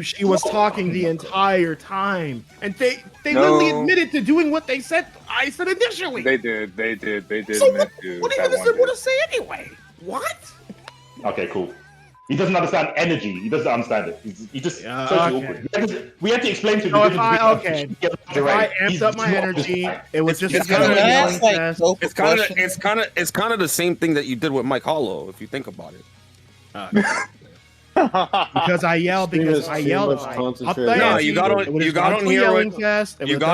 She was talking the entire time, and they literally admitted to doing what they said. I said initially. They did. So what even does it want to say anyway? What? Okay, cool. He doesn't understand energy. He doesn't understand it. He just socially awkward. We had to explain to him. So if I amped up my energy, it was just it's kind of the same thing that you did with Mike Hollow, if you think about it. Because I yelled. Up there. No, you got on here. You got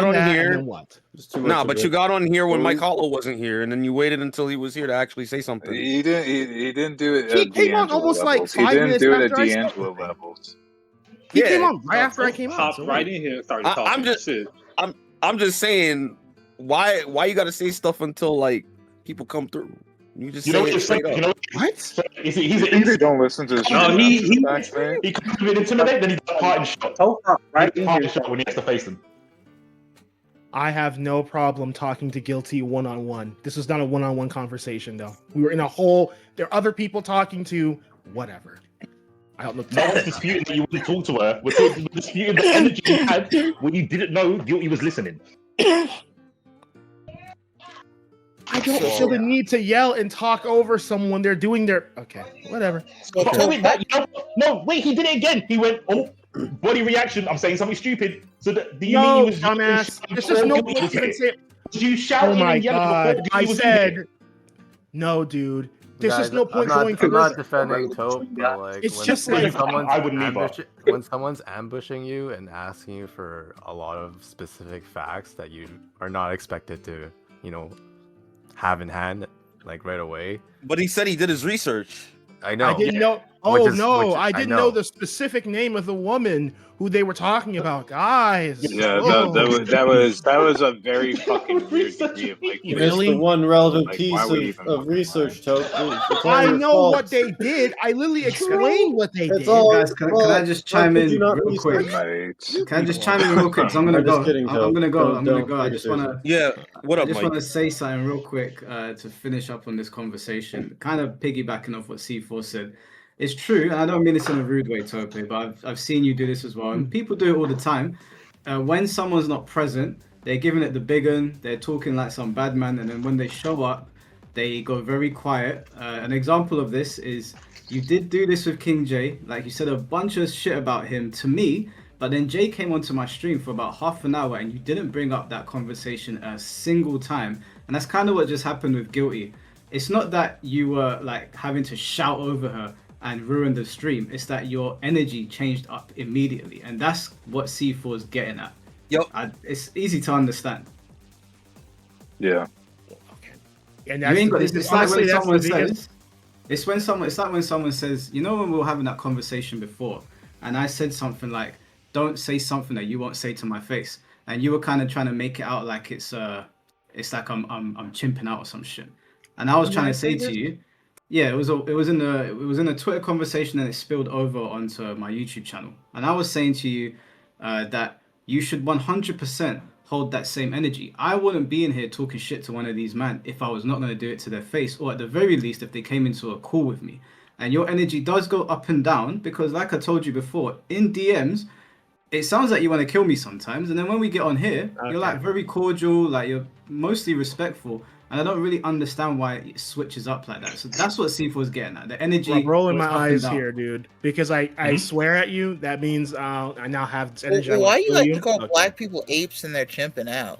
on here. What? No, but you got on here when Mike Hollow wasn't here, and then you waited until he was here to actually say something. He didn't do it. He came on almost like 5 minutes after I said D'Angelo levels. He came on right after I came on. Hopped right in here and started talking. I'm just saying, why you got to say stuff until like people come through? You just say it straight up. What? He's an don't listen to this. No, he comes with intimidate, then he does parting shot. Parting shot when he has to face them. I have no problem talking to Guilty one-on-one. This is not a one-on-one conversation, though. We were in a whole. There are other people talking to. Whatever. I don't look. No one's disputing that you wouldn't talk to her. We're disputing the energy you had when you didn't know Guilty was listening. I don't feel the need to yell and talk over someone. They're doing their whatever. Wait, he did it again. He went, body reaction. I'm saying something stupid. So do you mean he was dumbass? There's just no point even saying. You shouting? Oh my god! I said, no, dude. There's just no point going through. I'm not defending Tope, but like, it's just like when someone's ambushing you and asking you for a lot of specific facts that you are not expected to, have in hand, like right away. But he said he did his research. I know. I didn't know. I didn't know the specific name of the woman who they were talking about, guys. Yeah, that was a very fucking weird degree of like. Really, the one relevant piece of research, Tope. I know what they did. I literally explained what they did. Guys, can I just chime in real quick? Can I just chime in real quick? I'm gonna go. I'm gonna go. I just wanna. Yeah. What up, I just Mike? want to say something real quick to finish up on this conversation. Kind of piggybacking off what C4 said. It's true, and I don't mean this in a rude way, Tope, but I've seen you do this as well, and people do it all the time. When someone's not present, they're giving it the big un, they're talking like some bad man, and then when they show up, they go very quiet. An example of this is you did do this with King J, like you said a bunch of shit about him to me, but then Jay came onto my stream for about half an hour, and you didn't bring up that conversation a single time, and that's kind of what just happened with Guilty. It's not that you were like having to shout over her and ruin the stream. It's that your energy changed up immediately, and that's what C4 is getting at. It's easy to understand. Yeah. Okay. And that's it's like when someone says. It's like when someone says, when we were having that conversation before, and I said something like, "Don't say something that you won't say to my face," and you were kind of trying to make it out like it's like I'm chimping out or some shit, and I was trying to say to you. Yeah, it was in a Twitter conversation, and it spilled over onto my YouTube channel. And I was saying to you that you should 100% hold that same energy. I wouldn't be in here talking shit to one of these men if I was not going to do it to their face, or at the very least if they came into a call with me. And your energy does go up and down because, like I told you before, in DMs, it sounds like you want to kill me sometimes, and then when we get on here, you're like very cordial, like you're mostly respectful. And I don't really understand why it switches up like that. So that's what C4 is getting at. The energy. I'm rolling my eyes here, dude. Because I swear at you, that means I now have this energy. Why you like to call black people apes and they're chimping out?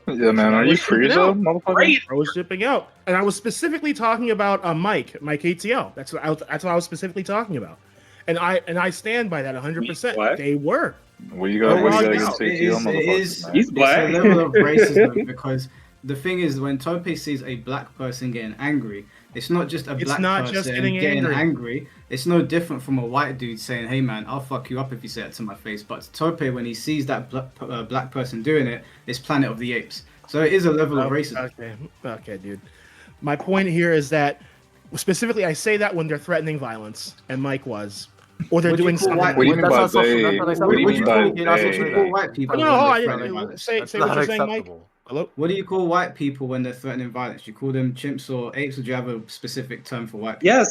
Yeah, man. Are you Frieza, motherfucker? I was chipping out, and I was specifically talking about Mike ATL. That's what I was specifically talking about, and I stand by that 100%. They were. What you got against ATL, motherfucker? He's black. It's a level of racism because. The thing is, when Tope sees a black person getting angry, it's not just a black person getting angry. It's no different from a white dude saying, "Hey man, I'll fuck you up if you say it to my face." But Tope, when he sees that black person doing it, it's Planet of the Apes. So it is a level of racism. Okay, dude. My point here is that specifically, I say that when they're threatening violence, and Mike was, or they're doing something. What do you mean by they? What do you mean by white people? No, I didn't say what you're saying, Mike. Hello? What do you call white people when they're threatening violence? You call them chimps or apes, or do you have a specific term for white people?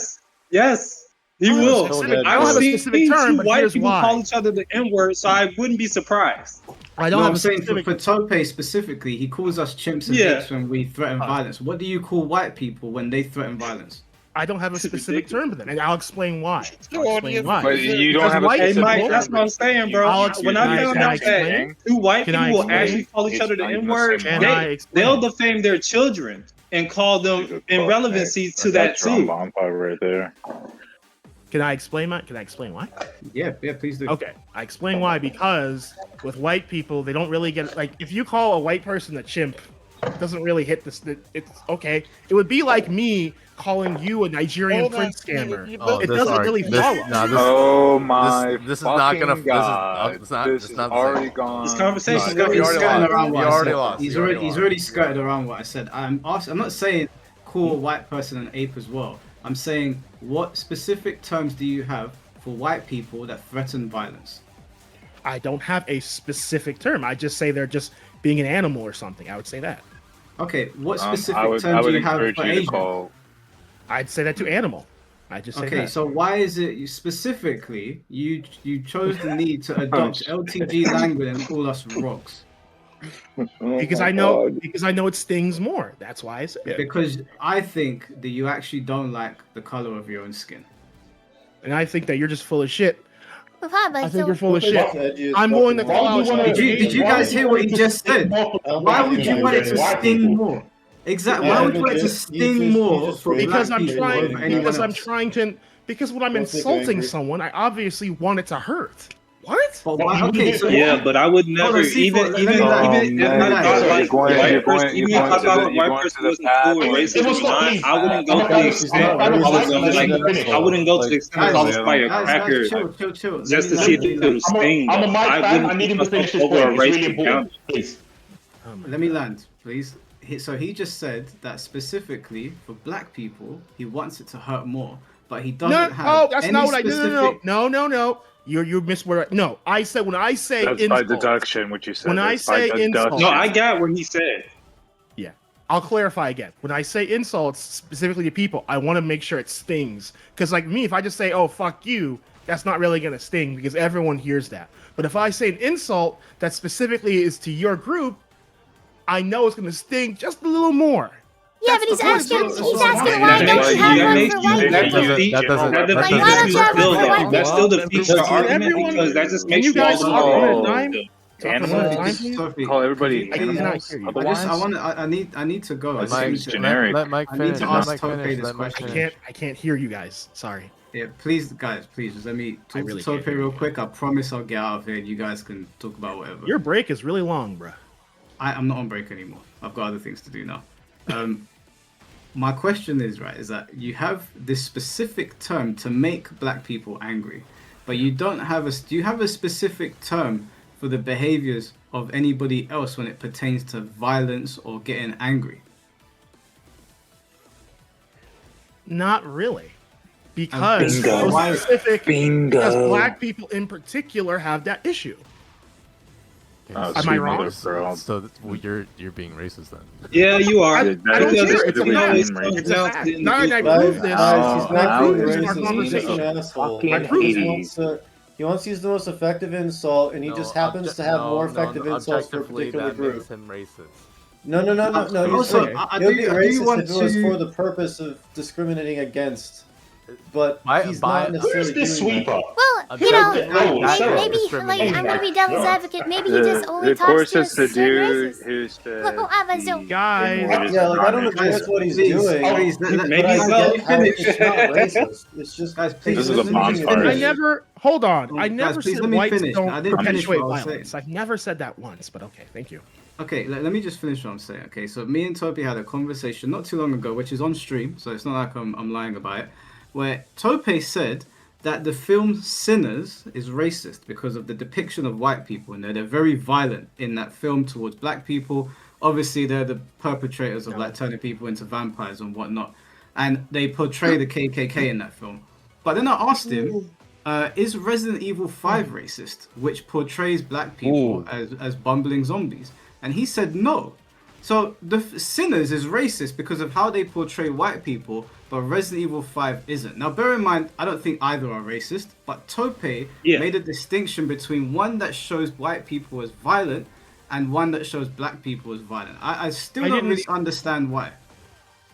Yes. He will. I don't have a specific term, but white here's people why. call each other the N-word, so I wouldn't be surprised. I don't have I'm a saying specific... for Tope specifically, he calls us chimps and apes when we threaten violence. What do you call white people when they threaten violence? I don't have a specific term for that, and I'll explain why. But you don't have a Hey, specific Mike, term. that's what I'm saying, bro. When I found out that two white people will actually call each other the N-word, they'll defame their children and call them irrelevancy to that too. Right there. Can I explain why? Yeah, please do. Okay, I explain why because with white people, they don't really get like if you call a white person a chimp, it doesn't really hit this. It's okay. It would be like me calling you a Nigerian prince scammer. It doesn't really follow. This is not gonna. This is not already gone. This conversation is He's skirting around what I said. lost. He's already skirted around what I said. I'm not saying call a white person an ape as well. I'm saying what specific terms do you have for white people that threaten violence? I don't have a specific term. I just say they're just being an animal or something. I would say that. Okay, what specific term do you have for Asian? I'd say that to animal. I just say okay, that. so why is it you specifically you chose the need to adopt LTG language and call us rocks? Because I know it stings more. That's why I say it. Because I think that you actually don't like the color of your own skin. And I think that you're just full of shit. I think you're full of Shit. shit. I'm going to call out. Did you guys hear what he just said? Why would you want it to sting more? Exactly. Why would you want it to sting more? Because I'm trying to. Because when I'm insulting someone, I obviously want it to hurt. What? Okay, so but I would never even if I thought like white person wasn't cool and racist, I wouldn't go to the extent. I wouldn't go to the extent of calling somebody a cracker just to see if it would sting. I need him to finish his point. It's really important. Please. Let me land, please. So he just said that specifically for black people, he wants it to hurt more, but he doesn't have. Oh, that's any not what I specific... No. You misword. No, I said when I say that's insult, by deduction. What you said. When I say insult, no, I got what he said. Yeah, I'll clarify again. When I say insults specifically to people, I want to make sure it stings. Because like me, if I just say "oh fuck you," that's not really gonna sting because everyone hears that. But if I say an insult that specifically is to your group, I know it's gonna sting just a little more. Yeah, but he's asking why don't you have one for white people? That still defeats your argument because that just makes you guys call everybody. I need to go. It's generic. Let Mike finish. I can't hear you guys. Sorry. Yeah, please, guys, just let me talk to Tope real quick. I promise I'll get out of here and you guys can talk about whatever. Your break is really long, bro. I'm not on break anymore. I've got other things to do now. My question is that you have this specific term to make black people angry, but you don't have do you have a specific term for the behaviors of anybody else when it pertains to violence or getting angry? Not really. Because because black people in particular have that issue. Am I wrong? So you're being racist then? Yeah, you are. I don't care. It's a fact. Now that I prove this, he wants to use the most effective insult, and he just happens to have more effective insults for a particular group. Makes him racist. No. Also, he'll be racist if it was for the purpose of discriminating against. But he's not necessarily doing sweeper. Well, maybe like I'm gonna be devil's advocate. Maybe he just only talks to the dude who's the guys. Yeah, like I don't agree with what he's doing. Maybe he's not racist. It's just guys. Please, this is a bonfire. I never I never said whites don't perpetuate violence. violence. I've never said that once. But okay, thank you. Okay, let me just finish what I'm saying. Okay, so me and Tope had a conversation not too long ago, which is on stream, so it's not like I'm lying about it, where Tope said that the film Sinners is racist because of the depiction of white people and they're very violent in that film towards black people. Obviously, they're the perpetrators of like turning people into vampires and whatnot. And they portray the KKK in that film. But then I asked him, is Resident Evil 5 racist, which portrays black people as bumbling zombies? And he said no. So the Sinners is racist because of how they portray white people, but Resident Evil 5 isn't. Now, bear in mind, I don't think either are racist, but Tope made a distinction between one that shows white people as violent and one that shows black people as violent. I still don't really understand why.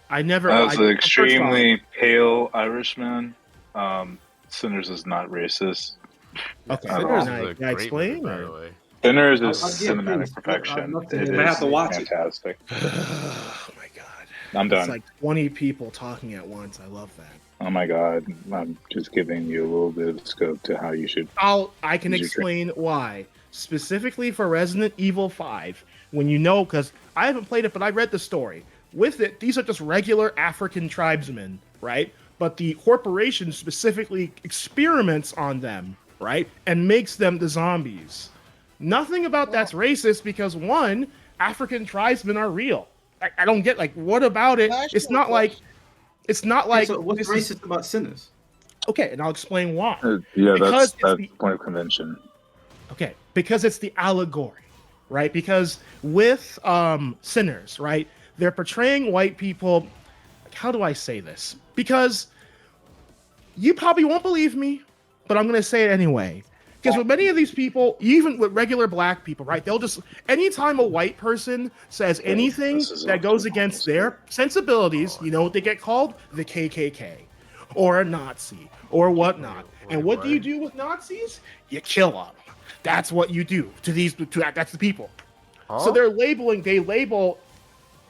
I never. As an extremely pale Irishman, Sinners is not racist. Okay, can I explain? By the way. Sinners is cinematic perfection. It is fantastic. Oh my god. I'm done. It's like 20 people talking at once. I love that. Oh my god. I'm just giving you a little bit of scope to how you should. I can explain why. Specifically for Resident Evil 5, when you know, because I haven't played it, but I read the story. With it, these are just regular African tribesmen, right? But the corporation specifically experiments on them, right? And makes them the zombies. Nothing about that's racist because, one, African tribesmen are real. I don't get, like, what about it? It's not like... So what's racist about Sinners? Okay, and I'll explain why. That's the point of convention. Okay, because it's the allegory, right? Because with Sinners, right, they're portraying white people. How do I say this? Because you probably won't believe me, but I'm going to say it anyway. Because with many of these people, even with regular black people, right, they'll just, anytime a white person says anything that goes against their sensibilities, you know what they get called? The KKK, or a Nazi, or whatnot. And what do you do with Nazis? You kill them. That's what you do to that's the people. So they label,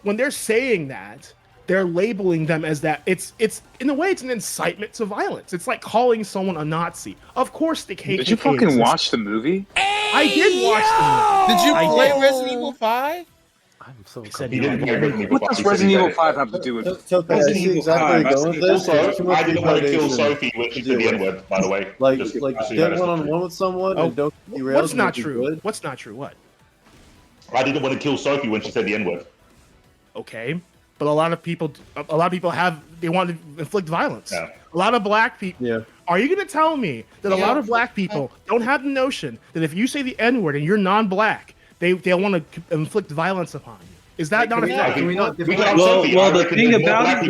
when they're saying that, they're labeling them as that. It's in a way, it's an incitement to violence. It's like calling someone a Nazi. Of course, the KKK. Did you fucking watch the movie? I did watch the movie. Did you play Resident Evil 5? I'm so What does Resident Evil 5 have to do with Resident Evil 5? Also, I didn't want to kill Sophie when she did the N-word, by the way. Like get one-on-one with someone and don't derail. What's not true? What's not true? What? I didn't want to kill Sophie when she said the N-word. Okay, but a lot of people they want to inflict violence. Yeah. A lot of black people. Yeah. Are you going to tell me that a lot of black people don't have the notion that if you say the N-word and you're non-black, they want to inflict violence upon you? Is that not a fact? Well, the thing about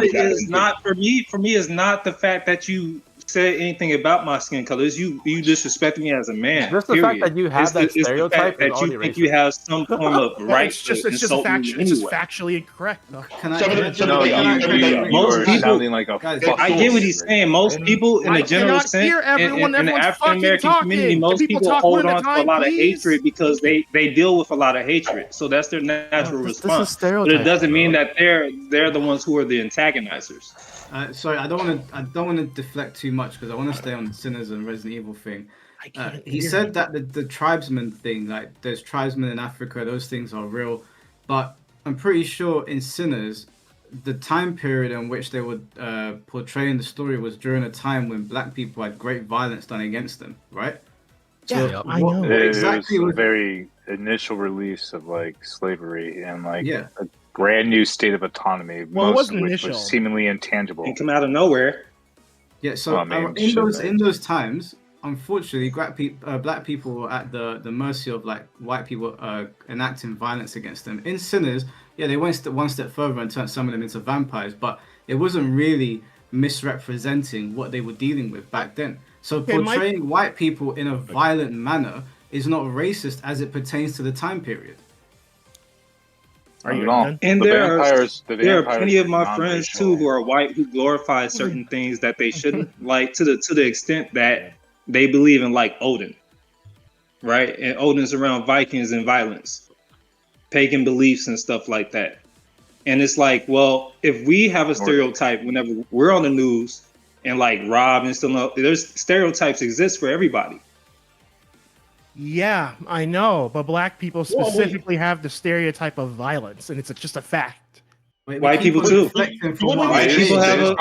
it is not for me. For me, is not the fact that you said anything about my skin color. Is you disrespecting me as a man. Just the fact that you have that stereotype that you think you have some form of right. It's just factually incorrect. Most people, I get what he's saying. Most people in the general sense, in the African American community, most people hold on to a lot of hatred because they deal with a lot of hatred. So that's their natural response. But it doesn't mean that they're the ones who are the antagonizers. Sorry, I don't want to deflect too much because I want to stay on Sinners and Resident Evil thing. He said that the tribesman thing, like there's tribesmen in Africa, those things are real, but I'm pretty sure in Sinners, the time period in which they were portraying the story was during a time when black people had great violence done against them, right? Yeah, I know. Exactly, it was a very initial release of like slavery and like a brand new state of autonomy. Well, it wasn't which initial. was seemingly intangible. It come out of nowhere. Yeah, so in those times, unfortunately, black people were at the mercy of like white people enacting violence against them. In Sinners, they went one step further and turned some of them into vampires, but it wasn't really misrepresenting what they were dealing with back then. So portraying white people in a violent manner is not racist as it pertains to the time period. And there are plenty of my friends too who are white who glorify certain things that they shouldn't, like to the extent that they believe in like Odin, right? And Odin's around Vikings and violence, pagan beliefs and stuff like that. And it's like, well, if we have a stereotype whenever we're on the news and like Rob and stuff, there's stereotypes exist for everybody. Yeah, I know, but black people specifically have the stereotype of violence, and it's just a fact. White people too. White people have a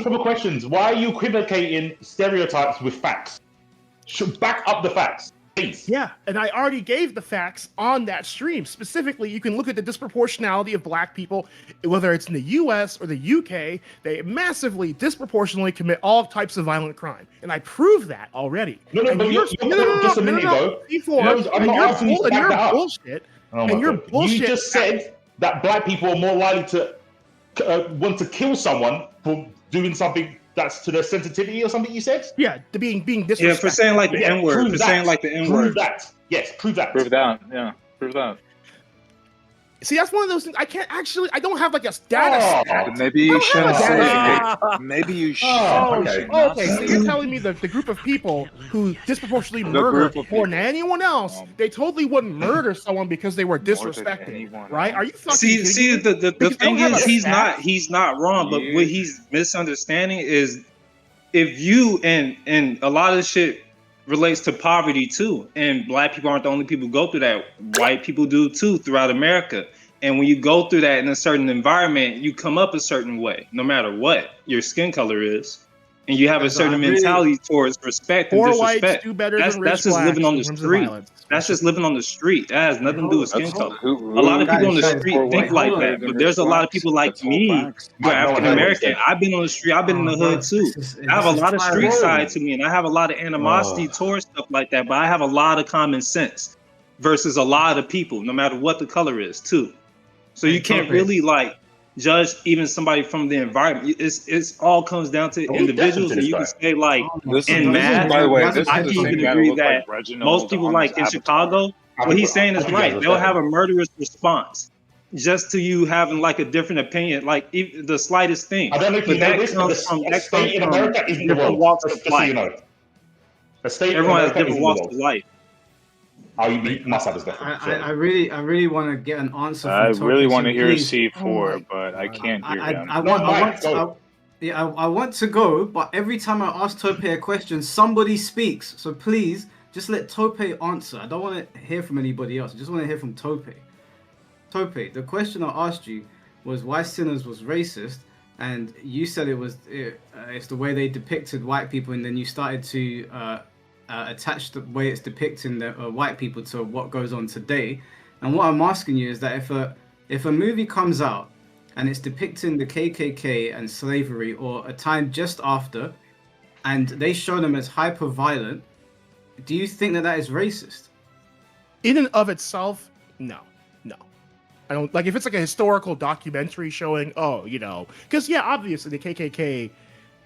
couple questions. Why are you equivocating stereotypes with facts? Should back up the facts, please. Yeah, and I already gave the facts on that stream. Specifically, you can look at the disproportionality of black people, whether it's in the US or the UK. They massively disproportionately commit all types of violent crime. And I proved that already. Just a minute ago. And your bullshit. You just said that black people are more likely to want to kill someone for doing something that's to their sensitivity or something. You said, yeah, the being disrespectful. Yeah, for saying like the N word. For saying like the N word. Prove that. Yes, prove that. Prove that. Yeah, prove that. See, that's one of those things. I can't actually. I don't have like a status. Maybe you shouldn't say. Maybe you should. Okay. So you're telling me the group of people who disproportionately murder more than anyone else, they totally wouldn't murder someone because they were disrespected, right? Are you fucking kidding see, me? the thing is, he's not wrong, but what he's misunderstanding is if you and a lot of shit relates to poverty too, and black people aren't the only people who go through that. White people do too throughout America. And when you go through that in a certain environment, you come up a certain way, no matter what your skin color is, and you have a certain mentality towards respect and disrespect. Whites do better than rich that's just living on the street. That's just living on the street. That has nothing to do with skin color. A lot of people on the street think like that, but there's a lot of people like me who are African American. I've been on the street. I've been in the hood too. I have a lot of street side to me, and I have a lot of animosity towards stuff like that. But I have a lot of common sense versus a lot of people, no matter what the color is, too. So you can't really like judge even somebody from the environment. It's all comes down to individuals, and you can say like in math. By the way, I can agree that most people like in Chicago. What he's saying is right. They'll have a murderous response just to you having like a different opinion, like the slightest thing. I don't know if you know this, but the state in America is different walks of life. Everyone has different walks of life. You must have this different. I really want to get an answer. I really want to hear C4, but I can't hear him. I want to go, but every time I ask Tope a question, somebody speaks. So please, just let Tope answer. I don't want to hear from anybody else. I just want to hear from Tope. Tope, the question I asked you was why Sinners was racist, and you said it's the way they depicted white people, and then you started to attach the way it's depicting the white people to what goes on today. And what I'm asking you is that if a movie comes out and it's depicting the KKK and slavery or a time just after, and they show them as hyper violent, do you think that is racist? In and of itself, no. I don't like if it's like a historical documentary showing, because obviously the KKK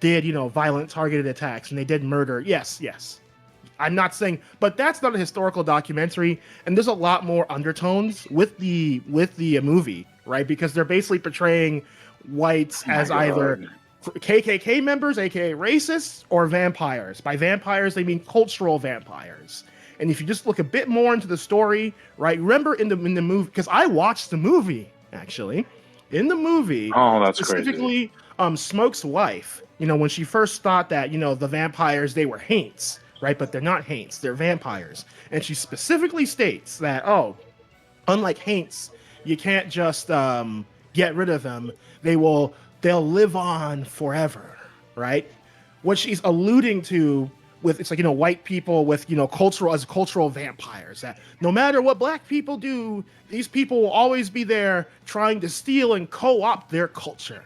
did, violent targeted attacks and they did murder. Yes. I'm not saying, but that's not a historical documentary, and there's a lot more undertones with the movie, right? Because they're basically portraying whites as either KKK members, aka racists, or vampires. By vampires, they mean cultural vampires. And if you just look a bit more into the story, right? Remember in the movie, because I watched the movie actually. In the movie, that's specifically, crazy. Smoke's wife, when she first thought that the vampires they were haints. Right, but they're not haints; they're vampires. And she specifically states that, unlike haints, you can't just get rid of them. They'll live on forever, right? What she's alluding to with it's like white people with cultural vampires. That no matter what black people do, these people will always be there trying to steal and co-opt their culture.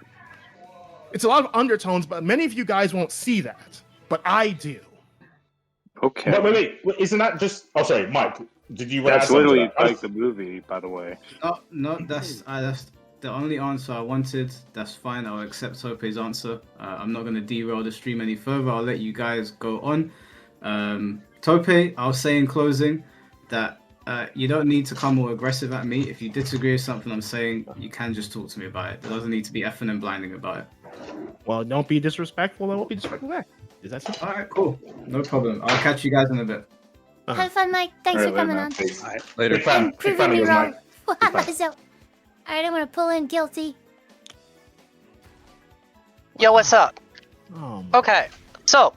It's a lot of undertones, but many of you guys won't see that, but I do. Okay. Wait. Isn't that just? Oh, sorry, Mike. Did you? That's literally like the movie, by the way. No. That's the only answer I wanted. That's fine. I'll accept Tope's answer. I'm not going to derail the stream any further. I'll let you guys go on. Tope, I'll say in closing that you don't need to come more aggressive at me. If you disagree with something I'm saying, you can just talk to me about it. There doesn't need to be effing and blinding about it. Well, don't be disrespectful. I won't be disrespectful back. Is that simple? All right, cool. No problem. I'll catch you guys in a bit. Have fun, Mike. Thanks for coming on. Later. And proving me wrong. So, all right, I'm going to pull in guilty. Yo, what's up? Okay, so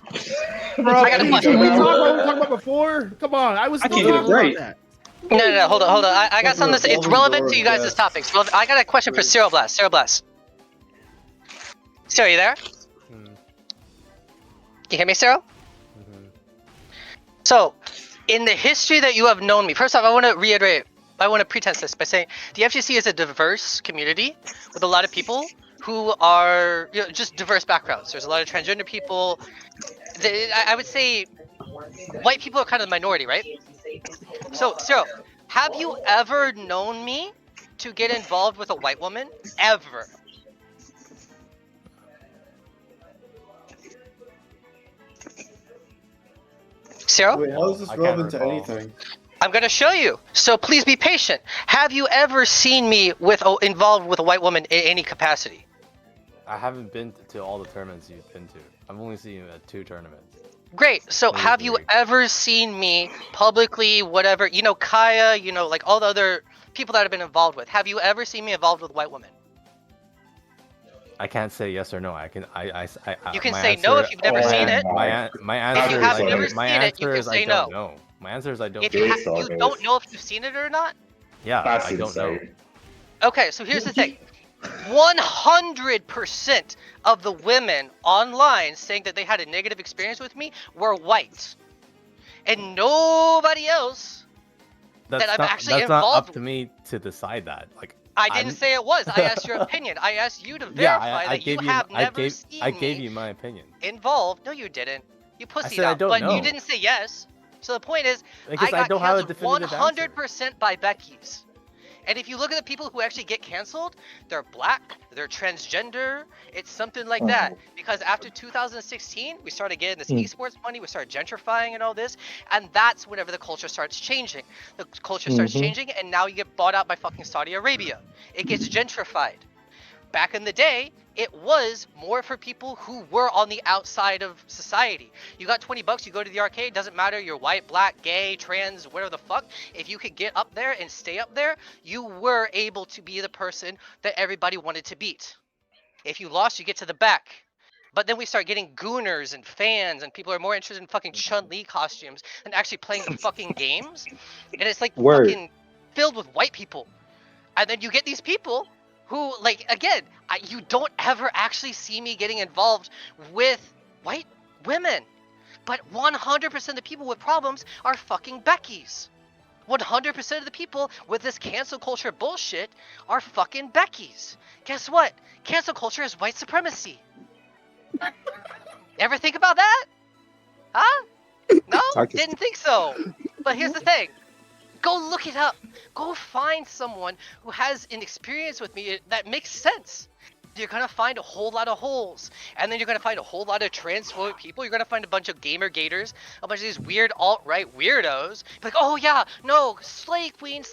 I got a question. We talked about before. Come on, I can't get it right. No, hold on. I got something. It's relevant to you guys' topics. I got a question for Cyril Blast. Cyril, you there? You hear me, Cyril? So, in the history that you have known me, first off, I want to pretend this by saying the FGC is a diverse community with a lot of people who are just diverse backgrounds. There's a lot of transgender people. I would say white people are kind of the minority, right? So, Cyril, have you ever known me to get involved with a white woman ever. Cyril? Wait, how is this relevant to anything? I'm gonna show you. So please be patient. Have you ever seen me involved with a white woman in any capacity? I haven't been to all the tournaments you've been to. I've only seen you at 2 tournaments. Great. So have you ever seen me publicly, whatever, you know, Kaya, you know, like all the other people that I've been involved with. Have you ever seen me involved with a white woman? I can't say yes or no. You can say no if you've never seen it. My answer if you have never seen it, you can say no. Know. My answer is I don't. If you don't know if you've seen it or not? Yeah, I don't know. Okay, so here's the thing. 100% of the women online saying that they had a negative experience with me were white. And nobody else that I'm actually involved with. That's not up to me to decide that. Like, I didn't say it was. I asked your opinion. I asked you to verify that you have never seen me. I gave you my opinion. Involved? No, you didn't. You pussied out. But you didn't say yes. So the point is, because I got canceled 100% by Becky's. And if you look at the people who actually get canceled, they're black, they're transgender, it's something like that. Because after 2016, we started getting this esports money, we started gentrifying and all this, and that's whenever the culture starts changing. The culture starts changing, and now you get bought out by fucking Saudi Arabia. It gets gentrified. Back in the day, it was more for people who were on the outside of society. You got $20, you go to the arcade, doesn't matter, you're white, black, gay, trans, whatever the fuck. If you could get up there and stay up there, you were able to be the person that everybody wanted to beat. If you lost, you get to the back. But then we start getting gooners and fans, and people are more interested in fucking Chun-Li costumes than actually playing the fucking games. And it's like fucking filled with white people. And then you get these people who, like, again, you don't ever actually see me getting involved with white women. But 100% of the people with problems are fucking Becky's. 100% of the people with this cancel culture bullshit are fucking Becky's. Guess what? Cancel culture is white supremacy. Ever think about that? Huh? No? Didn't think so. But here's the thing. Go look it up. Go find someone who has an experience with me that makes sense. You're gonna find a whole lot of holes, and then you're gonna find a whole lot of transphobic people. You're gonna find a bunch of gamer gators, a bunch of these weird alt-right weirdos. Like, oh yeah, no, slay queen,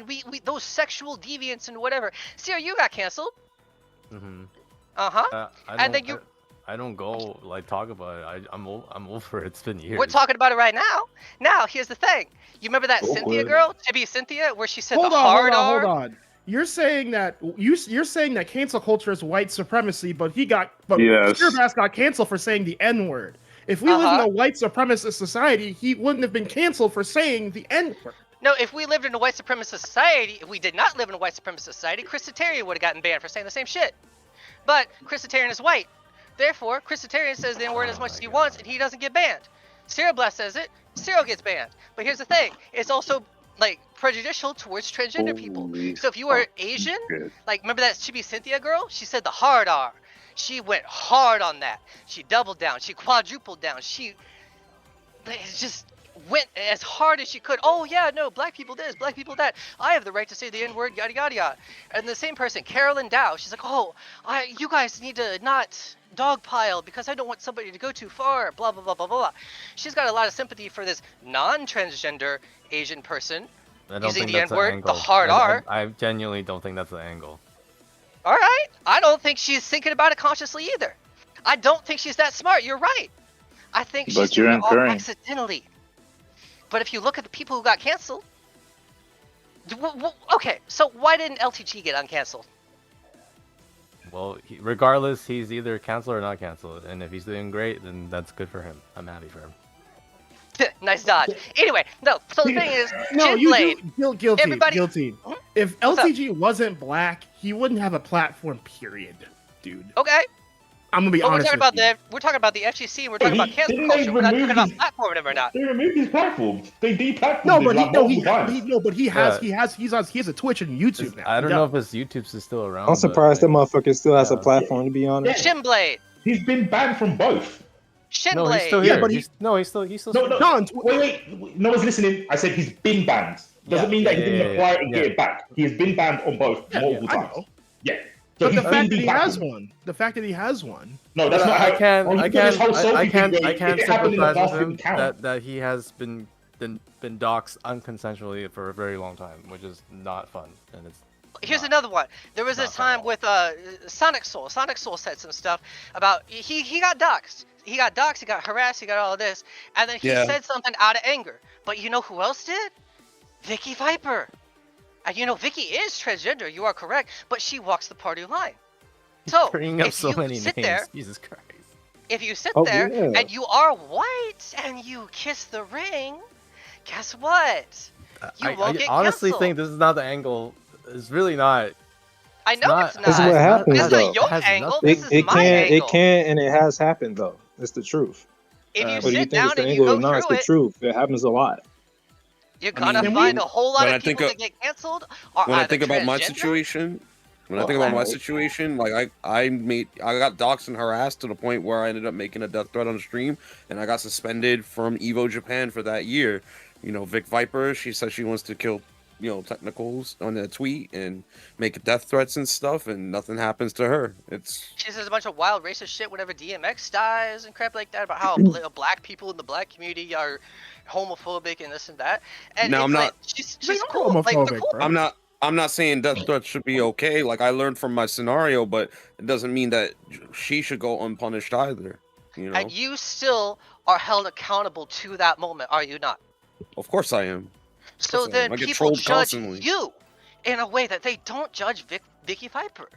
we those sexual deviants and whatever. Sarah, you got canceled. And then you. I don't go talk about it. I'm over it. It's been years. We're talking about it right now. Now, here's the thing. You remember that Cynthia girl, Chibi Cynthia, where she said hold on. You're saying that you're saying that cancel culture is white supremacy, but Spearbass got canceled for saying the N-word. If we live in a white supremacist society, he wouldn't have been canceled for saying the N-word. No, if we lived in a white supremacist society, if we did not live in a white supremacist society, Chris Satarian would have gotten banned for saying the same shit. But Chris Satarian is white. Therefore, Chris Satarian says the N-word as much as he wants, and he doesn't get banned. Cyril Blast says it, Cyril gets banned. But here's the thing, it's also, prejudicial towards transgender people. So if you were Asian, remember that Chibi Cynthia girl? She said the hard R. She went hard on that. She doubled down, she quadrupled down, she just went as hard as she could. Oh yeah, no, black people this, black people that. I have the right to say the N-word, yada yada yada. And the same person, Carolyn Dow, she's like, oh, you guys need to not dogpile because I don't want somebody to go too far, blah blah blah blah blah. She's got a lot of sympathy for this non-transgender Asian person using the N-word, the hard R. I genuinely don't think that's the angle. Alright, I don't think she's thinking about it consciously either. I don't think she's that smart, you're right. I think she's doing it all accidentally. But if you look at the people who got canceled, okay, so why didn't LTG get uncanceled? Well, regardless, he's either canceled or not canceled, and if he's doing great, then that's good for him. I'm happy for him. Nice dodge. Anyway, no. So the thing is, guilty. If LTG wasn't black, he wouldn't have a platform. Period, dude. Okay. I'm gonna be honest. We're talking about the FGC. And we're talking about cancel culture. We're not talking about platforming him or not. They removed his platform. They deplatformed him. He has a Twitch and YouTube now. I don't know if his YouTube's is still around. I'm surprised that motherfucker still has a platform. To be honest. Shinblade. He's been banned from both. Shinblade. No, he's still here. Yeah, but he's still. Wait. No one's listening. I said he's been banned. doesn't mean that he didn't acquire it and get it back. He has been banned on both multiple times. Yeah. So but the fact that he has one, No, that's not how. I can't sympathize with him that he has been doxxed unconsensually for a very long time, which is not fun, and it's. Here's another one. There was a time with Sonic Soul. Sonic Soul said some stuff about he got doxxed. He got doxxed, he got harassed, he got all of this, and then he said something out of anger. But you know who else did? Vicky Viper. And you know Vicky is transgender. You are correct, but she walks the party line. So bringing up so many names. There, Jesus Christ. If you sit there and you are white and you kiss the ring, guess what? You won't get honestly canceled. think this is not the angle. It's really not. I know it's not. This is what happens, this though. is your angle. This is my angle. angle. It can and it has happened, though. It's the truth. If you Whether sit you think down it's the and you angle go or not, it's through the truth. It happens a lot. You're gonna find a whole lot of people that get canceled. When I think about my situation, like I got doxxed and harassed to the point where I ended up making a death threat on the stream, and I got suspended from Evo Japan for that year. You know, Vic Viper, she says she wants to kill, technicals on that tweet and make death threats and stuff, and nothing happens to her. She says a bunch of wild racist shit whenever DMX dies and crap like that about how black people in the black community are homophobic and this and that. And now, I'm not. She's cool. Like, cool. I'm not saying death threats should be okay. Like, I learned from my scenario, but it doesn't mean that she should go unpunished either. You know. And you still are held accountable to that moment, are you not? Of course I am. So then people judge you in a way that they don't judge Vicky Viper.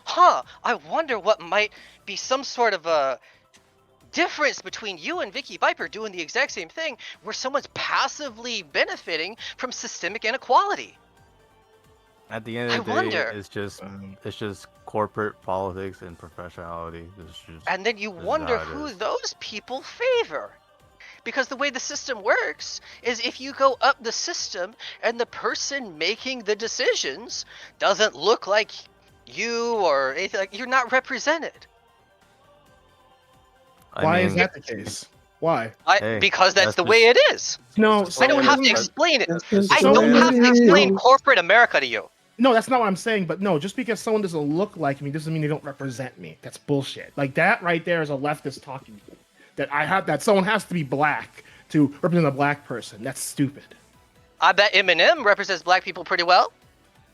I wonder what might be some sort of a difference between you and Vicky Viper doing the exact same thing where someone's passively benefiting from systemic inequality. At the end of the day, it's just corporate politics and professionality. And then you wonder who those people favor. Because the way the system works is if you go up the system and the person making the decisions doesn't look like you or anything, like you're not represented. Why is that the case? Why? Because that's the way it is. No, I don't have to explain it. I don't have to explain corporate America to you. No, that's not what I'm saying. But no, just because someone doesn't look like me doesn't mean they don't represent me. That's bullshit. Like that right there is a leftist talking. That someone has to be black to represent a black person. That's stupid. I bet Eminem represents black people pretty well.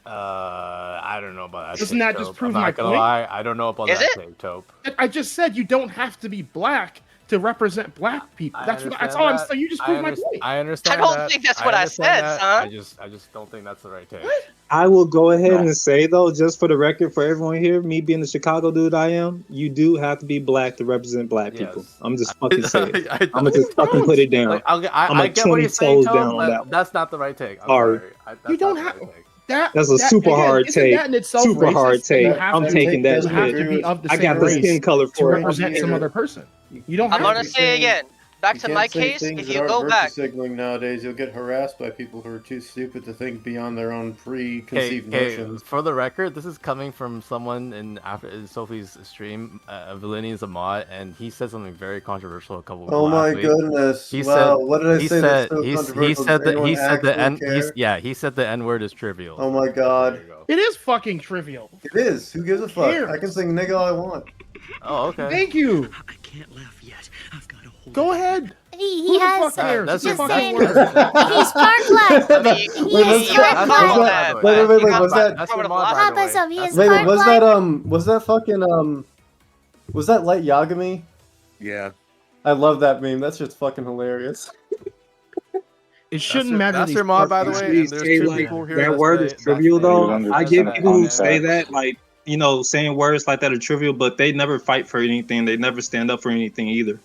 I don't know about that. Doesn't that just prove my point? I don't know about that take, Taupe. I just said you don't have to be black to represent black people. That's all I'm saying. You just proved my point. I understand. I don't think that's what I said, son. I just don't think that's the right take. What? I will go ahead and say, though, just for the record, for everyone here, me being the Chicago dude I am, you do have to be black to represent black people. I'm just fucking saying. I'm gonna just fucking put it down. Like, I get what you're saying, Tom, but that's not the right take. I'm sorry. You don't have That's a super hard take. Super hard take. I'm taking that. You have to be of the same I got the skin color to for it. represent some other person. You don't. I'm gonna say again. Back to my case, if you go back, signaling nowadays, you'll get harassed by people who are too stupid to think beyond their own preconceived notions. For the record, this is coming from someone in Sophie's stream, Valinian Zamad, and he said something very controversial a couple of weeks ago. Oh my goodness! He wow, said, what did I say? He said the N-word is trivial. Oh my god! It is fucking trivial. It is. Who gives a fuck? I can sing nigga all I want. Oh, okay. Thank you. I can't laugh yet. I've got to hold. Go ahead. He has. That's just a saying. fucking word. He's spark plug. He's spark plug. Wait, was that? Wait, was that fucking was that Light Yagami? Yeah. I love that meme. That's just fucking hilarious. It shouldn't matter. That's your mod, by the way. There's two people here. That word is trivial, though. I get people who say that, like, saying words like that are trivial, but they never fight for anything. They never stand up for anything either.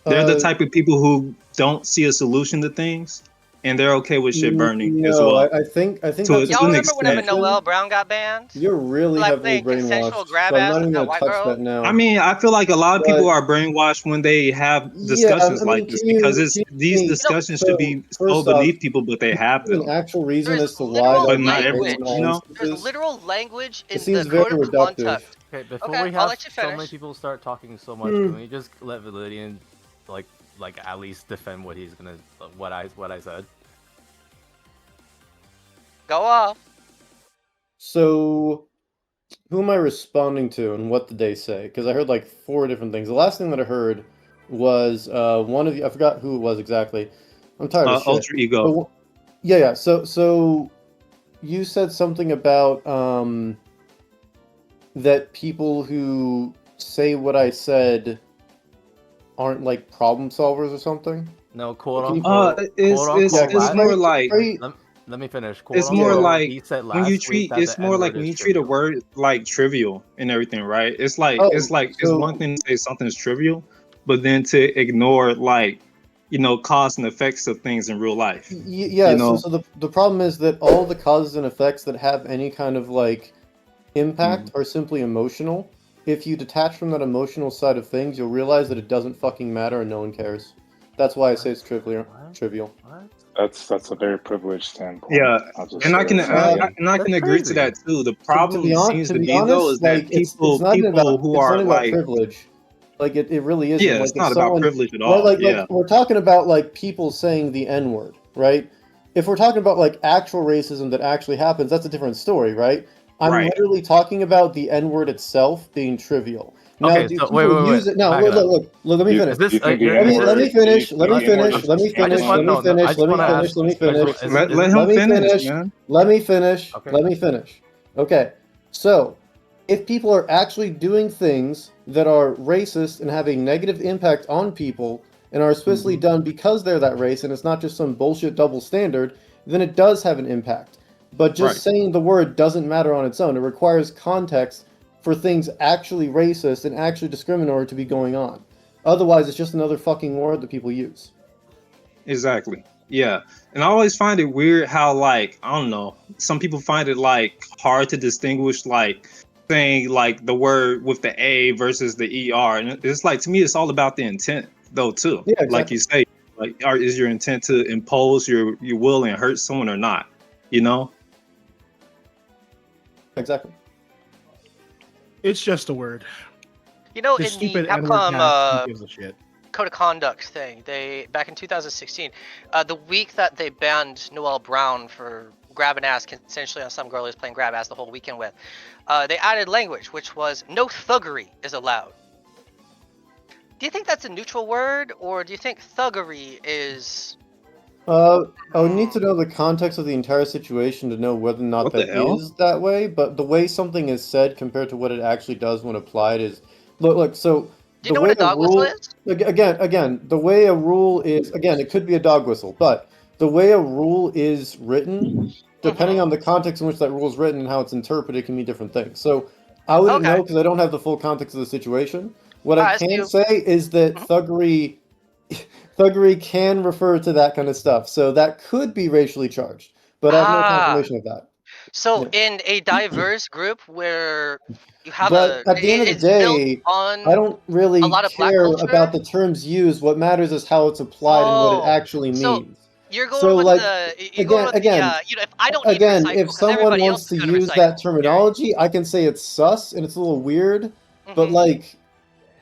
They're the type of people who don't see a solution to things, and they're okay with shit burning as well. I think y'all remember whenever Noel Brown got banned? You're really heavily brainwashed. So I'm not even gonna touch that now. I mean, I feel like a lot of people are brainwashed when they have discussions like this because these discussions should be so beneath people, but they have them. An actual reason as to why, but not everyone. There's literal language in seems the very code of reductive. conduct. Okay, before we have so many people start talking so much, can we just let Valadian like at least defend what he's gonna what I said? Go off. So, who am I responding to, and what did they say? Because I heard like 4 different things. The last thing that I heard was one of you. I forgot who it was exactly. I'm tired of shit. Ultra Ego. But, yeah. So you said something about that people who say what I said aren't like problem solvers or something. No, quote unquote. It's more like. Let me finish. It's more like when you treat. It's more like when you treat a word like trivial and everything, right? It's like it's one thing to say something's trivial, but then to ignore like cause and effects of things in real life. Yeah. So the problem is that all the causes and effects that have any kind of like impact are simply emotional. If you detach from that emotional side of things, you'll realize that it doesn't fucking matter and no one cares. That's why I say it's trivial. That's a very privileged standpoint. Yeah, and I can agree to that too. The problem seems to be though is that people who are like privilege. Like it really isn't. Yeah, like, it's not about privilege at all. Like we're talking about like people saying the N-word, right? If we're talking about like actual racism that actually happens, that's a different story, right? I'm literally talking about the N-word itself being trivial. Now, okay, do so people use it? Now, look, let me finish. Let me finish. Let me finish. Let me finish. Okay, so if people are actually doing things that are racist and have a negative impact on people and are explicitly done because they're that race and it's not just some bullshit double standard, then it does have an impact. But just saying the word doesn't matter on its own. It requires context for things actually racist and actually discriminatory to be going on. Otherwise, it's just another fucking word that people use. Exactly. Yeah. And I always find it weird how, like, I don't know, some people find it, like, hard to distinguish, like, saying, like, the word with the A versus the ER. And it's like, to me, it's all about the intent, though, too. Yeah, exactly. Like you say, like, is your intent to impose your will and hurt someone or not? Exactly. It's just a word. In the Capcom gives a shit. Code of Conduct thing, they back in 2016, the week that they banned Noel Brown for grabbing ass consensually on some girl he was playing grab ass the whole weekend with, they added language which was no thuggery is allowed. Do you think that's a neutral word, or do you think thuggery is? I would need to know the context of the entire situation to know whether or not that is that way, but the way something is said compared to what it actually does when applied is... Look, so... Do you know what a dog whistle is? Again, the way a rule is... Again, it could be a dog whistle, but the way a rule is written, depending on the context in which that rule is written and how it's interpreted, can mean different things. So, I wouldn't know because I don't have the full context of the situation. What I can say is that thuggery can refer to that kind of stuff, so that could be racially charged, but I have no confirmation of that. So in a diverse group where you have at the end of the day, I don't really care about the terms used. What matters is how it's applied and what it actually means. So you're going with if I don't need to recycle, if someone wants to use that terminology, I can say it's sus and it's a little weird, but like,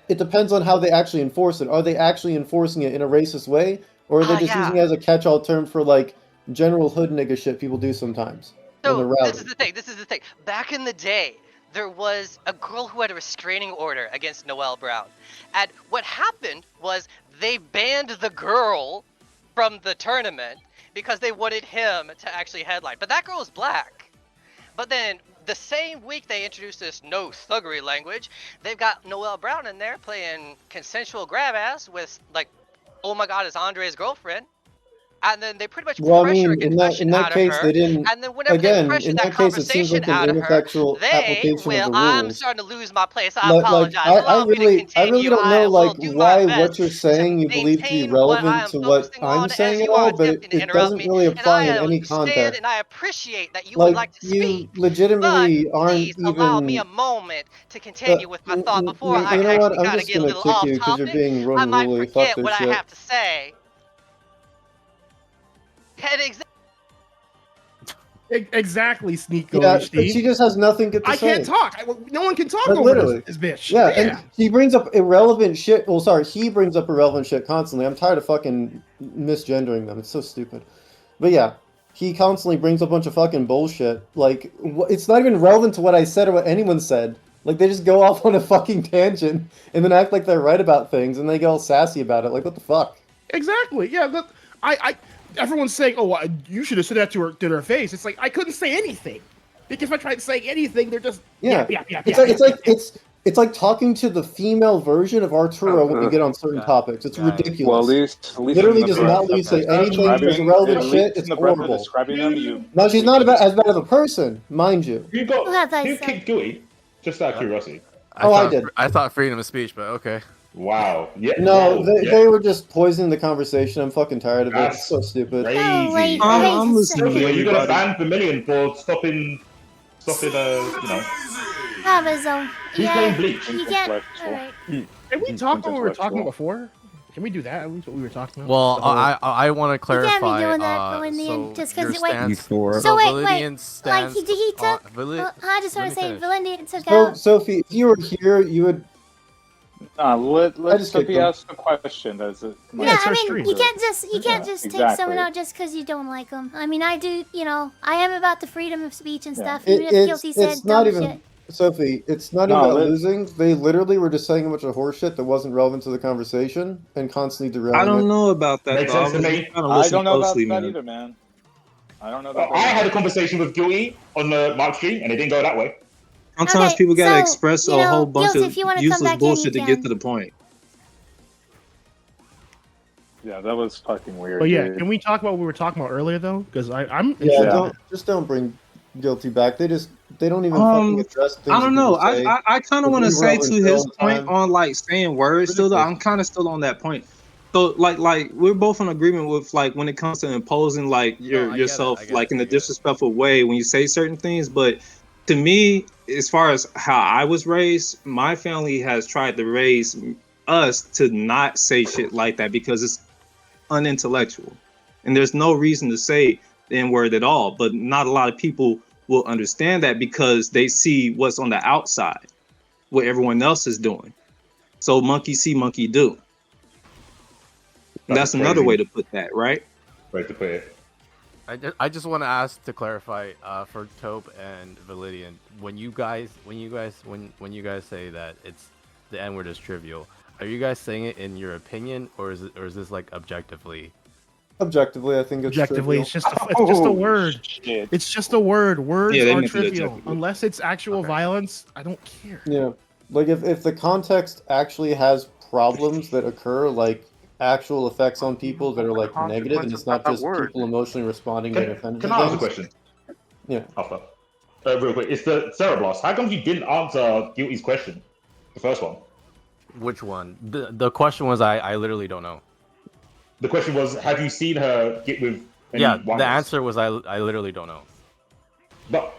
it depends on how they actually enforce it. Are they actually enforcing it in a racist way, or are they just using it as a catch-all term for like general hood nigga shit people do sometimes? So this is the thing. Back in the day, there was a girl who had a restraining order against Noel Brown, and what happened was they banned the girl from the tournament because they wanted him to actually headline. But that girl was black. But then the same week they introduced this no thuggery language, they've got Noel Brown in there playing consensual grab ass with, like, oh my god, it's Andre's girlfriend. And then they pretty much pressure a confession out of her. They didn't, and then whenever they pressure that conversation out of her, I'm starting to lose my place. I apologize. I really don't know like why what you're saying you believe to be relevant to what I'm saying at all, but it doesn't really apply in any context. And I appreciate that you would like to speak. You legitimately aren't even... allow me a moment to continue with my thought before I actually gotta get a little off topic. I might forget what I have to say. Exactly, Sneako. Yeah, but she just has nothing to say. I can't talk. No one can talk over this bitch. Yeah, and he brings up irrelevant shit. Well, sorry, he brings up irrelevant shit constantly. I'm tired of fucking misgendering them. It's so stupid. But yeah, he constantly brings up a bunch of fucking bullshit. Like, it's not even relevant to what I said or what anyone said. Like, they just go off on a fucking tangent and then act like they're right about things, and they get all sassy about it. Like, what the fuck? Exactly. Yeah. Look, everyone's saying, "Oh, well, you should have said that to her face." It's like I couldn't say anything because if I tried saying anything, they're just It's like talking to the female version of Arturo when you get on certain topics. It's ridiculous. Well, at least literally does not let you say anything that's relevant shit. It's horrible. No, she's not as bad of a person, mind you. Who kicked Guilty? Just out of curiosity. I did. I thought freedom of speech, but okay. Wow. Yeah. No, they were just poisoning the conversation. I'm fucking tired of it. It's so stupid. Crazy. I'm listening. You got a ban Vermilion for stopping, you know. Who's playing Bleach? You can't. Alright. Can we talk what we were talking about before? Can we do that? At least what we were talking about. Well, I want to clarify. You can't be doing that going in just because your wait. stance- So wait. Validian's Like stance he took. I just want to say Validian took out. Sophie, if you were here, you would. Let Sophie ask the question. Does it? Yeah, I mean, you can't just take someone out just because you don't like them. I mean, I do. You know, I am about the freedom of speech and stuff. Even if Guilty said dumb shit. Sophie, it's not about losing. They literally were just saying a bunch of horseshit that wasn't relevant to the conversation and constantly derailing I don't know about that. Makes sense to me. I don't know about that either, man. I don't know about that. I had a conversation with Guilty on the Mark stream, and it didn't go that way. Sometimes people gotta express a whole bunch Guilty, of if you wanna useless come back bullshit in, to get to the point. Yeah, that was fucking weird. But yeah, dude. can we talk about what we were talking about earlier though? Because I'm don't bring Guilty back. They don't even fucking address things. I don't know. I kind of want to say to his point time. on like saying words. Still, I'm kind of still on that point. So like we're both in agreement with like when it comes to imposing like yourself like in a disrespectful way when you say certain things. But to me, as far as how I was raised, my family has tried to raise us to not say shit like that because it's unintellectual, and there's no reason to say the N-word at all. But not a lot of people will understand that because they see what's on the outside, what everyone else is doing. So monkey see, monkey do. That's another way to put that, right? Way to put it. I just want to ask to clarify for Taupe and Validian, when you guys say that it's the N-word is trivial, are you guys saying it in your opinion, or is this like objectively? Objectively, I think it's objectively trivial. it's just a word. Shit. It's just a word. Words Yeah, they are meant it trivial objectively. unless it's actual violence. I don't care. Yeah, like if the context actually has problems that occur, like actual effects on people that are like negative, and it's not just people emotionally responding to offended. Can I ask a question? Yeah. After. Real quick, it's the Cereblast. How come you didn't answer Guilty's question? The first one. Which one? The question was I literally don't know. The question was, have you seen her get with any Yeah, one the race? answer was I literally don't know. But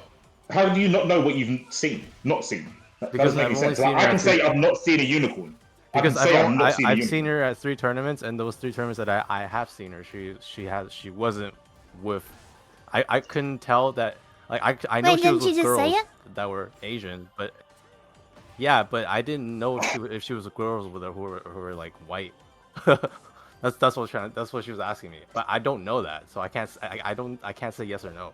how do you not know what you've seen? Not seen. That Because doesn't make I've any only sense. seen Like, her I can at say I've not seen a unicorn. Because I've seen her at 3 tournaments, and those 3 tournaments that I have seen her, she wasn't with. I couldn't tell that. Like I know Wait, she was didn't with you just say girls it? that were Asian, but yeah, but I didn't know if she was with girls with her who were like white. That's what she was asking me, but I don't know that, so I can't say yes or no.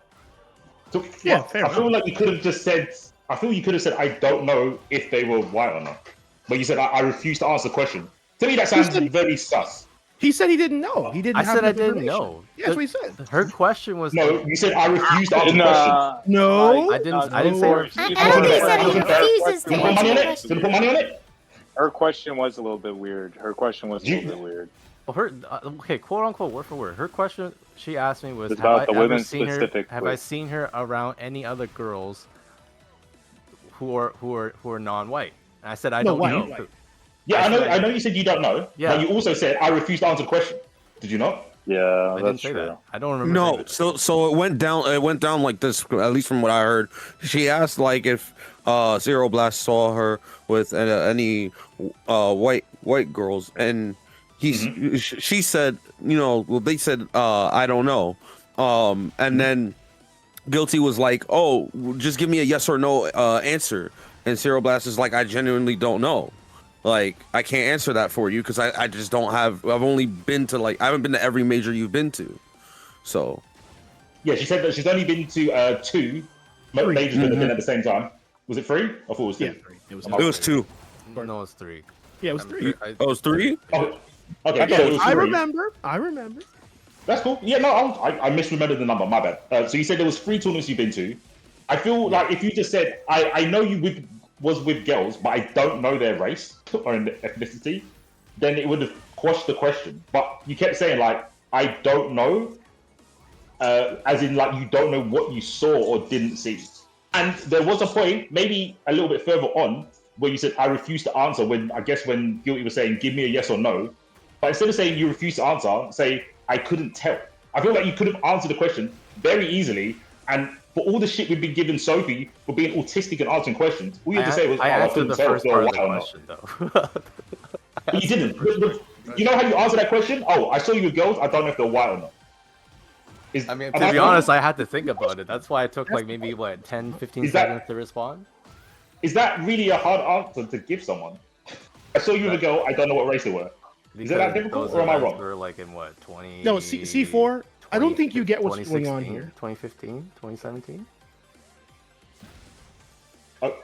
So, Yeah, well, fair I feel like you could have just said. I feel you could have said, "I don't know if they were white or not," but you said, "I refuse to answer the question." To me, that sounds very sus. He said he didn't know. He didn't. I have said I enough didn't information. know. Yeah, that's what he said. Her question was No, you said I refuse to answer the question. No, I didn't say. I don't think he said he refuses to Did you put money on answer the it? question. Did you put money on it? Her question was a little bit weird. Weird. Well, her okay, quote unquote, word for word. Her question she asked me was, It's "Have I about the ever women seen her? specifically. Have I seen her around any other girls who are non-white?" And I said, "I don't know." Yeah, I know. You said you don't know. Yeah. But you also said I refuse to answer the question. Did you not? Yeah, I that's didn't say true. that. I don't remember. No, so it went down like this, at least from what I heard. She asked like if Zero Blast saw her with any white girls, and she said, well, they said I don't know, and then Guilty was like, oh, just give me a yes or no answer, and Zero Blast is like, I genuinely don't know. Like, I can't answer that for you because I just don't have. I've only been to I haven't been to every major you've been to, so. Yeah, she said that she's only been to 2 majors with the at the same time. Was it 3? I thought it was 2. Yeah, 3. It was 2. No, it's 3. Yeah, it was 3. Oh, it was 3? Oh, okay, yeah, it was 3. I remember. That's cool. Yeah, no, I misremembered the number. My bad. So you said there was 3 tournaments you've been to. I feel like if you just said, I know you was with girls, but I don't know their race or ethnicity, then it would have quashed the question. But you kept saying, like, I don't know, as in, like, you don't know what you saw or didn't see. And there was a point, maybe a little bit further on, where you said, I refuse to answer, when Guilty was saying, give me a yes or no. But instead of saying you refuse to answer, say, I couldn't tell. I feel like you could have answered the question very easily, and for all the shit we've been giving Sophie for being autistic and answering questions, all you had to say was, I answered the first part of the or question, though. But you didn't. You know how you answer that question? Oh, I saw you with girls, I don't know if they're white or not. I mean, to be honest, I had to think about it. That's why it took like maybe, 10, 15 seconds to respond? Is that really a hard answer to give someone? I saw you with a girl, I don't know what race they were. Is that difficult, or am I wrong? We're like in what, 20... No, C4, I don't think you get what's going on here. 2015, 2017? But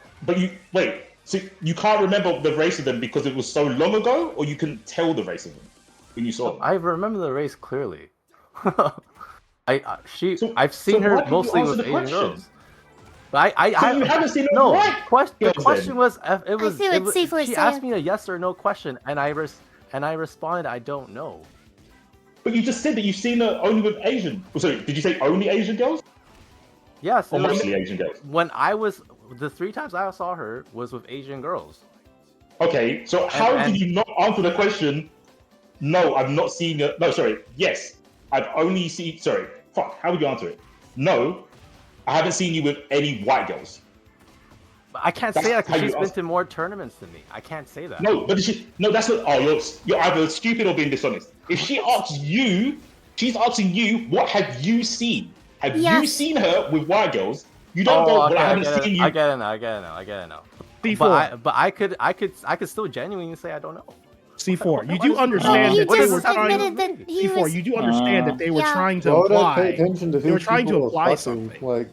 so you can't remember the race of them because it was so long ago, or you couldn't tell the race of them when you saw them? I remember the race clearly. I've seen her mostly with Asian girls. But you haven't seen her the question was, she asked me a yes or no question, and I responded, I don't know. But you just said that you've seen her only with Asian. Sorry, did you say only Asian girls? Yes. Or mostly Asian girls? The 3 times I saw her was with Asian girls. Okay, so how did you not answer the question? No, I've not seen her. No, sorry. Yes, I've only seen. Sorry, fuck. How would you answer it? No, I haven't seen you with any white girls. But I can't say that because she's been to more tournaments than me. I can't say that. No, but that's not. Oh, you're either stupid or being dishonest. If she asks you, she's asking you, what have you seen? Have you seen her with white girls? You don't go. Okay, well, I haven't seen you. I get it now. C4. But I could still genuinely say I don't know. C4. You do understand that they were trying. C4. You do understand that they were trying to Pay imply. attention to They who were trying to people are imply fucking, something. like.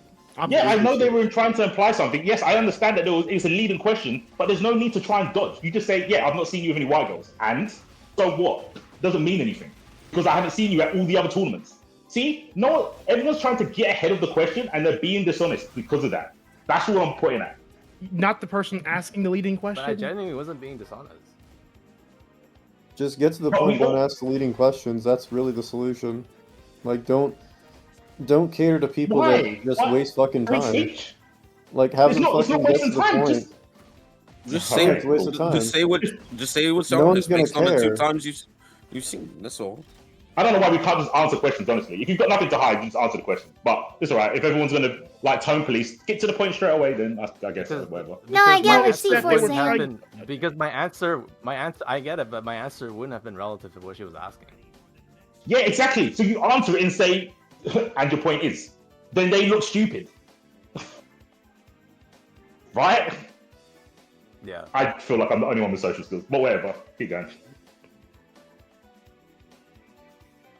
Yeah, I know they were trying to imply something. Yes, I understand that it's a leading question, but there's no need to try and dodge. You just say, yeah, I've not seen you with any white girls. And so what? Doesn't mean anything. Because I haven't seen you at all the other tournaments. See? No, everyone's trying to get ahead of the question and they're being dishonest because of that. That's what I'm putting at. Not the person asking the leading question. But I genuinely wasn't being dishonest. Just get to the point. Don't ask the leading questions. That's really the solution. Like, don't cater to people that just waste fucking time. Like, have them fucking get to the point. Just say what's No on one's this based on the 2 care. times you've seen. That's all. I don't know why we can't just answer questions, honestly. If you've got nothing to hide, you just answer the question. But it's alright. If everyone's going to, tone police, get to the point straight away, then I guess whatever. No, I get what C4 saying. Because my answer, I get it, but my answer wouldn't have been relative to what she was asking. Yeah, exactly. So you answer it and say, and your point is, then they look stupid. Right? Yeah. I feel like I'm the only one with social skills, but whatever. Keep going.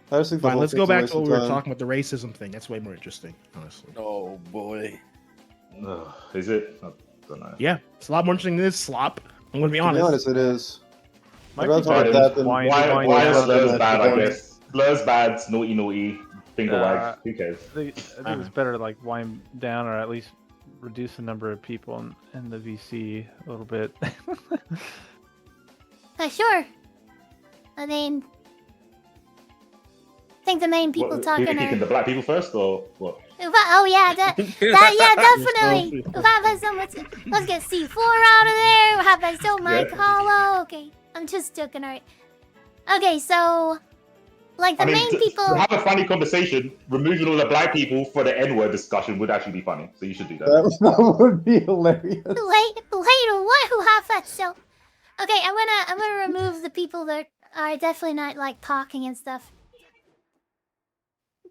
Fine, let's go back to what we were talking about, the racism thing. That's way more interesting, honestly. Oh, boy. Is it? I don't know. Yeah, it's a lot more interesting than this slop. I'm going to be honest. To be honest, it is. Why is Blur's bad, I guess? Blur's bad, naughty, finger wag. Who cares? I think it's better to like wind down or at least reduce the number of people in the VC a little bit. Sure. I mean, I think the main people talking are... Picking the black people first, or what? Oh yeah, definitely. Let's get C4 out of there. We'll have that Mike Hollow. Okay, I'm just joking, alright. Okay, so like the main people to have a funny conversation, removing all the black people for the N-word discussion would actually be funny. So you should do that. That would be hilarious. Later, what? Who have that so? Okay, I'm gonna remove the people that are definitely not like talking and stuff.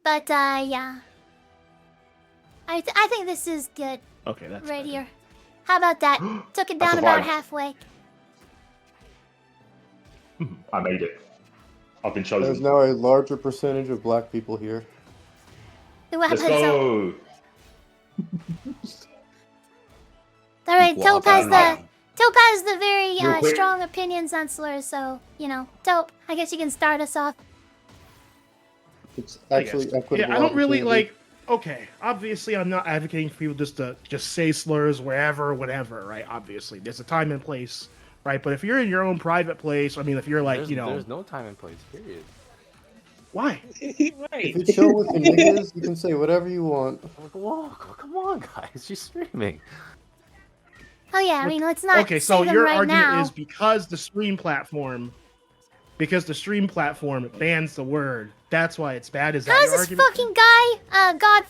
But yeah. I think this is good. Okay, that's right here. How about that? Took it down about halfway. I made it. I've been chosen. There's now a larger percentage of black people here. Let's go. All right, Taupe has the Real very quick. strong opinions on slurs, so you know, Taupe. I guess you can start us off. It's actually equitable. Yeah, I don't really opportunity. Okay, obviously, I'm not advocating for people just to say slurs wherever, whatever, right? Obviously, there's a time and place, right? But if you're in your own private place, I mean, if you're like, there's no time and place. Period. Why? If it's show with the niggas, you can say whatever you want. Like, whoa, come on, guys, she's streaming. Oh yeah, I mean, let's not Okay, so say them your right argument now. is because the stream platform bans the word. That's why it's bad. Is that How's your this argument? fucking guy, God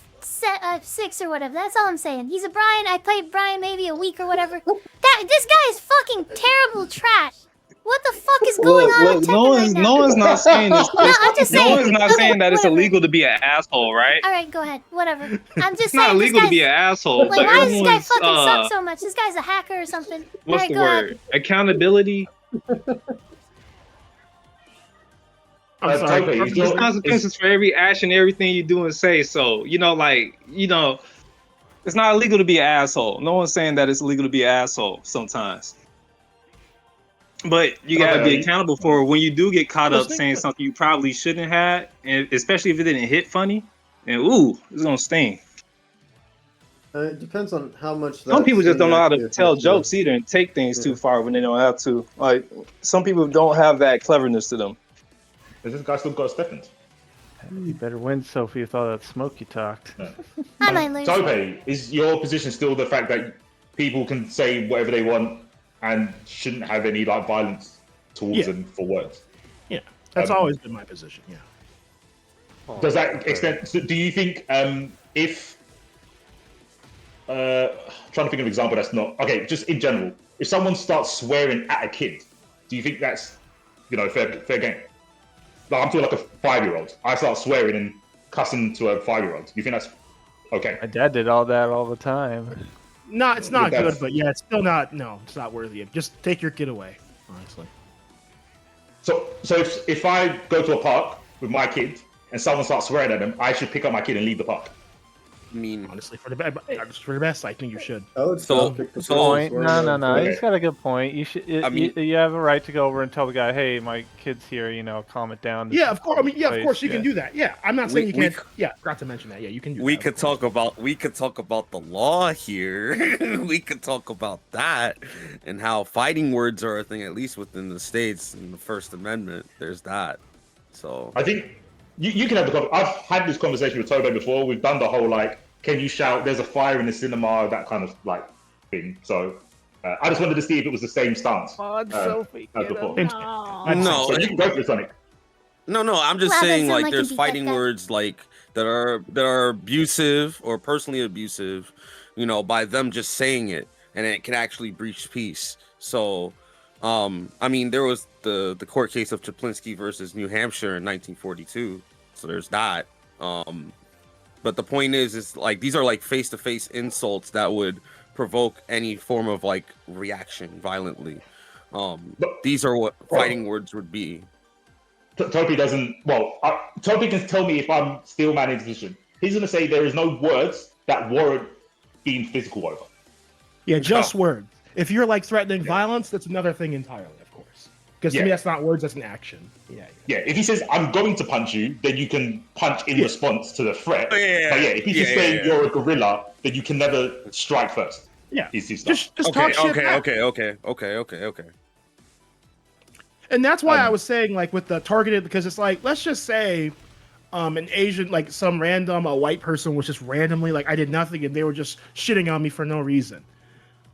6 or whatever? That's all I'm saying. He's a Brian. I played Brian maybe a week or whatever. This guy is fucking terrible trash. What the fuck is going on with Tekken right now? No one's not saying this. No, I'm just saying. No one's not Okay, saying that it's whatever. illegal to be an asshole, right? All right, go ahead. Whatever. I'm just It's not saying. this illegal to guy's- be an asshole, Like, but why does this guy everyone's fucking suck so much? This guy's a hacker or something. what's All right, the go word? ahead. Accountability. I'm sorry. There's consequences for every action, everything you do and say. So, it's not illegal to be an asshole. No one's saying that it's illegal to be an asshole sometimes. But you gotta be accountable for it. When you do get caught up saying something you probably shouldn't have, and especially if it didn't hit funny, and it's gonna sting. It depends on how much. Some people just don't know how to actually tell affects you. jokes either and take things too far when they don't have to. Like, some people don't have that cleverness to them. Has this guy still got a stipend? You better win, Sophie, with all that smoke you talked. I might lose. Tope, is your position still the fact that people can say whatever they want and shouldn't have any violence towards them for words? Yeah, that's always been my position. Yeah. Does that extend? So do you think if trying to think of an example that's not okay, just in general, if someone starts swearing at a kid, do you think that's fair game? Like, I'm talking like a 5-year-old. I start swearing and cussing to a 5-year-old. Do you think that's okay? My dad did all that all the time. No, it's not good, but yeah, it's still not. No, it's not worthy of. Just take your kid away, honestly. So if I go to a park with my kid and someone starts swearing at them, I should pick up my kid and leave the park. I mean, honestly, for the best, I think you should. No. He's got a good point. You should. You have a right to go over and tell the guy, "Hey, my kid's here. Calm it down." Yeah, of course. I mean, of course you can do that. Yeah, I'm not saying you can't. Yeah, forgot to mention that. Yeah, you can do. We could talk about the law here. We could talk about that and how fighting words are a thing, at least within the states in the First Amendment. There's that. So I think. You can have I've had this conversation with Tobe before. We've done the whole can you shout? There's a fire in the cinema, that kind of thing. So I just wanted to see if it was the same stance. Sophie, as before. No, so you can go for it, Sonic. No, I'm just Well, saying that's not there's like fighting that. words that are abusive or personally abusive, by them just saying it, and it can actually breach peace. So, I mean, there was the court case of Chaplinsky versus New Hampshire in 1942. So there's that. But the point is these are face-to-face insults that would provoke any form of reaction violently. These are what fighting words would be. Toby doesn't. Well, Toby can tell me if I'm still man in position. He's going to say there is no words that warrant being physical over. Yeah, just words. If you're threatening violence, that's another thing entirely, of course. Because to me, that's not words; that's an action. Yeah. If he says I'm going to punch you, then you can punch in response to the threat. But if he's just saying you're a gorilla, then you can never strike first. Yeah. Just talk shit back. Okay. And that's why I was saying with the targeted, because it's let's just say an Asian, some random white person was just randomly I did nothing and they were just shitting on me for no reason.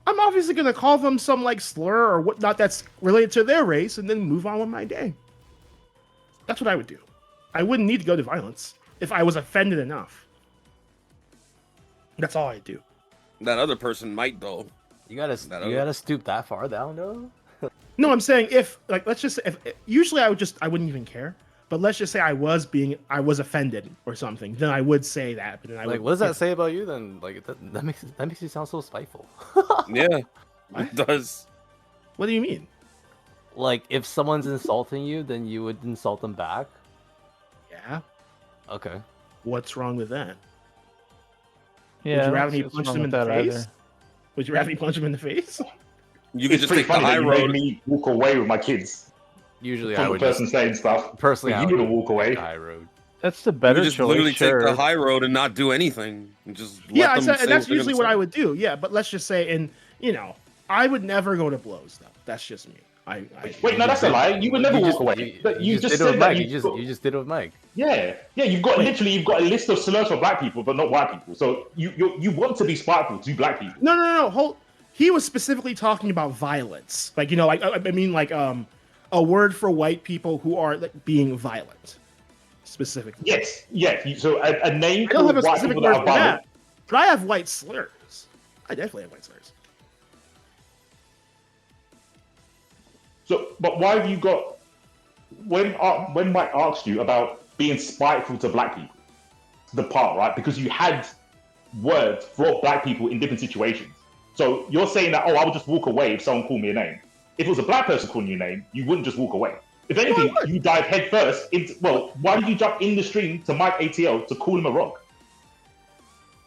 I'm obviously gonna call them some slur or whatnot that's related to their race and then move on with my day. That's what I would do. I wouldn't need to go to violence if I was offended enough. That's all I do. That other person might though. You gotta stoop that far down though. No, I'm saying if let's just say usually I wouldn't even care. But let's just say I was offended or something, then I would say that. But then I would, what does that say about you then? That makes you sound so spiteful. Yeah, it does. What do you mean? If someone's insulting you, then you would insult them back? Yeah. Okay. What's wrong with that? Yeah, Would you I rather don't see me what's punch wrong them in with the that face? either. Would you rather me punch them in the face? You could It's just pretty take the funny high that you made road. me walk away with my kids. Usually, From I the would person just saying stuff. personally, But I you would wouldn't walk take away. the high road. That's the You better could just choice. literally Sure. take the high road and not do anything. And just Yeah, let I them said, say and that's what they're usually gonna what say. I would do. Yeah, but let's just say, and I would never go to blows though. That's just me. Wait, no, that's a lie. You would never walk away. You just said that you just did it with Mike. Yeah. You've got a list of slurs for black people, but not white people. So you want to be spiteful to black people. No. He was specifically talking about violence. Like a word for white people who are like, being violent, specifically. Yes. So a name I don't for have a white specific people word that for are violent. that, but I have white slurs. I definitely have white slurs. So, but why have you got when Mike asked you about being spiteful to black people, the part right because you had words for black people in different situations. So you're saying that I would just walk away if someone called me a name. If it was a black person calling you a name, you wouldn't just walk away. If anything, you dive head first into. Well, why did you jump in the stream to Mike ATL to call him a rock?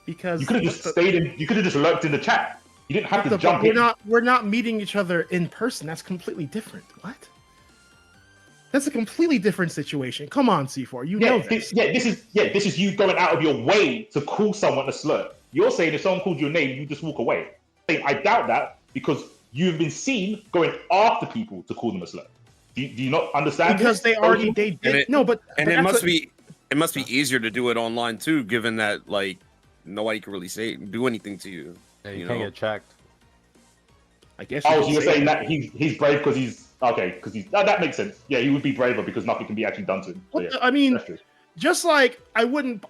Because you could have just stayed in. You could have just lurked in the chat. You didn't have to jump in. We're not meeting each other in person. That's completely different. What? That's a completely different situation. Come on, C4. You know this. This is you going out of your way to call someone a slur. You're saying if someone called you a name, you just walk away. I doubt that because you've been seen going after people to call them a slur. Do you not understand? Because they already did. It must be easier to do it online too, given that like nobody can really do anything to you. Yeah, you can't get checked. I guess. Oh, so you're saying that he's brave because he's okay? Because that makes sense. Yeah, he would be braver because nothing can be actually done to him. So, yeah, I mean, just like I wouldn't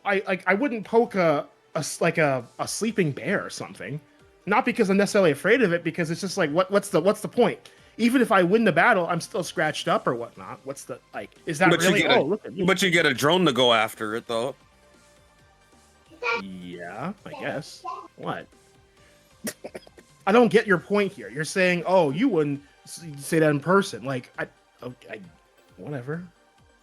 poke a sleeping bear or something, not because I'm necessarily afraid of it, because it's just like what's the point? Even if I win the battle, I'm still scratched up or whatnot. What's the like? Is that really? Look at me. But you get a drone to go after it though. Yeah, I guess. What? I don't get your point here. You're saying, oh, you wouldn't say that in person. Like, whatever.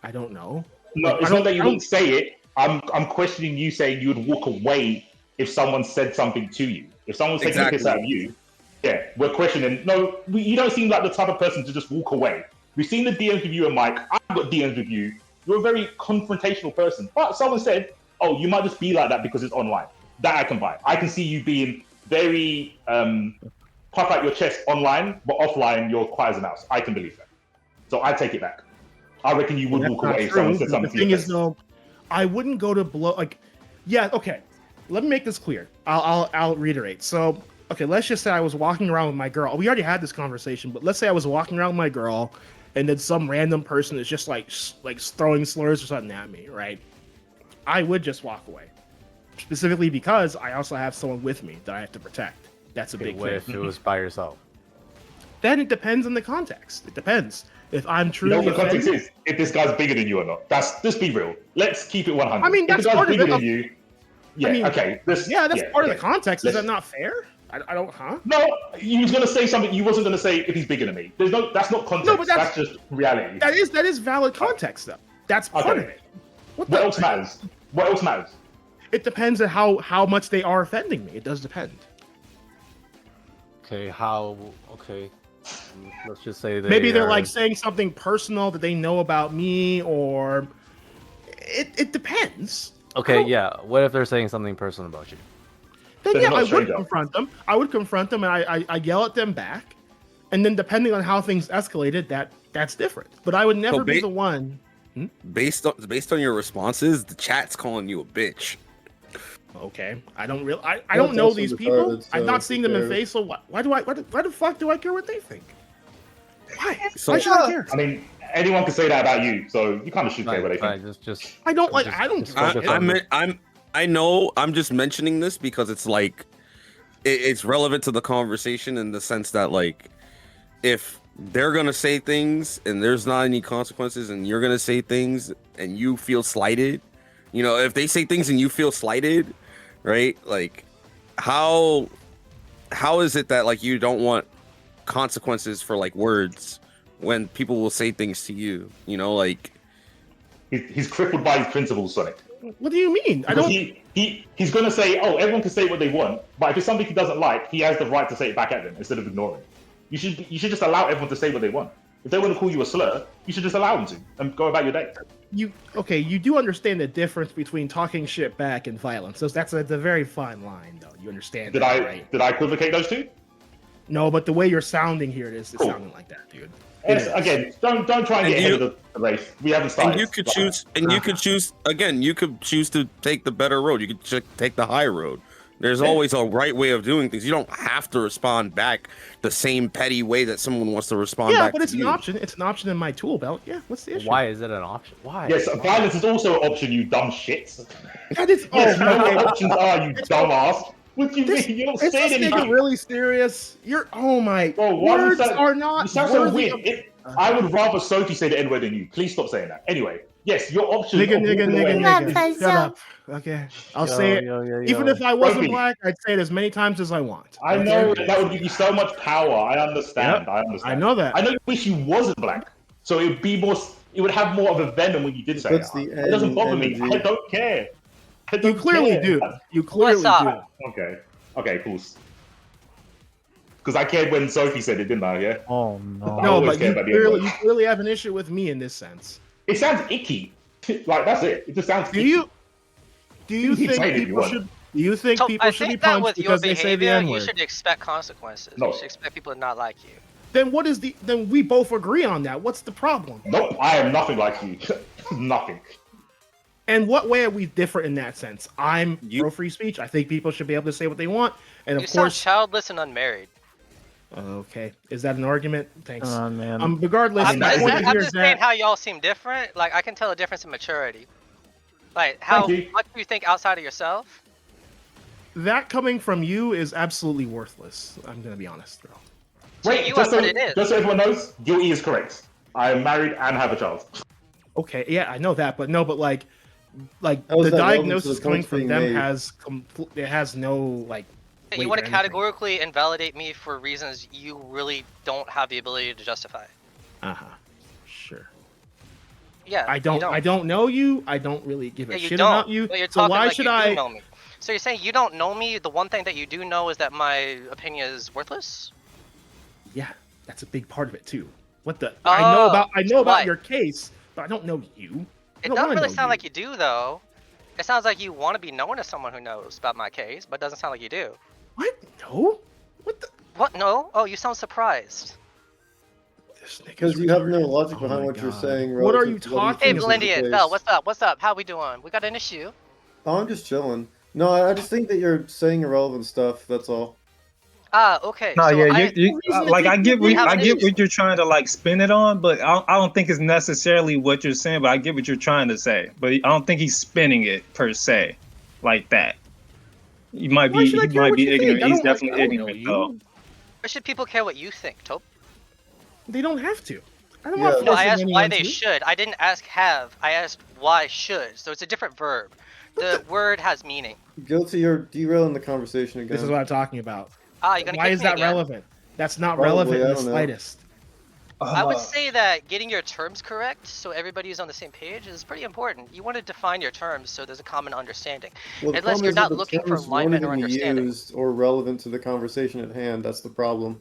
I don't know. No, like, it's not that you wouldn't say it. I'm questioning you saying you would walk away if someone said something to you. If someone's taking a piss out of you, yeah, we're questioning. No, you don't seem like the type of person to just walk away. We've seen the DMs with you and Mike. I've got DMs with you. You're a very confrontational person. But someone said, oh, you might just be like that because it's online. That I can buy. I can see you being very puff out your chest online, but offline you're quiet as a mouse. I can believe that. So I take it back. I reckon you would walk away if someone said something to you. The thing is, though, I wouldn't go to blow. Like, yeah, okay. Let me make this clear. I'll reiterate. So, okay, let's just say I was walking around with my girl. We already had this conversation, but let's say I was walking around with my girl, and then some random person is just like throwing slurs or something at me, right? I would just walk away, specifically because I also have someone with me that I have to protect. That's a big thing. If it was by yourself? Then it depends on the context. It depends. If I'm truly the context is if this guy's bigger than you or not. Just be real. Let's keep it 100. I mean, that's part of it. Than you, yeah, I mean, okay. That's part of the context. Is that not fair? I don't, huh? No, you was gonna say something. You wasn't gonna say if he's bigger than me. That's not context. No, but that's just reality. That is valid context, though. That's part of it. What else matters? What else matters? It depends on how much they are offending me. It does depend. Okay, okay. Let's just say maybe they're like saying something personal that they know about me, or it depends. Okay, yeah. What if they're saying something personal about you? Then yeah, I would confront them. And I yell at them back, and then depending on how things escalated, that's different. But I would never be the one. Based on your responses, the chat's calling you a bitch. Okay, I don't know these people. I'm not seeing them in face. So why the fuck do I care what they think? Why? Why should I care? I mean, anyone can say that about you, so you kind of should care what they think. I don't. I know. I'm just mentioning this because it's like it's relevant to the conversation in the sense that like if they're gonna say things and there's not any consequences, and you're gonna say things and you feel slighted. You know, if they say things and you feel slighted, right? Like, how is it that like you don't want consequences for like words when people will say things to you? You know, like He's crippled by his principles, Sonic. What do you mean? I Because don't. He's gonna say, oh, everyone can say what they want, but if it's something he doesn't like, he has the right to say it back at them instead of ignoring. You should just allow everyone to say what they want. If they want to call you a slur, you should just allow them to and go about your day. You do understand the difference between talking shit back and violence. So that's a very fine line, though. You understand? Did I equivocate those two? No, but the way you're sounding here, it's sounding like that, dude. Yes, again, don't try and get ahead of the race. We haven't started. And you could choose. And you could choose again. You could choose to take the better road. You could take the high road. There's always a right way of doing things. You don't have to respond back the same petty way that someone wants to respond back. Yeah, but it's to an you. option. It's an option in my tool belt. Yeah, what's the issue? Why is it an option? Why? Yes, violence is also an option, you dumb shits. That is. Yes, no options are, you dumbass. What do you mean? You don't Is say this anything. nigga really serious? You're. Oh my. Bro, words are not. You sound so worthy weird. of- I would rather Sophie say the N-word than you. Please stop saying that. Anyway, yes, your option. Nigga. Shut up. Okay, I'll say it. Even if I wasn't Sophie. black, I'd say it as many times as I want. I know that would give you so much power. I understand. Yep, I understand. I know that. I know you wish you wasn't black, so it would be more. It would have more of a venom when you did say Puts that. the It doesn't bother me. energy. I don't care. I You don't clearly care. do. You clearly do. Okay, cool. Because I cared when Sophie said it, didn't I? Yeah. Oh no. I No, always but care you about the clearly, N-word. have an issue with me in this sense. It sounds icky. Like that's it. It just sounds. Do icky. you? Do you You can say think it if you people want. should? Do you think So people I should think be that punched with your because they say the behavior, N you word? should expect consequences. No. You should expect people to not like you. Then what is the? Then we both agree on that. What's the problem? Nope. I am nothing like you. Nothing. And what way are we different in that sense? I'm pro free speech. I think people should be able to say what they want. And You of sound course, childless and unmarried. okay, is that an argument? Thanks. Oh man. Regardless, I'm my point just here is saying that how y'all seem different. Like I can tell a difference in maturity. Like how Thank you. much do you think outside of yourself? that coming from you is absolutely worthless. I'm gonna be honest, bro. Wait, you just are so, what it is. just so everyone knows, Guilty is correct. I am married and have a child. Okay, yeah, I know that, but no, but like How is the that relevant to diagnosis the coming points from being them made? it has no like. You weight want or to anything. categorically invalidate me for reasons you really don't have the ability to justify. Sure. Yeah. I you don't know you. I don't really give a Yeah, you shit don't. about you. But you're So talking why like should you I? do know me. So you're saying you don't know me. The one thing that you do know is that my opinion is worthless. Yeah, that's a big part of it too. What the? I know so about why? your case, but I don't know you. It doesn't really sound like you do, though. It sounds like you want to be known as someone who knows about my case, but it doesn't sound like you do. What? No. What the? What? No? Oh, you sound surprised. Because you have no logic behind what you're saying. What are relative you to what talking you Hey, think is the Valendian, case. Bell, what's up? What's up? How we doing? We got an issue. Oh, I'm just chilling. No, I just think that you're saying irrelevant stuff. That's all. Ah, okay. No, so yeah, like I get we have I an get issue. what you're trying to like spin it on, but I don't think it's necessarily what you're saying. But I get what you're trying to say, but I don't think he's spinning it per se, like that. He might be ignorant. He's definitely ignorant though. Why should people care what you think, Tope? They don't have to. I don't Yeah. want No, I forcing asked why anyone they to. should. I didn't ask have. I asked why should. So it's a different verb. The word has meaning. Guilty, you're derailing the conversation again. This is what I'm talking about. Ah, you're gonna Why kick is me that again? relevant? That's not Probably, relevant I in the don't know. slightest. I would say that getting your terms correct so everybody's on the same page is pretty important. You want to define your terms so there's a common understanding. Well, the Unless problem you're is that not the looking for terms won't alignment or even be understanding. used or relevant to the conversation at hand. That's the problem.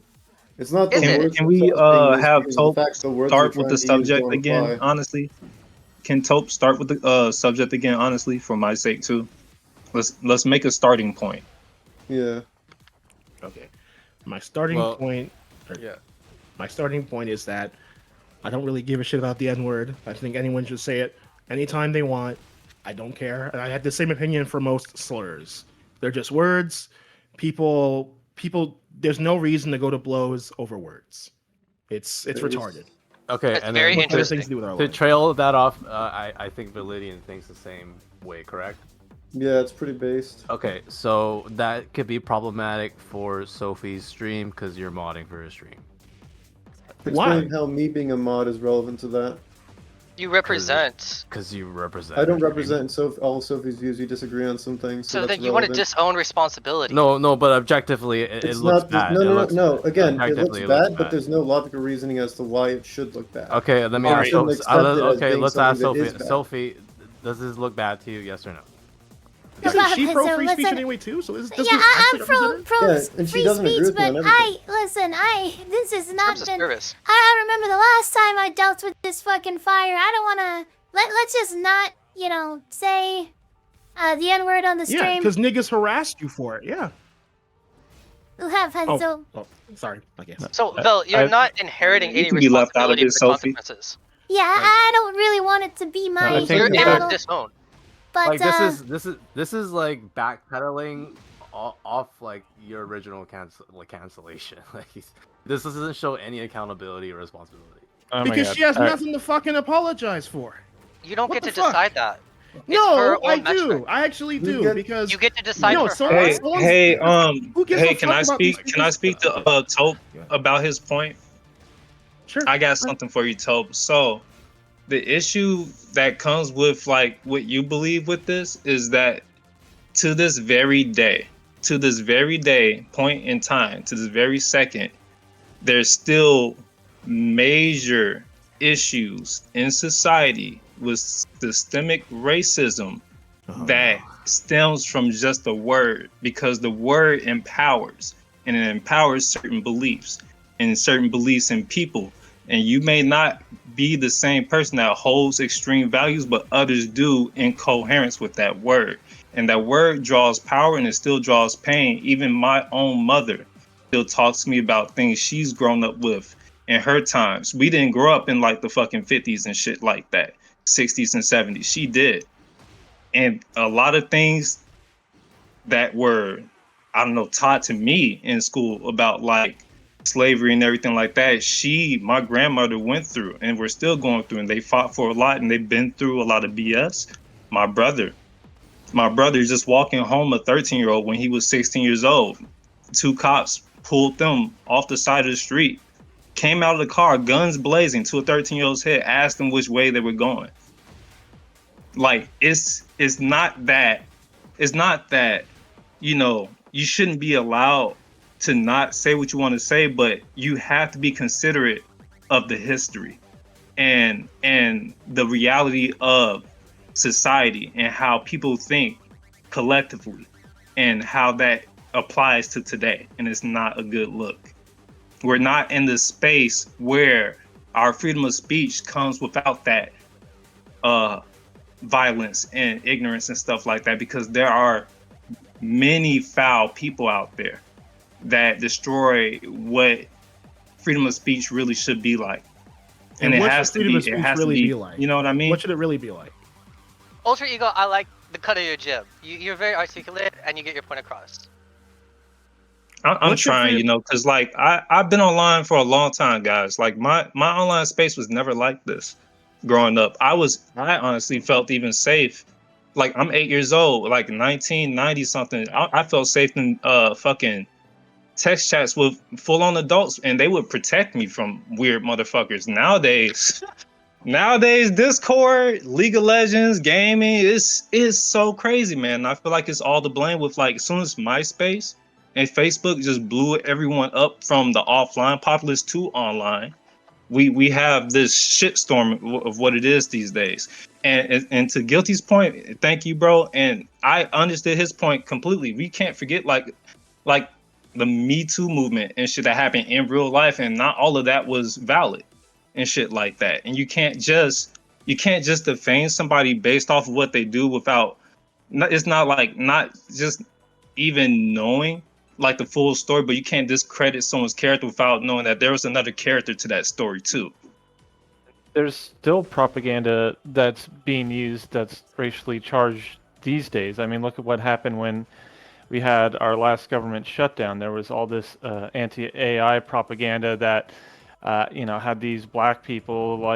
It's not the Is it? words Can we themselves being used, have because Tope the fact the words start you're with the trying to use subject don't again? apply. Honestly, can Tope start with the subject again? Honestly, for my sake too. Let's make a starting point. Yeah. Okay. My starting point. Yeah. My starting point is that I don't really give a shit about the N-word. I think anyone should say it anytime they want. I don't care. And I had the same opinion for most slurs. They're just words. People. There's no reason to go to blows over words. It's retarded. Okay, That's and very then interesting. Things to do with our to life. trail that off, I think Validian thinks the same way, correct? Yeah, it's pretty based. Okay, so that could be problematic for Sophie's stream because you're modding for her stream. Explain how me being a mod is relevant to that. You represent. Because you represent. I don't represent all of Sophie's views. We disagree on some things. So then you want to disown responsibility. No, but objectively, it looks bad. No. Again, it looks bad, but there's no logical reasoning as to why it should look bad. Okay, let me ask Sophie. Let's ask Sophie. Sophie, does this look bad to you? Yes or no? Isn't she pro free speech anyway too? So is this I'm pro and she free doesn't agree speech, with me on but everything. this has not been. I remember the last time I dealt with this fucking fire. I don't wanna let's just not, say the N-word on the stream. Yeah, because niggas harassed you for it. Yeah. Sorry, I guess. So, Vel, you're not inheriting any responsibility for consequences. Yeah, I don't really want it to be my You're disowned. But like this is like backpedaling off like your original cancellation. Like this doesn't show any accountability or responsibility. Because she has nothing to fucking apologize for. You don't get to decide that. No, I do. I actually do because you get to decide. Hey, can I speak? Can I speak to Tope about his point? Sure. I got something for you, Tope. So, the issue that comes with like what you believe with this is that to this very day, point in time, to this very second, there's still major issues in society with systemic racism that stems from just the word, because the word empowers, and it empowers certain beliefs in people. And you may not be the same person that holds extreme values, but others do in coherence with that word. And that word draws power, and it still draws pain. Even my own mother still talks to me about things she's grown up with in her times. We didn't grow up in like the fucking 50s and shit like that, 60s and 70s. She did. And a lot of things that were, taught to me in school about like slavery and everything like that, my grandmother went through, and we're still going through, and they fought for a lot, and they've been through a lot of BS. My brother just walking home, a 13-year-old, when he was 16 years old, 2 cops pulled them off the side of the street, came out of the car, guns blazing, to a 13-year-old's head, asked them which way they were going. Like, it's not that, you shouldn't be allowed to not say what you want to say, but you have to be considerate of the history and the reality of society and how people think collectively and how that applies to today. And it's not a good look. We're not in the space where our freedom of speech comes without that violence and ignorance and stuff like that, because there are many foul people out there that destroy what freedom of speech really should be like. And it has to be like? You know what I mean? What should it really be like? Ultra Ego, I like the cut of your jib. You're very articulate and you get your point across. I'm trying, because like I've been online for a long time, guys. Like my online space was never like this growing up. I honestly felt even safe. Like I'm 8 years old, like 1990 something. I felt safe in fucking text chats with full-on adults, and they would protect me from weird motherfuckers. Nowadays, Discord, League of Legends, gaming is so crazy, man. I feel like it's all to blame with like as soon as MySpace and Facebook just blew everyone up from the offline populace to online. We have this shitstorm of what it is these days. And to Guilty's point, thank you, bro. And I understood his point completely. We can't forget like the Me Too movement and shit that happened in real life, and not all of that was valid and shit like that. And you can't just defame somebody based off of what they do without, it's not just even knowing like the full story, but you can't discredit someone's character without knowing that there was another character to that story too. There's still propaganda that's being used that's racially charged these days. I mean, look at what happened when we had our last government shutdown. There was all this anti-AI propaganda that had these black people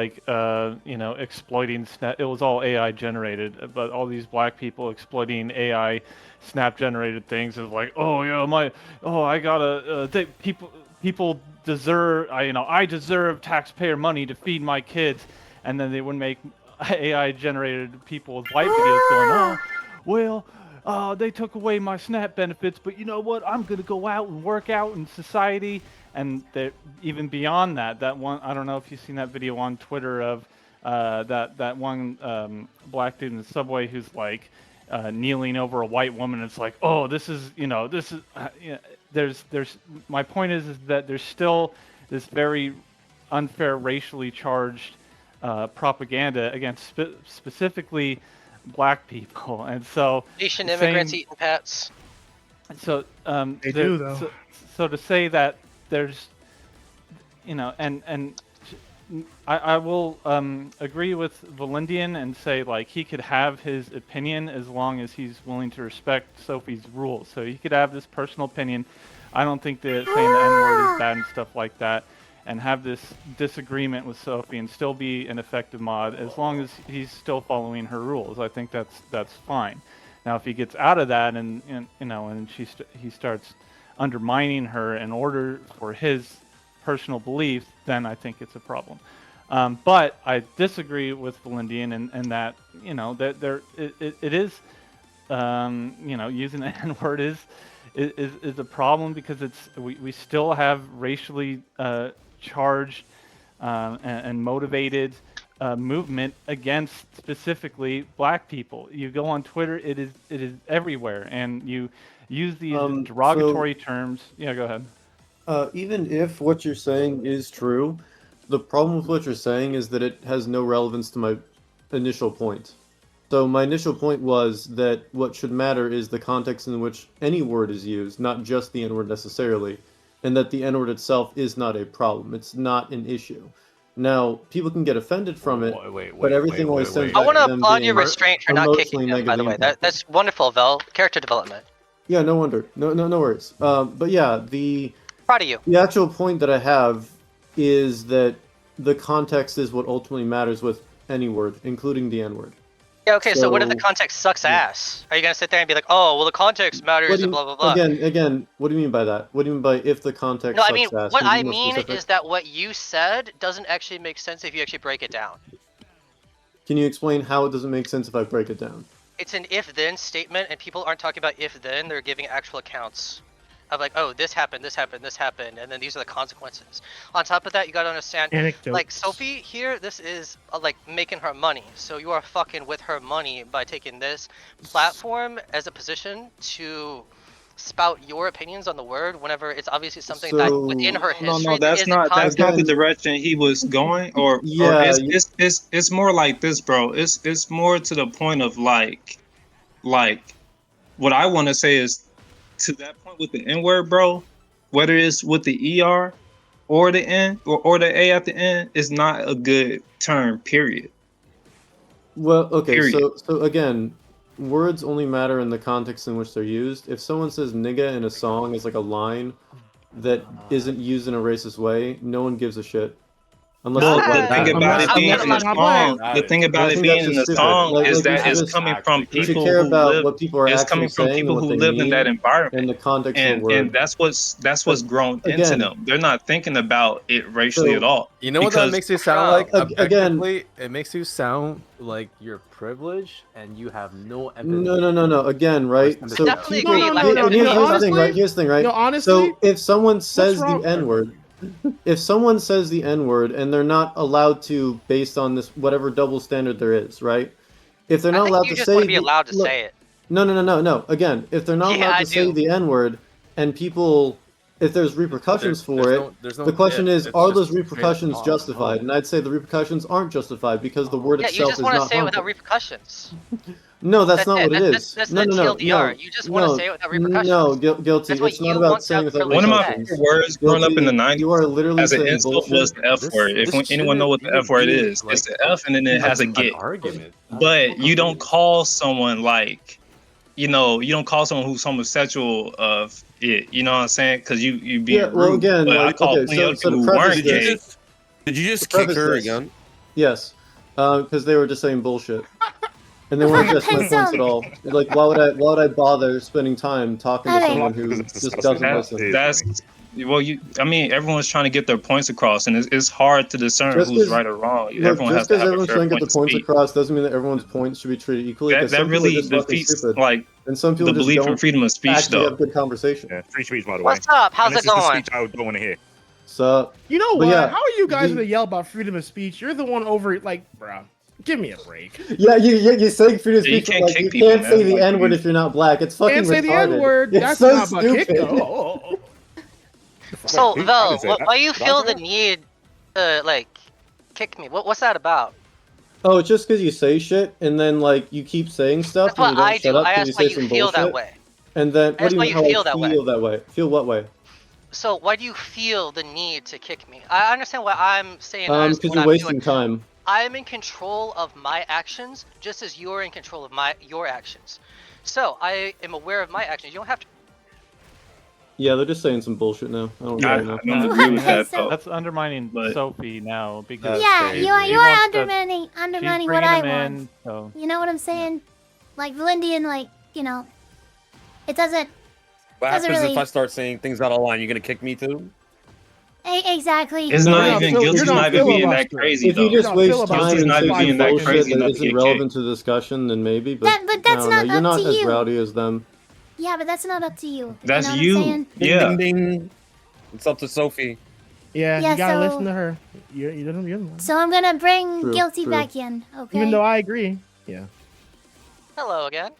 exploiting it was all AI generated, but all these black people exploiting AI snap generated things of like, people deserve, I deserve taxpayer money to feed my kids. and then they would make AI generated people with white videos going, oh, well, they took away my SNAP benefits, but you know what? I'm gonna go out and work out in society. And even beyond that one, I don't know if you've seen that video on Twitter of that one black dude in the subway who's like kneeling over a white woman. It's like, oh, this is there's my point is that there's still this very unfair racially charged propaganda against specifically black people, and so Asian immigrants eating pets. So they do though. So to say that there's, and I will agree with Valindian and say like he could have his opinion as long as he's willing to respect Sophie's rules. So he could have this personal opinion. I don't think that saying the N-word is bad and stuff like that, and have this disagreement with Sophie and still be an effective mod as long as he's still following her rules. I think that's fine. Now if he gets out of that and he starts undermining her in order for his personal beliefs, then I think it's a problem. But I disagree with Valindian and that that it is using the N-word is a problem because we still have racially charged and motivated movement against specifically black people. You go on Twitter, it is everywhere, and you use these derogatory terms. Yeah, go ahead. Even if what you're saying is true, the problem with what you're saying is that it has no relevance to my initial point. So my initial point was that what should matter is the context in which any word is used, not just the N-word necessarily, and that the N-word itself is not a problem. It's not an issue. Now, people can get offended from it, but everything always stems back to them being I want to applaud your restraint for not kicking him, by the way. That's wonderful, Vel. Character development. Yeah, no wonder. No worries. But yeah, proud of you. The actual point that I have is that the context is what ultimately matters with any word, including the N-word. Yeah, okay, so what if the context sucks ass? Are you going to sit there and be like, oh, well, the context matters and blah, blah, blah? Again, what do you mean by that? What do you mean by if the context sucks ass? What I mean is that what you said doesn't actually make sense if you actually break it down. Can you explain how it doesn't make sense if I break it down? It's an if-then statement, and people aren't talking about if-then, they're giving actual accounts of like, oh, this happened, this happened, this happened, and then these are the consequences. On top of that, you gotta understand, like, Sophie here, this is like making her money. So you are fucking with her money by taking this platform as a position to spout your opinions on the word whenever it's obviously something that within her history. No, that's not the direction he was going, or it's more like this, bro. It's more to the point of like what I want to say is, to that point with the N-word, bro, whether it's with the ER or the N or the A at the end, is not a good term, period. Well, okay, so again, words only matter in the context in which they're used. If someone says nigga in a song as like a line that isn't used in a racist way, no one gives a shit. Unless the thing about it being in the song, the thing about it being in the song is that it's coming from people who live. It's coming from people who live in that environment, in the context and that's what's grown into them. They're not thinking about it racially at all. You know what that makes you sound like? Again, it makes you sound like you're privileged and you have no empathy. No. Again, right? So people, here's the thing, right? No, honestly, so if someone says the N-word. If someone says the N-word and they're not allowed to, based on this whatever double standard there is, right? If they're not allowed to say, say it. No. Again, if they're not allowed to say the N-word, and people, if there's repercussions for it, the question is, are those repercussions justified? And I'd say the repercussions aren't justified because the word itself is not harmful. You just want to say it without repercussions. No, that's not what it is. That's not TLDR. You just want to say it without repercussions. No, guilty. It's not about saying without repercussions. One of my favorite words growing up in the 90s you are literally as an insult was the F word. If anyone know what the F word is, it's the F and then it has a get. But you don't call someone like, you don't call someone who's homosexual of it. You know what I'm saying? Because you be rude. Well, again, but I call plenty of people who weren't gay. Did you just kick her again? Yes, because they were just saying bullshit. And they weren't just my points at all. Like, why would I bother spending time talking to someone who just doesn't listen? Well, I mean, everyone's trying to get their points across, and it's hard to discern who's right or wrong. Everyone has to have a fair trying to get point the to points speak. across doesn't mean that everyone's points should be treated equally. That really defeats like and some people the just belief in don't freedom of speech, actually though. have good conversation. Yeah, free speech, by the way. What's up? How's And it this is the going? speech I don't want to hear. So You know but what? yeah, How are you guys the- gonna yell about freedom of speech? You're the one over like, bro. Give me a break. Yeah, you're saying freedom of Yeah, you speech, but can't like kick you people, can't man. say the Like, N-word if you're not black. It's fucking Can't say the retarded. N-word. It's That's so not about kick, stupid. though. So, I Vel, didn't say that. why you Did I feel say the that? need to like kick me? What's that about? Oh, it's just because you say shit and then like you keep saying stuff That's and what you don't I shut do. up I because you ask why say you some feel bullshit. that way. And then That's why you feel that way. feel that way? Feel what way? So why do you feel the need to kick me? I understand what I'm saying. I understand Because what you're I'm wasting doing. time. I am in control of my actions, just as you're in control of your actions. So I am aware of my actions. You don't have to. Yeah, they're just saying some bullshit now. I don't Yeah, really know. I don't agree with that, though. That's undermining But- Sophie now because Yeah, she you are wants to- undermining she's what bringing I him want. in, so You know what I'm saying? Like Valindian, like it doesn't. What Doesn't happens really- if I start saying things out of line? You gonna kick me too? Exactly. It's You're not not even fil- guilty, you're not not even being that filibustering. crazy, If though. you just not waste filibustering time and not say even some being that bullshit crazy that not to isn't get relevant to the discussion, then maybe. But, But that's I don't know. not You're up not to as you. rowdy as them. Yeah, but that's not up to you. That's you. Know you. What I'm saying? Yeah. Ding, ding, ding. It's up to Sophie. Yeah, Yeah, you gotta so- listen to her. You're the one. So I'm gonna bring True, guilty true. back in. Okay. Even though I agree. Yeah. Hello again.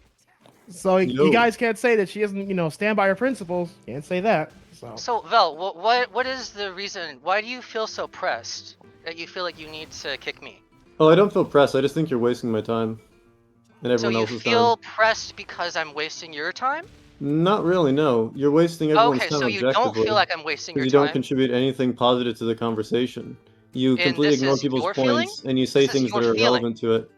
So Yo. you guys can't say that she doesn't, stand by her principles. Can't say that. So Vel, what is the reason? Why do you feel so pressed that you feel like you need to kick me? Oh, I don't feel pressed. I just think you're wasting my time and So everyone you else's feel time. pressed because I'm wasting your time? Not really. No, you're wasting everyone's Okay, time so you objectively. don't feel like I'm wasting your Because you don't time. contribute anything positive to the conversation. You And completely this ignore is people's your points feeling? and you say This is things that your are feeling. relevant to it.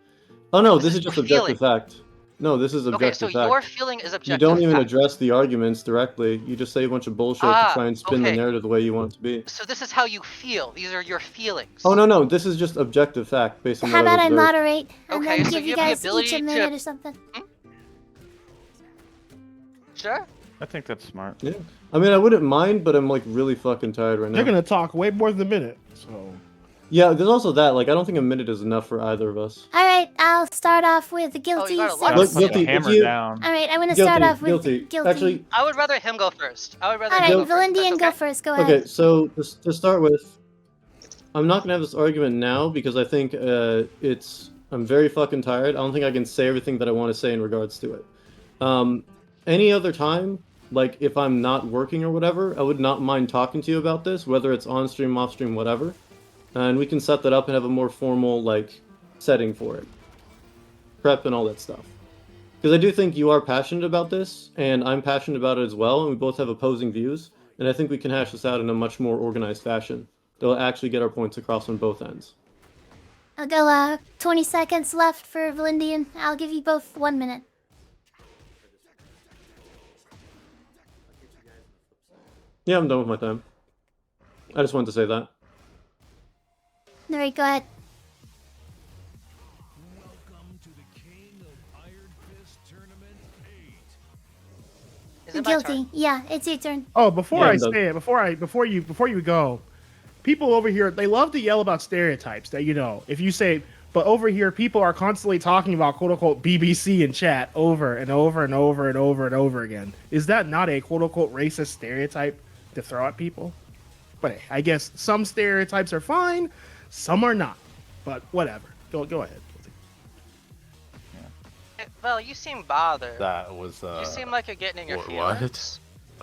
Oh no, This this is is just your objective feeling. fact. No, this is Okay, objective so fact. your feeling is objective You don't even fact. address the arguments directly. You just say a bunch of bullshit to try and spin the okay. narrative the way you want it to be. So this is how you feel. These are your feelings. Oh no, this is just objective fact based on How what about I've I observed. moderate and Okay, then so give you you have the guys each ability a to- minute or something? Sure. I think that's smart. Yeah, I mean I wouldn't mind, but I'm like really fucking tired right now. They're gonna talk way more than a minute. So Yeah, there's also that. Like I don't think a minute is enough for either of us. All right, I'll start off with the guilty. got a lot so- of Look, Put the guilty. hammer If you, down. All right, I'm gonna start guilty, off with guilty. Actually, I would rather him go first. I would rather All him right, go first. Valindian, That's go okay? first. Go ahead. okay. So to start with, I'm not gonna have this argument now because I think I'm very fucking tired. I don't think I can say everything that I want to say in regards to it. Any other time, like if I'm not working or whatever, I would not mind talking to you about this, whether it's on stream, off stream, whatever. And we can set that up and have a more formal like setting for it, prep and all that stuff. Because I do think you are passionate about this, and I'm passionate about it as well, and we both have opposing views. And I think we can hash this out in a much more organized fashion. They'll actually get our points across on both ends. I'll go 20 seconds left for Valindian. I'll give you both 1 minute. Yeah, I'm done with my time. I just wanted to say that. All right, go ahead. Is it my turn? Guilty. Yeah, it's your turn. Oh, before Yeah, I I'm done. say it, before you go, people over here they love to yell about stereotypes. That if you say, but over here people are constantly talking about quote unquote BBC in chat over and over and over and over and over again. Is that not a quote unquote racist stereotype to throw at people? But hey, I guess some stereotypes are fine, some are not. But whatever. Go ahead. Vel, you seem bothered. That was. You seem like you're getting in your what? feelings.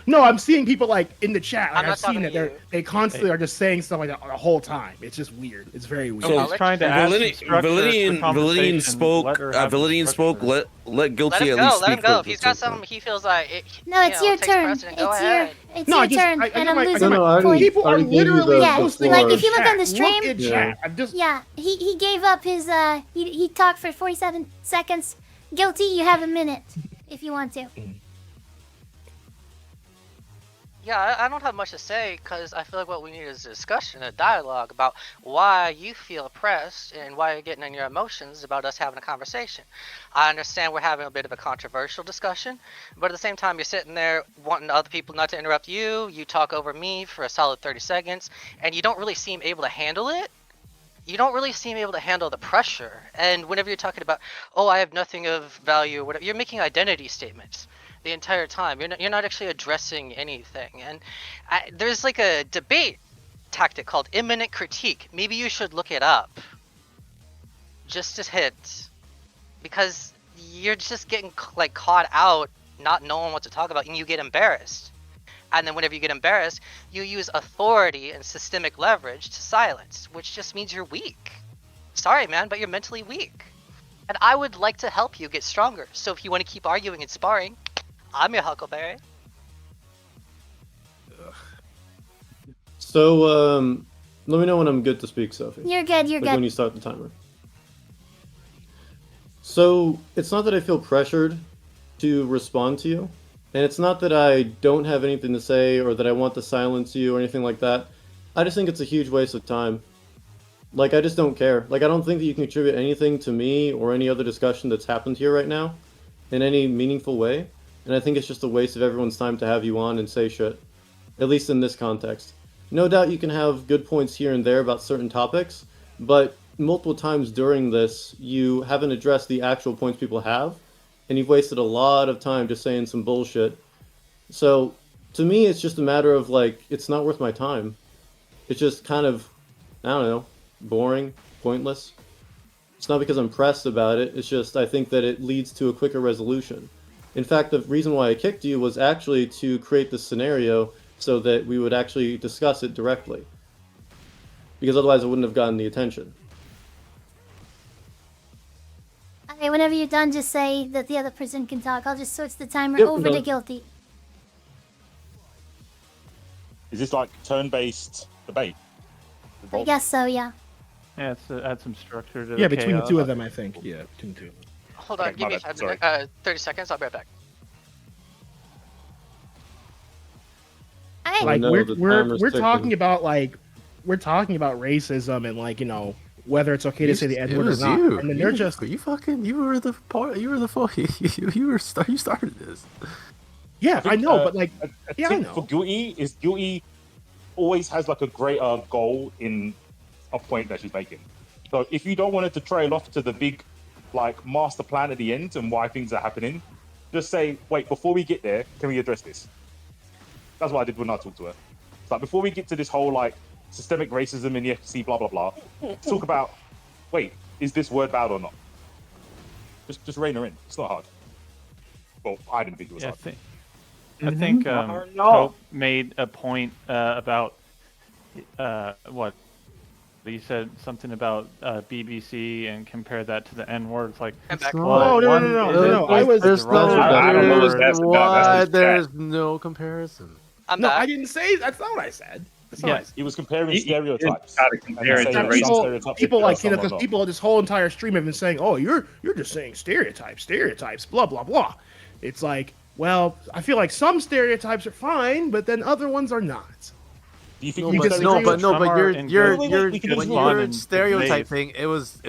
No, I'm seeing people like in the chat. Like, I'm not I've seen talking that to you. they constantly are just saying stuff like that the whole time. It's just weird. It's very weird. Okay, I'll He's let trying to you add some Valenian structure to the conversation. spoke. Let her have some Valenian spoke. structure. Let guilty Let him at least go. Let speak him go. for If he's got for- something he feels like it. No, it's your takes turn. precedent, go It's ahead. your No, I turn, I and get I'm my- I losing get No, no, my I already- point. People are already gave you literally the posting floor. in Like, if you look chat. on the stream- Look at Yeah. chat. I'm just Yeah, he gave up his he talked for 47 seconds. Guilty, you have a minute if you want to. Yeah, I don't have much to say because I feel like what we need is a discussion, a dialogue about why you feel oppressed and why you're getting in your emotions about us having a conversation. I understand we're having a bit of a controversial discussion, but at the same time, you're sitting there wanting other people not to interrupt you. You talk over me for a solid 30 seconds, and you don't really seem able to handle it. You don't really seem able to handle the pressure. And whenever you're talking about, oh, I have nothing of value or whatever, you're making identity statements the entire time. You're not actually addressing anything. And there's like a debate tactic called imminent critique. Maybe you should look it up. Just a hint. Because you're just getting like caught out, not knowing what to talk about, and you get embarrassed. And then whenever you get embarrassed, you use authority and systemic leverage to silence, which just means you're weak. Sorry, man, but you're mentally weak. And I would like to help you get stronger. So if you want to keep arguing and sparring, I'm your Huckleberry. So, let me know when I'm good to speak, Sophie. You're good, you're good. When you start the timer. So, it's not that I feel pressured to respond to you, and it's not that I don't have anything to say or that I want to silence you or anything like that. I just think it's a huge waste of time. Like, I just don't care. Like, I don't think that you can contribute anything to me or any other discussion that's happened here right now in any meaningful way. And I think it's just a waste of everyone's time to have you on and say shit. At least in this context. No doubt you can have good points here and there about certain topics, but multiple times during this, you haven't addressed the actual points people have, and you've wasted a lot of time just saying some bullshit. So, to me, it's just a matter of, like, it's not worth my time. It's just kind of, I don't know, boring, pointless. It's not because I'm pressed about it, it's just I think that it leads to a quicker resolution. In fact, the reason why I kicked you was actually to create this scenario so that we would actually discuss it directly. Because otherwise I wouldn't have gotten the attention. Okay, whenever you're done, just say that the other person can talk. I'll just switch the timer Yep, over no. to guilty. Is this like turn-based debate? I guess so, yeah. Yeah, it's add some structure to Yeah, the between the chaos. two of them, I think. Yeah, between the two of them. Hold on, Okay, give my me bad, 5 minutes, 30 seconds. I'll be right back. Alright. Like No, the we're timer's talking ticking. about racism and like, you know, whether it's okay to say the N word or not. You. And then they're just you were the part. You were the you started this. yeah, I know, but like I yeah, I think know. for guilty always has like a greater goal in a point that she's making. So if you don't want it to trail off to the big like master plan at the end and why things are happening, just say, wait, before we get there, can we address this? That's what I did when I talked to her. It's like, before we get to this whole like systemic racism in the FTC, blah blah blah, talk about, wait, is this word bad or not? Just rein her in. It's not hard. Well, I didn't think it was hard. I think Hope made a point about what he said something about BBC and compared that to the N word. It's like, no. I was There's I don't know what that's about. There's no comparison. I didn't say that's not what I said. That's not what I said. He was comparing stereotypes. People like, you know, because people this whole entire stream have been saying, "Oh, you're just saying stereotypes, blah blah blah." It's like, well, I feel like some stereotypes are fine, but then other ones are not. Do you think But you're when you're stereotyping, it was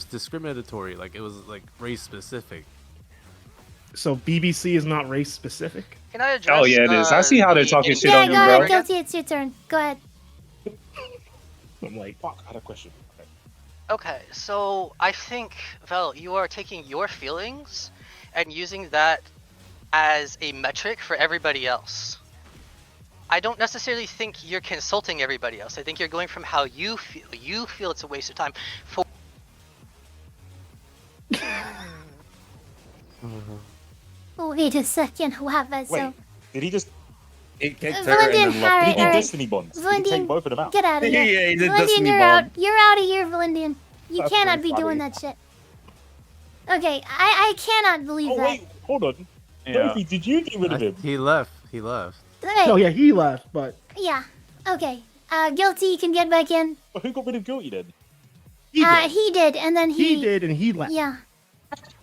discriminatory. Like it was like race specific. So BBC is not race specific? Can I address? Oh yeah, it is. I see how they're talking shit on you, go ahead, bro. guilty. It's your turn. Go ahead. I'm like, fuck. I had a question. Okay, so I think, Vel, you are taking your feelings and using that as a metric for everybody else. I don't necessarily think you're consulting everybody else. I think you're going from how you feel. You feel it's a waste of time. For Wait a second. What happened? Wait, did he just? Valendian, He did Destiny bonds. Did he take both of them out? Get out of here. Yeah, he did Valendian, Destiny you're bond. out. You're out of here, Valendian. You That's cannot pretty be doing funny. that shit. Okay, I cannot believe that. Wait, hold on. Sophie, did you get rid of him? He left. Right. Oh yeah, he left, but Yeah. Okay. Guilty, you can get back in. But who got rid of Guilty then? He did, and then he did, and he left. Yeah.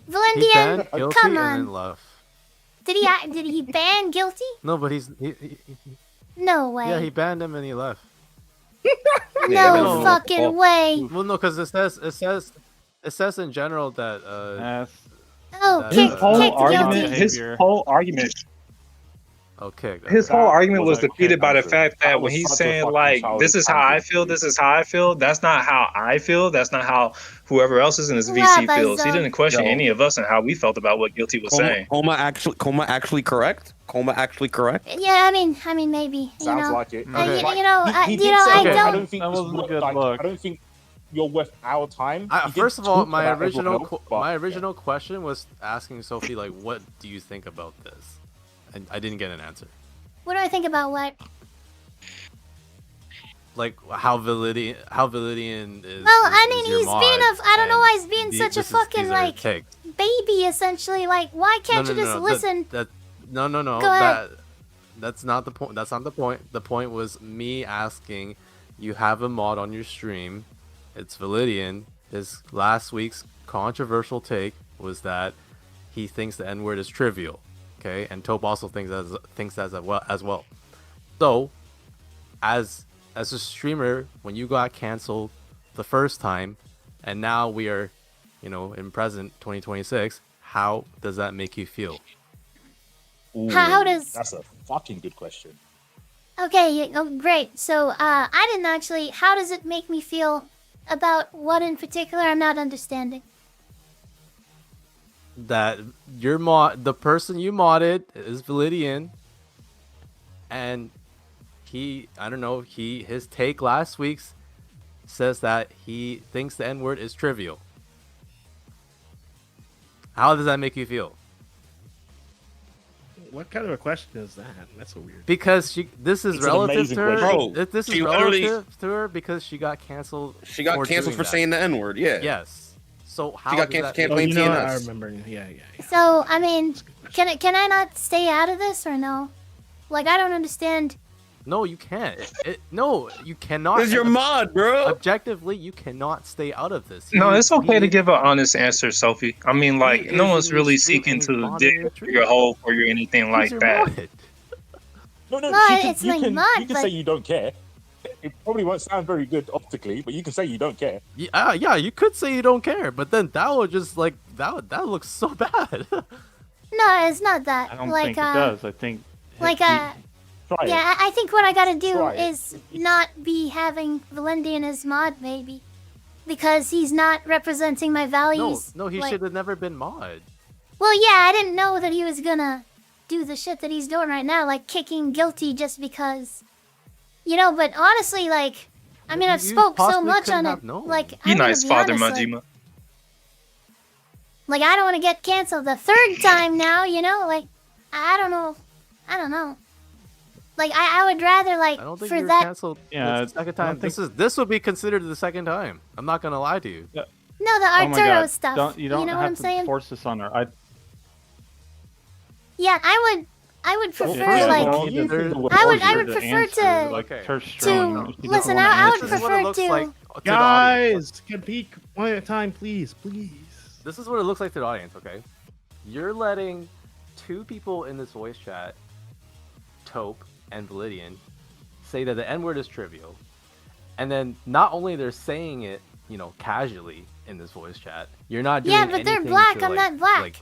He Valendian, banned guilty come and on. then left. Did he ban Guilty? No, but he No way. yeah, he banned him and he left. No fucking way. Well, no, because it says in general that Oh, His kick whole Guilty. argument. Okay. His whole argument was defeated by the fact that when he's saying like, "This is how I feel. This is how I feel." That's not how I feel. That's not how whoever else is in this VC feels. He didn't question any of us and how we felt about what Guilty was saying. Coma actually correct. Yeah, I mean, maybe. Sounds like it. I don't think that wasn't a good look. I don't think you're worth our time. First of all, my original question was asking Sophie like, what do you think about this? And I didn't get an answer. What do I think about what? Like how Validian is. Well, I mean, he's being I don't know why he's being such a fucking like take. baby, essentially. Like, why can't you just listen? No. Go ahead. That's not the point. That's not the point. The point was me asking, you have a mod on your stream. It's Validian. His last week's controversial take was that he thinks the N-word is trivial. Okay, and Taupe also thinks that as well. So, as a streamer, when you got canceled the first time, and now we are, in present 2026, how does that make you feel? Ooh, how does? That's a fucking good question. Okay, great. So, I didn't actually. How does it make me feel about what in particular? I'm not understanding. That the person you modded is Validian, and his take last week's says that he thinks the N-word is trivial. How does that make you feel? What kind of a question is that? That's so weird. Because this is relative to her. This is relative to her because she got canceled. She got canceled for saying the N-word. Yeah. Yes. So how she got canceled? I remember. Yeah. So I mean, can I not stay out of this or no? Like, I don't understand. No, you can't. No, you cannot. This is your mod, bro. Objectively, you cannot stay out of this. No, it's okay to give an honest answer, Sophie. I mean, like, no one's really seeking to dig your hole for you or anything like that. No, it's like mod. You can say you don't care. It probably won't sound very good optically, but you can say you don't care. Yeah, you could say you don't care, but then that would just like that looks so bad. No, it's not that. I don't think it does. I think I think what I gotta do is not be having Valendian as mod, maybe, because he's not representing my values. No, he should have never been mod. Well, yeah, I didn't know that he was gonna do the shit that he's doing right now, like kicking Guilty just because. But honestly, like, I mean, I've spoke so much on it. Like, you nice father, Majima. Like, I don't want to get canceled the third time now. Like, I don't know. Like, I would rather like I don't think for you were that. Canceled the second time. This would be considered the second time. I'm not gonna lie to you. No, the Arturo stuff. You don't know have what I'm to saying? force this on her. Yeah, I would prefer I would prefer to listen. I would prefer to. Guys, can peek one at a time, please. This is what it looks like to the audience. Okay, you're letting two people in this voice chat, Taupe and Validian, say that the N-word is trivial, and then not only they're saying it, casually in this voice chat. You're not doing but they're black. I'm not black.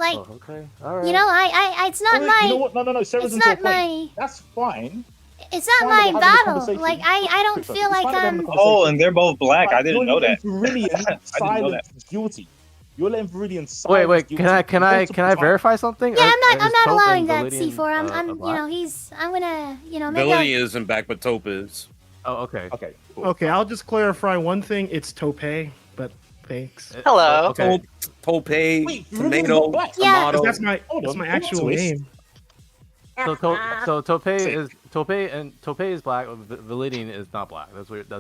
Like, okay, all right. It's not my. You know what? No. Sarah's it's not my. That's fine. It's not my battle. Like, I don't feel like I'm. Oh, and they're both black. I didn't know that. Viridian silence Guilty. You're letting Viridian silence. Wait. Can I verify something? Yeah, I'm not allowing that. C4. I'm gonna make Validian isn't back, but Taupe is. Oh, okay. Okay, I'll just clarify one thing. It's Taupe, but thanks. Hello. Okay. Taupe, tomato, Yeah. tomato. That's my actual name. So Taupe is black. Validian is not black. That's weird.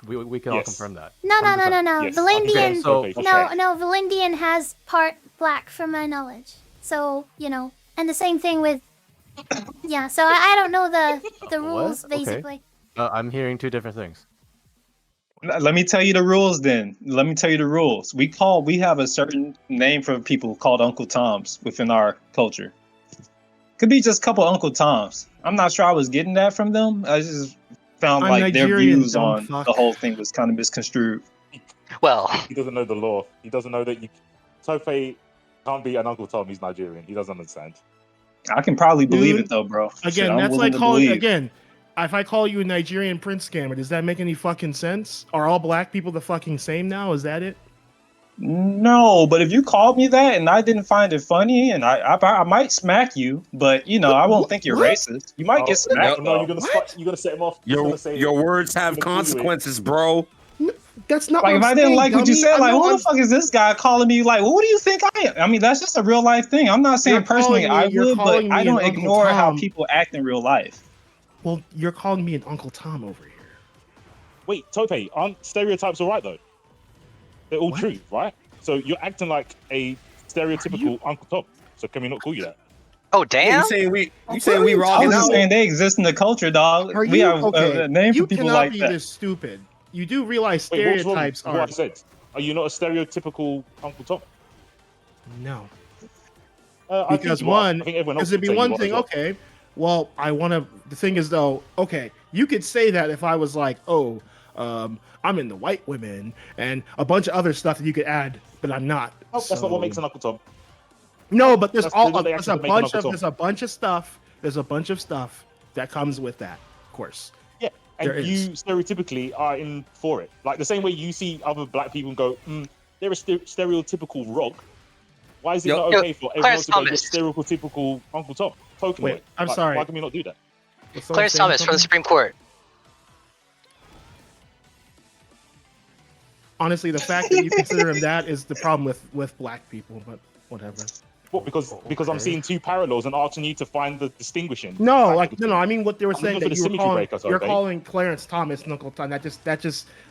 We can all confirm that. No. Yes. Valindian. Okay. No. Valindian has part black, from my knowledge. So and the same thing with. Yeah. So I don't know the rules basically. I'm hearing two different things. Let me tell you the rules then. Let me tell you the rules. We have a certain name for people called Uncle Toms within our culture. Could be just a couple Uncle Toms. I'm not sure I was getting that from them. I just found I'm like their Nigerian, views dumb on fuck. the whole thing was kind of misconstrued. Well, he doesn't know the law. He doesn't know that Tope can't be an Uncle Tom. He's Nigerian. He doesn't understand. I can probably believe Dude, it though, bro. Again, Shit, I'm that's willing like to calling believe. again. If I call you a Nigerian prince scammer, does that make any fucking sense? Are all black people the fucking same now? Is that it? No, but if you called me that and I didn't find it funny, and I might smack you, but you know I won't think you're racist. You might get smacked. No, you're gonna set him off. Your words have consequences, bro. That's not like what if I'm I didn't saying, like what you dummy. said, I like know who the I'm- fuck is this guy calling me? Like, what do you think I am? I mean, that's just a real life thing. I'm not saying You're personally calling me- I you're would, but calling I me don't an Uncle ignore how Tom. people act in real life. Well, you're calling me an Uncle Tom over here. Wait, Tope, aren't stereotypes all right though? They're all true, right? So you're acting like a stereotypical Uncle Tom. So can we not call you that? Oh damn! You saying we I was just saying they exist in the culture, dog. Are We you have okay? a name You for people cannot like be that. this stupid. You do realize Wait, what's wrong stereotypes with are what I said? Are you not a stereotypical Uncle Tom? no. I think Because you are. one, I think everyone else because it'd be would say one you are thing. as well. Okay, well, I want to. The thing is, though, okay, you could say that if I was like, oh, I'm into white women and a bunch of other stuff that you could add, but I'm not. No, that's not what makes an Uncle Tom. No, but there's That's all not the there's actions a that make an bunch Uncle of Tom. there's a bunch of stuff. There's a bunch of stuff that comes with that, of course. Yeah, and There you is. stereotypically are in for it. Like the same way you see other black people and go, they're a stereotypical rock. Why is it not okay for everyone else to go, you're stereotypical Uncle Tom? Pokemon. Wait, I'm sorry. Why can we not do that? Clarence Thomas from the Supreme Court. Honestly, the fact that you consider him that is the problem with black people, but whatever. What? Because I'm seeing two parallels and asking you to find the distinguishing. No, like no. I mean, what they were I'm saying looking that for the you were symmetry calling, breaker, you're Tope. calling Clarence Thomas and Uncle Tom. That just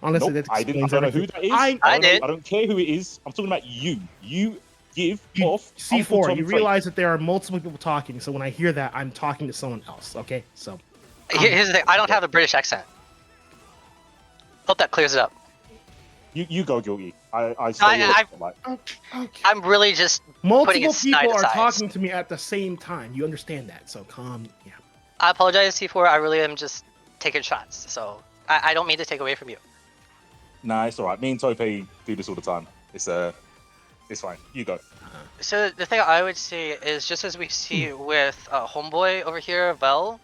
honestly, Nope, that I explains don't know who everything. that is. I don't care who it is. I'm talking about you. You give off Uncle C4. Tom You traits. realize that there are multiple people talking, so when I hear that, I'm talking to someone else. Okay, so Here's the thing. I don't have a British accent. Hope that clears it up. You go guilty. I'm really just putting multiple it snide people are aside. talking to me at the same time. You understand that? So calm. Yeah. I apologize, C4. I really am just taking shots. So I don't mean to take away from you. Nah, it's all right. Me and Tope do this all the time. It's fine. You go. So the thing I would say is just as we see with Homeboy over here, Vel,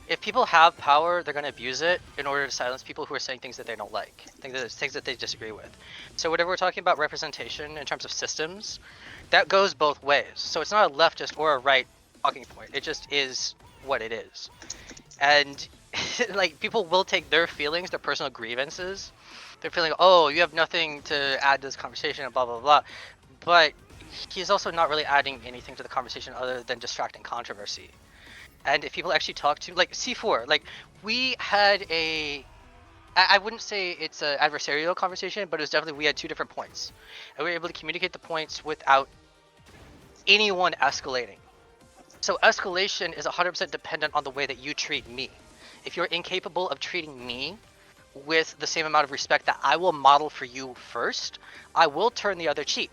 if people have power, they're going to abuse it in order to silence people who are saying things that they don't like, things that they disagree with. So whenever we're talking about representation in terms of systems, that goes both ways. So it's not a leftist or a right talking point. It just is what it is. And like people will take their feelings, their personal grievances. They're feeling, oh, you have nothing to add to this conversation and blah, blah, blah. But he's also not really adding anything to the conversation other than distracting controversy. And if people actually talk to, like C4, like we had I wouldn't say it's an adversarial conversation, but it was definitely, we had two different points. And we were able to communicate the points without anyone escalating. So escalation is 100% dependent on the way that you treat me. If you're incapable of treating me with the same amount of respect that I will model for you first, I will turn the other cheek.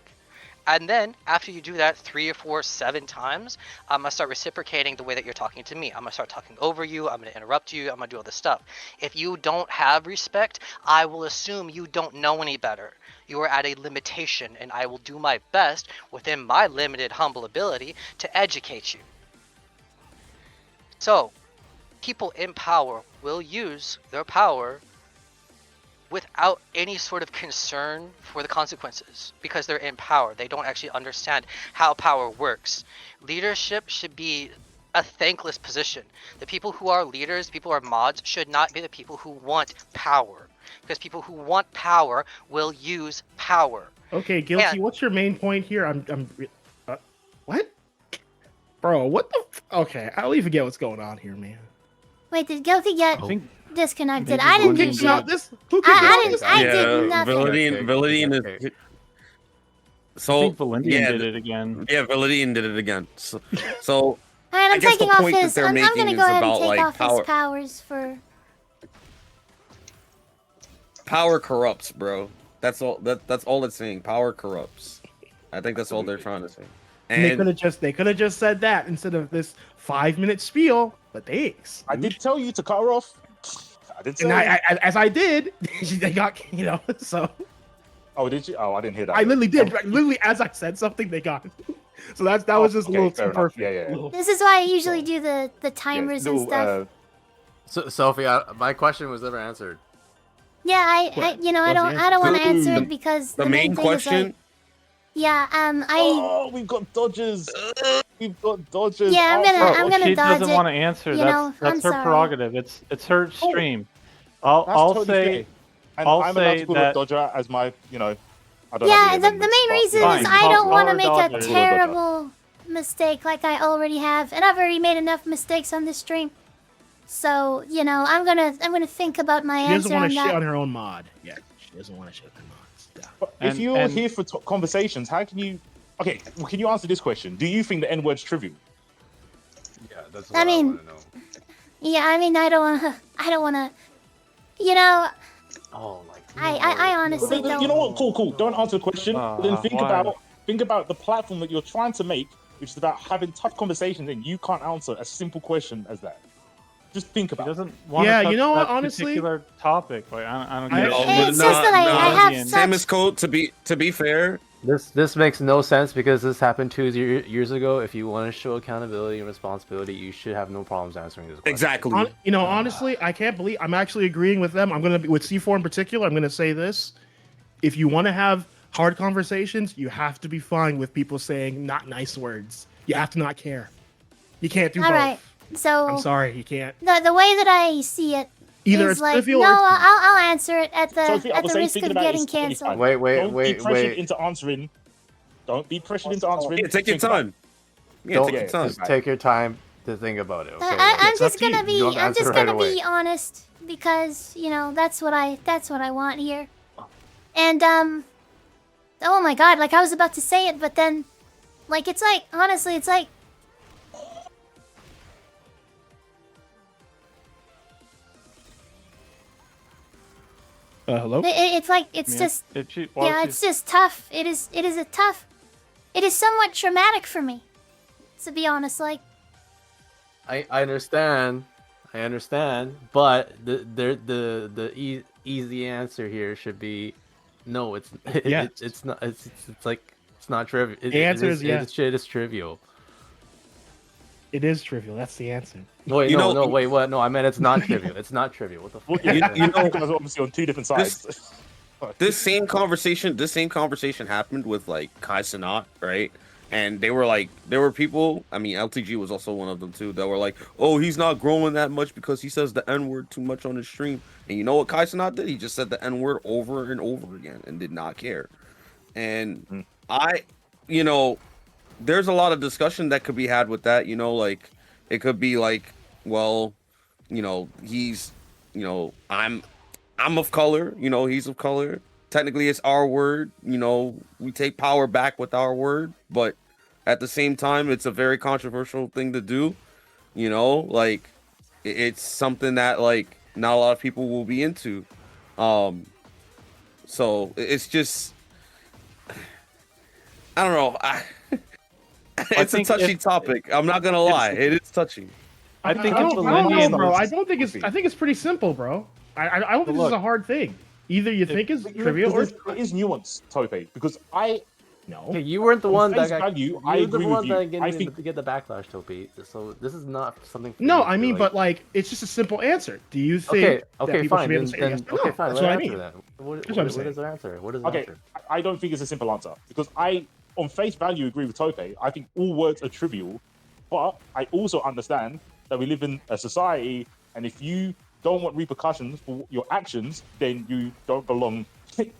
And then after you do that 3 or 4, 7 times, I'm gonna start reciprocating the way that you're talking to me. I'm gonna start talking over you. I'm gonna interrupt you. I'm gonna do all this stuff. If you don't have respect, I will assume you don't know any better. You are at a limitation, and I will do my best within my limited, humble ability to educate you. So, people in power will use their power without any sort of concern for the consequences because they're in power. They don't actually understand how power works. Leadership should be a thankless position. The people who are leaders, people who are mods, should not be the people who want power, because people who want power will use power. Okay, Guilty. What's your main point here? What? Bro, what the? Okay, I'll even forget what's going on here, man. Wait, did Guilty get disconnected? maybe I didn't do Validian shit. Who I did nothing. Validian is. So I think Validian did it again. Yeah, Validian did it again. So Alright, I'm I guess taking the off point that his. they're I'm making gonna is go ahead and about, take like, off power. his powers for. Power corrupts, bro. That's all. That's all it's saying. Power corrupts. I think that's all they're trying to say. And they could have just said that instead of this 5-minute spiel. But I did tell you to cut her off. I did say. And as I did, they got so. Oh, did you? Oh, I didn't hear that. I literally did. Literally, as I said something, they got it. So that was just a little too perfect. Yeah. This is why I usually do the timers and stuff. So, Sophie, my question was never answered. Yeah, I don't want to answer it because the main thing question. Is like, yeah, Oh, we've got dodges. We've got dodges. Yeah, I'm gonna she dodge doesn't it. want to answer. That's her prerogative. It's her stream. I'll say. And I'll I'm allowed say to call that. a dodger as my, I don't Yeah, have the main reason is I don't want to make a terrible mistake like I already have, and I've already made enough mistakes on this stream. So I'm gonna think about my answer on that. She doesn't want to shit on her own mod. Yeah, she doesn't want to shit on her mods. Yeah. But if you're here for conversations, how can you? Okay, can you answer this question? Do you think the N-word's trivial? Yeah, that's what I want to know. Yeah, I mean, I don't wanna. Oh my God. I honestly don't. You know what? Cool. Don't answer the question. Then think about the platform that you're trying to make, which is about having tough conversations, and you can't answer a simple question as that. Just think about. Doesn't want Yeah, to touch you know what? that Honestly, particular topic. Like I don't get it. It's just that I have such. Samus Code. To be fair, This makes no sense because this happened 2 years ago. If you want to show accountability and responsibility, you should have no problems answering this question. Exactly. Honestly, I can't believe I'm actually agreeing with them. I'm gonna be with C4 in particular. I'm gonna say this: if you want to have hard conversations, you have to be fine with people saying not nice words. You have to not care. You can't do both. All right, so I'm sorry, you can't. The way that I see it. Either is it's like, trivial no, or it's I'll answer it at the Sophie, risk of getting cancelled. Don't be pressured into answering. Don't be pressured into answering. Yeah, take your time. Take your time. Just take your time to think about it. Okay? I'm just gonna be be honest because that's what I want here. And oh my God, like I was about to say it, but then like it's like honestly it's like. Hello? It's like it's just tough. It is somewhat traumatic for me, to be honest. Like, I understand, but the easy answer here should be no. It's not. It's like it's not trivial. The answer is yes. It is trivial. It is trivial. That's the answer. Wait, wait, what? No, I meant it's not trivial. It's not trivial. What the fuck? You guys are obviously on two different sides. This same conversation happened with like Kai Cenat, right? And there were people. I mean, LTG was also one of them too. That were like, "Oh, he's not growing that much because he says the N-word too much on his stream." And you know what Kai Cenat did? He just said the N-word over and over again and did not care. And there's a lot of discussion that could be had with that. Like it could be like, well, he's, I'm of color. He's of color. Technically, it's our word. We take power back with our word, but at the same time, it's a very controversial thing to do. Like it's something that like not a lot of people will be into. So it's just, I don't know. It's a touchy topic. I'm not gonna lie. It is touchy. I think it's bro. I think it's pretty simple, bro. I don't think this is a hard thing. Either you think it's trivial or it is nuanced, Tope. Because Okay, you weren't the one that got. Value, I agree with you. I think to get the backlash, Tope. So this is not something. No, I mean, but like, it's just a simple answer. Do you think? Okay, fine. Then, fine. That's what I mean. What is the answer? I don't think it's a simple answer because on face value, agree with Tope. I think all words are trivial, but I also understand that we live in a society, and if you don't want repercussions for your actions, then you don't belong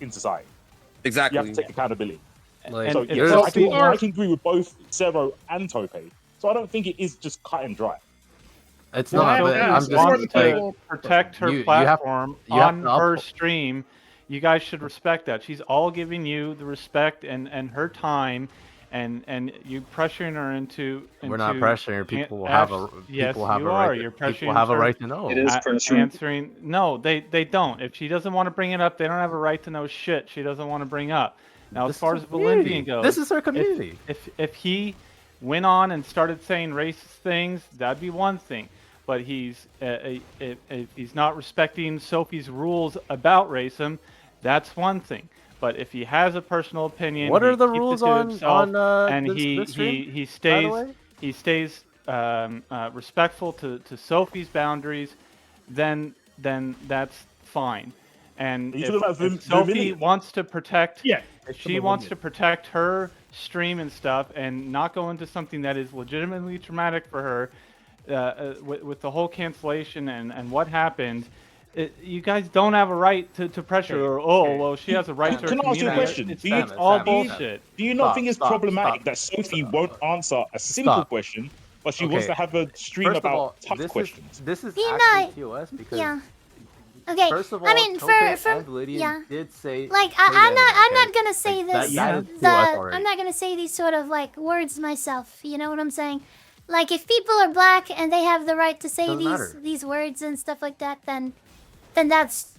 in society. Exactly. You have to take accountability. Like, so I can agree with both Zero and Tope. So I don't think it is just cut and dry. It's not. But I'm just to protect her platform on her stream. You guys should respect that. She's all giving you the respect and her time, and you pressuring her into. We're not pressuring her. People will have a yes, people have you a are. right. You're pressuring People have a her. right to know. It is pressure. Answering. No, they don't. If she doesn't want to bring it up, they don't have a right to know shit she doesn't want to bring up. Now, This as far is as community. Valendian goes, This is her community. If he went on and started saying racist things, that'd be one thing. But he's not respecting Sophie's rules about racism, that's one thing. But if he has a personal opinion, What are the keeps it rules to on himself, on and this stream, he by the way? stays respectful to Sophie's boundaries, then that's fine. And if Sophie wants to protect, if she wants to protect her stream and stuff, and not go into something that is legitimately traumatic for her, with the whole cancellation and what happened, you guys don't have a right to pressure her. Oh, well, she has a right to her community. Can I ask you a question? It's all bullshit. Do you not think it's problematic that Sophie won't answer a simple question, but she wants to have a stream First of all, about tough questions? This is You actually know, TOS because yeah. Okay. first of all, I mean, Tope for and Lydian yeah. did say Like say that, I'm not gonna say Like, this. that is TOS already. I'm not gonna say these sort of like words myself. You know what I'm saying? Like if people are black and they have the right to say Doesn't matter. these words and stuff like that, then that's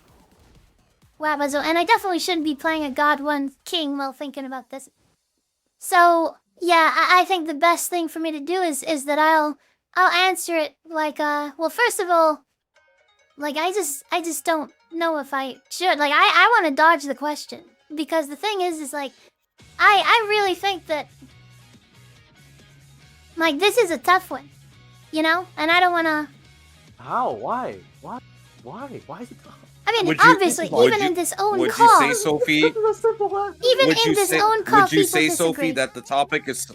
Wabazo. And I definitely shouldn't be playing a God One King while thinking about this. So yeah, I think the best thing for me to do is that I'll answer it like well, first of all, like I just don't know if I should. Like I want to dodge the question because the thing is like I really think that like this is a tough one, you know, and I don't want to. How? Why? Why? Why is it tough? I mean, Would you- obviously, would even you- in this own Would call, you say, Sophie? even would in you this say, own call, would you people say, disagree. Sophie, that the topic is?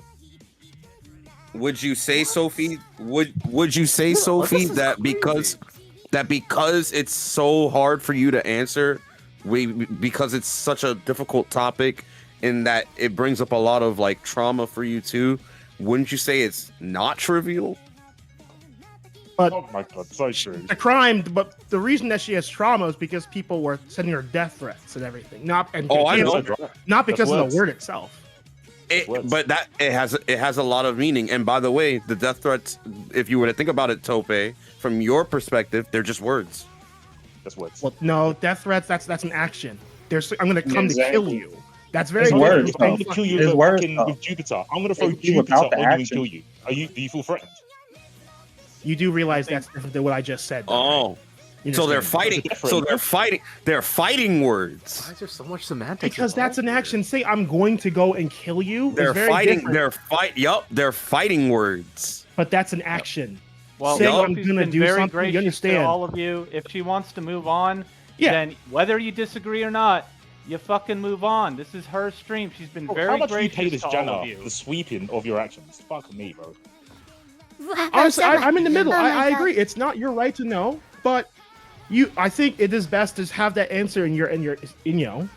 Would you say, Sophie? Would you say, Sophie, that because it's so hard for you to answer, because it's such a difficult topic, and that it brings up a lot of like trauma for you too? Wouldn't you say it's not trivial? But oh my god, so true. The crime, but the reason that she has trauma is because people were sending her death threats and everything. Not because of the word itself. But that it has a lot of meaning. And by the way, the death threats, if you were to think about it, Tope, from your perspective, they're just words. That's words. Well, no, death threats. That's an action. I'm going to come to Exactly. kill you. That's very It's different. words. I'm going to kill you with Jupiter. I'm going to throw Jupiter on you and kill you. Do you feel threatened? You do realize that's different than what I just said. Oh, so they're fighting. So they're fighting. They're fighting words. Why is there so much semantics? Because that's an action. Say I'm going to go and kill you. They're very fighting. different. They're fighting words. But that's an action. Well, saying I'm Sophie's gonna been do very something. gracious You understand? to all of you. If she wants to move on, then whether you disagree or not, you fucking move on. This is her stream. She's been very How much do you gracious pay this to all Janna of you. for the sweeping of your actions? Fuck me, bro. Honestly, I'm in the middle. Oh my I God. agree. It's not your right to know, but I think it is best to have that answer in your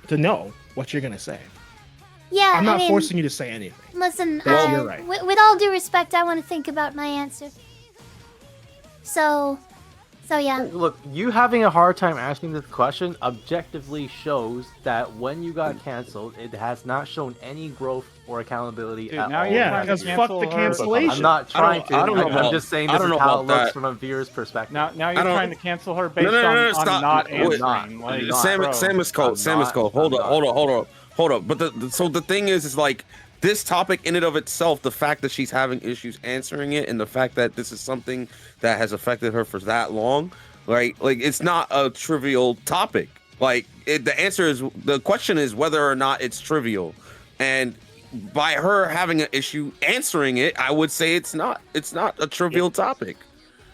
to know what you're gonna say. Yeah, I'm not I mean, forcing you to say anything. Listen, That's your right. with all due respect, I want to think about my answer. So yeah. Look, you having a hard time asking this question objectively shows that when you got canceled, it has not shown any growth or accountability at now all. you're trying to because fuck cancel the her. cancellation. I'm not trying to. I don't know I'm about- just saying I this don't is know how it about looks that. from a viewer's perspective. Now you're I don't- trying to cancel her based No, on stop. not Wait, answering. Like, Sam bro. is cold. Sam is cold. Hold up. But the thing is like this topic in and of itself, the fact that she's having issues answering it, and the fact that this is something that has affected her for that long, right? Like it's not a trivial topic. Like the question is whether or not it's trivial, and by her having an issue answering it, I would say it's not a trivial topic.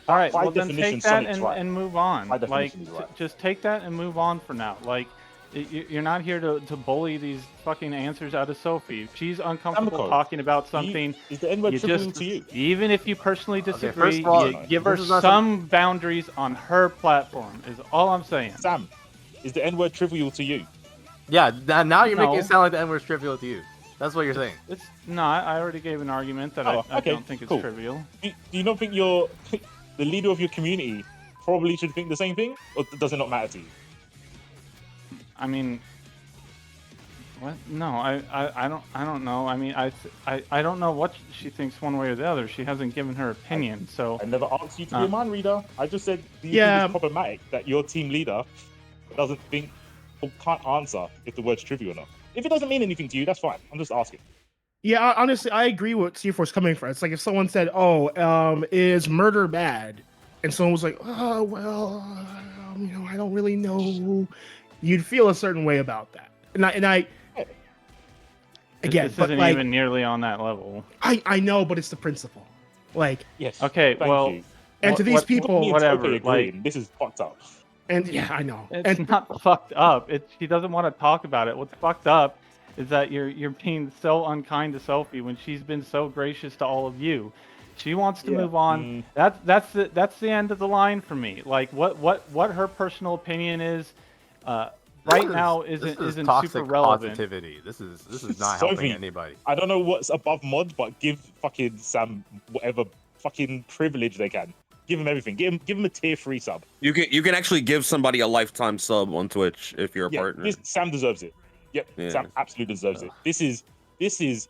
All right, By well then definition, take that Sonic's right. and move on. By Like, definition, he's right. just take that and move on for now. Like, you're not here to bully these fucking answers out of Sophie. If she's uncomfortable Samiko, talking about something, Is the N-word you trivial just, to you? even if you personally first disagree, of all, you give her this is not some boundaries on her platform, is all I'm saying. Sam, is the N-word trivial to you? Yeah, now you're making No. it sound like the N-word's trivial to you. That's what you're saying. It's not. I already gave an argument that Oh, I okay, don't think it's cool. trivial. Do you not think the leader of your community probably should think the same thing, or does it not matter to you? I mean, What? No, I don't know. I mean, I don't know what she thinks one way or the other. She hasn't given her opinion, so I never asked you to be a mind reader. I just said, do you Yeah. think it's problematic that your team leader doesn't think or can't answer if the word's trivial or not? If it doesn't mean anything to you, that's fine. I'm just asking. Yeah, honestly, I agree with C4's coming from. It's like if someone said, "Oh, is murder bad?" and someone was like, "Oh, well, I don't really know," you'd feel a certain way about that. And I again, this but isn't like, even nearly on that level. I know, but it's the principle. Like, yes. Okay, Thank well, you. and to these people, whatever. Like, this is fucked up. And yeah, I know. It's not fucked up. She doesn't want to talk about it. What's fucked up is that you're being so unkind to Sophie when she's been so gracious to all of you. She wants to move on. That's the end of the line for me. Like what her personal opinion is right now isn't toxic super relevant. Positivity. This is not Sophie, helping anybody. I don't know what's above mod, but give fucking Sam whatever fucking privilege they can. Give him everything. Give him a tier 3 sub. You can actually give somebody a lifetime sub on Twitch if you're a partner. Sam deserves it. Yep, Yeah. Sam absolutely deserves it. This is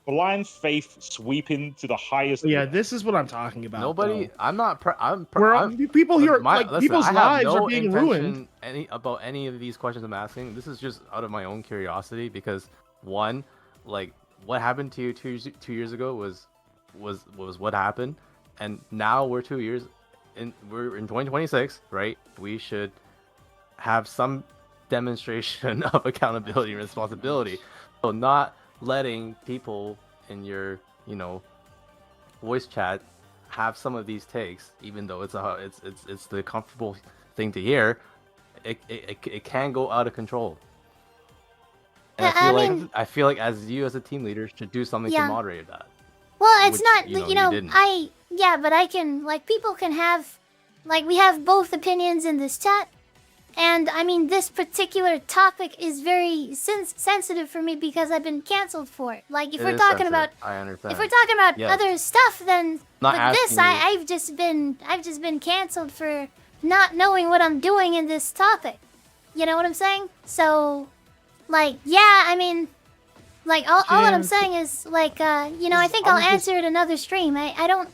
blind faith sweeping to the highest. Yeah, this is what I'm talking about. Nobody. Though. I'm not. People here, listen, people's I have lives no are being intention ruined. About any of these questions I'm asking. This is just out of my own curiosity because one, like what happened to you 2 years ago was what happened, and now we're 2 years in. We're in 2026, right? We should have some demonstration of accountability and responsibility. So not letting people in your voice chat have some of these takes, even though it's the comfortable thing to hear, it can go out of control. And I feel like as you as a team leader should do something to moderate that. Well, it's which, not you didn't. but I can, like, people can have, like, we have both opinions in this chat. And I mean, this particular topic is very sensitive for me because I've been canceled for it. Like, if we're talking about, I understand. if we're talking about other stuff, then Not with this, I've just been canceled for not knowing what I'm doing in this topic. You know what I'm saying? So, like, yeah, I mean, like, all what I'm saying is, like, I think I'll answer it another stream. I don't,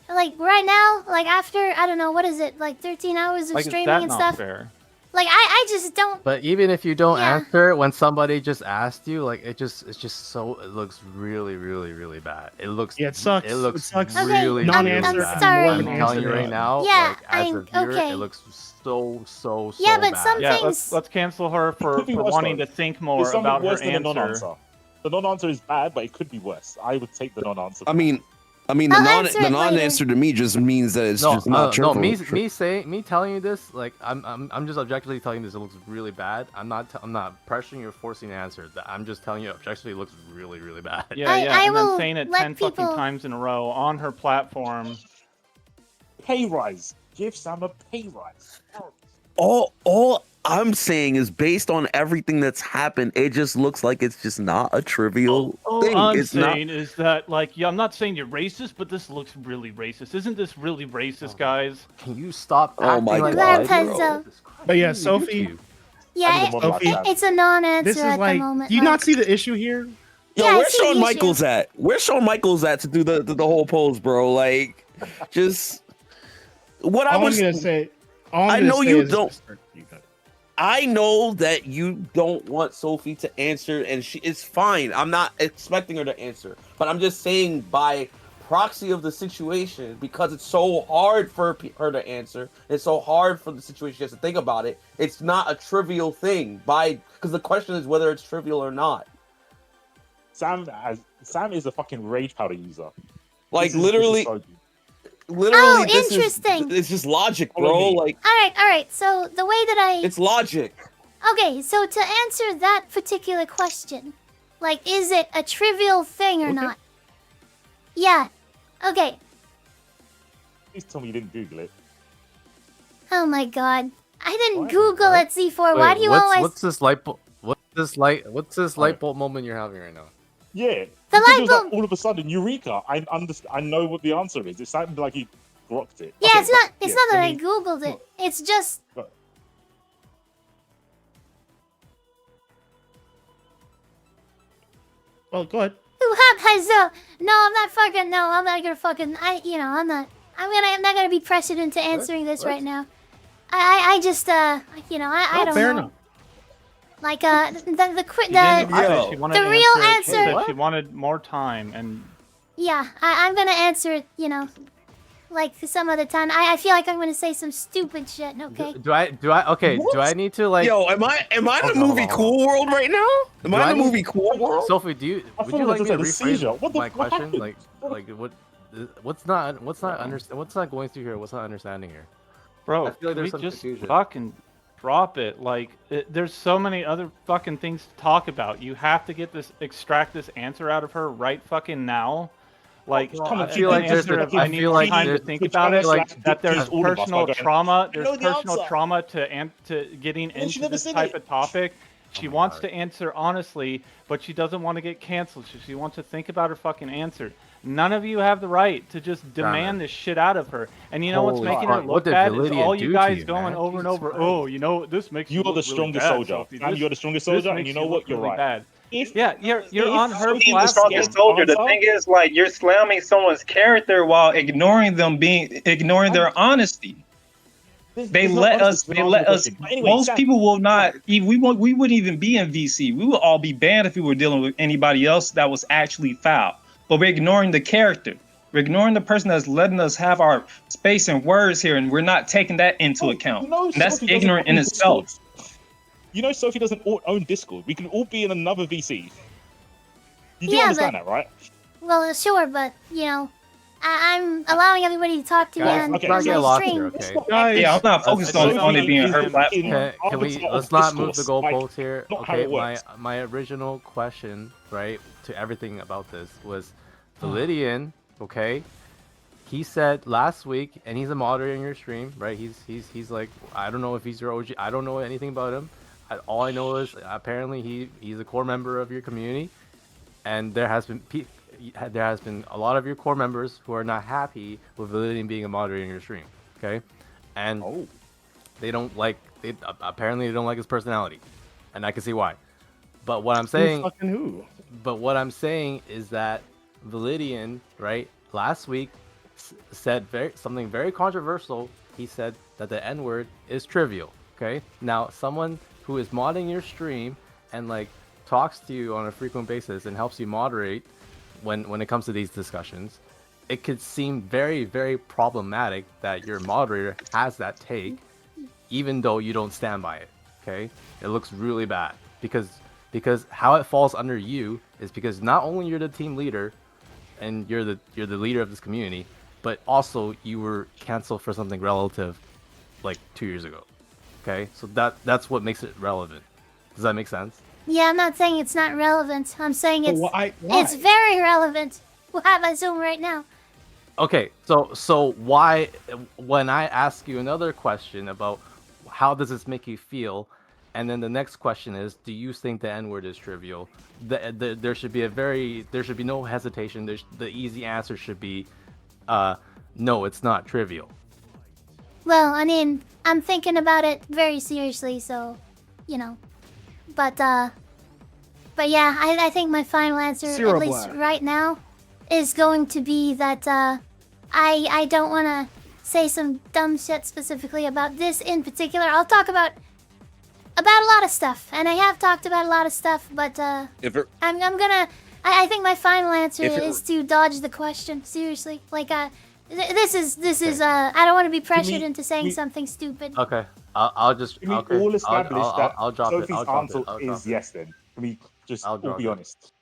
like, right now, like, after, I don't know, what is it, like 13 hours of streaming and stuff. Fair? Like, I just don't. But even if you don't answer it, when somebody just asked you, like, it looks really, really, really bad. It looks. Yeah, it sucks. It looks sucks. really, really I'm bad. sorry. I'm telling you right now. Yeah, like, as a viewer, okay. it looks so Yeah, but bad. some Yeah, things. let's cancel her for wanting to think more It's something about her worse than a answer. non-answer. The non-answer is bad, but it could be worse. I would take the non-answer. I mean, I'll the answer it non-answer to me just means that it's just not true. No, me telling you this, like, I'm just objectively telling you this. It looks really bad. I'm not pressuring you or forcing an answer. I'm just telling you objectively it looks really, really bad. Yeah, and then saying it 10 fucking people- times in a row on her platform. Pay rise. Give Sam a pay rise. All I'm saying is based on everything that's happened, it just looks like it's just not a trivial thing. All I'm It's saying is that, like, yeah, I'm not saying you're racist, but this looks really racist. Isn't this really racist, guys? Can you stop Oh my acting God, like But yeah, Sophie, Yeah, it's a non-answer this is at like, the moment. do you not see the issue here? Yo, Yeah, I where's see the Shawn issue. Michaels at? Where's Shawn Michaels at to do the whole pose, bro? Like, just what I All was I'm gonna say. I know you don't. I know that you don't want Sophie to answer, and it's fine. I'm not expecting her to answer, but I'm just saying by proxy of the situation, because it's so hard for her to answer, it's so hard for the situation she has to think about it. It's not a trivial thing because the question is whether it's trivial or not. Sam is a fucking rage powder user. Like, This is literally, so good. Oh, this interesting. It's just logic, Follow bro. me. Like, All right. So the way that it's logic. Okay, so to answer that particular question, like, is it a trivial thing or not? Yeah. Okay. Please tell me you didn't Google it. Oh my God, I didn't Google it, C4. Why do you always? What's this light bulb? What's this light bulb moment you're having right now? Yeah. The because light it was like bulb- all of a sudden, Eureka! I understand. I know what the answer is. It sounded like he grokked it. Yeah, Okay, it's not. but- It's yeah, not that let I me- Googled it. It's just. But- Well, go ahead. No, I'm not fucking. No, I'm not gonna fucking. I'm not. I'm not gonna be pressured into answering this right now. I just I don't fair know. enough. Like She wanted the to real answer. She answer. said she wanted more time, and Yeah, I'm gonna answer it. Like some other time. I feel like I'm gonna say some stupid shit. Okay. Do I? Okay. What? Do I need to like? Yo, am I in the movie Cool World right now? Am I in the movie Cool World? Sophie, would you like me to rephrase my what question? happened? What's not going through here? What's not understanding here? bro, I feel like can we there's some just confusion. fucking drop it? Like, there's so many other fucking things to talk about. You have to extract this answer out of her right fucking now. Like, I feel like I need more time to think about it. Like, that there's personal trauma. There's personal trauma to getting into this type of topic. She wants to answer honestly, but she doesn't want to get canceled. She wants to think about her fucking answer. None of you have the right to just demand this shit out of her. And you know what's making it look bad is all you guys going over and over. Oh, this makes you are the strongest soldier. And you're the strongest soldier, and you know what? You're right. Bad. You're on her being the strongest soldier. The thing is, like, you're slamming someone's character while ignoring their honesty. They let us. Most people will not. We wouldn't even be in VC. We would all be banned if we were dealing with anybody else that was actually foul. But we're ignoring the character. We're ignoring the person that's letting us have our space and words here, and we're not taking that into account. And that's ignorant in itself. You know, Sophie doesn't own Discord. We can all be in another VC. You do understand that, right? Well, sure, but I'm allowing everybody to talk to me on my stream. Yeah, I'm not focused on it being her platform. Let's not move the goalposts here. Okay, my original question, right, to everything about this was Validian, okay? He said last week, and he's a moderator in your stream, right? He's like, I don't know if he's your OG. I don't know anything about him. All I know is apparently he's a core member of your community, and there has been a lot of your core members who are not happy with Validian being a moderator in your stream, okay? And apparently they don't like his personality, and I can see why. But what I'm saying, But what I'm saying is that Validian, right, last week said something very controversial. He said that the N-word is trivial, okay? Now, someone who is modding your stream and like talks to you on a frequent basis and helps you moderate when it comes to these discussions, it could seem very, very problematic that your moderator has that take, even though you don't stand by it. Okay, it looks really bad because how it falls under you is because not only you're the team leader and you're the leader of this community, but also you were canceled for something relative like 2 years ago. Okay, so that's what makes it relevant. Does that make sense? Yeah, I'm not saying it's not relevant. I'm saying it's very relevant. We'll have a Zoom right now. Okay, so why, when I ask you another question about how does this make you feel, and then the next question is, do you think the N-word is trivial? There should be no hesitation. The easy answer should be, no, it's not trivial. Well, I mean, I'm thinking about it very seriously, so, But yeah, I think my final answer, at least right now, is going to be that I don't want to say some dumb shit specifically about this in particular. I'll talk about a lot of stuff, and I have talked about a lot of stuff, but I think my final answer is to dodge the question. Seriously, like this is I don't want to be pressured into saying something stupid. Okay, I'll just all establish that Sophie's answer is yes. Then can we just all be honest?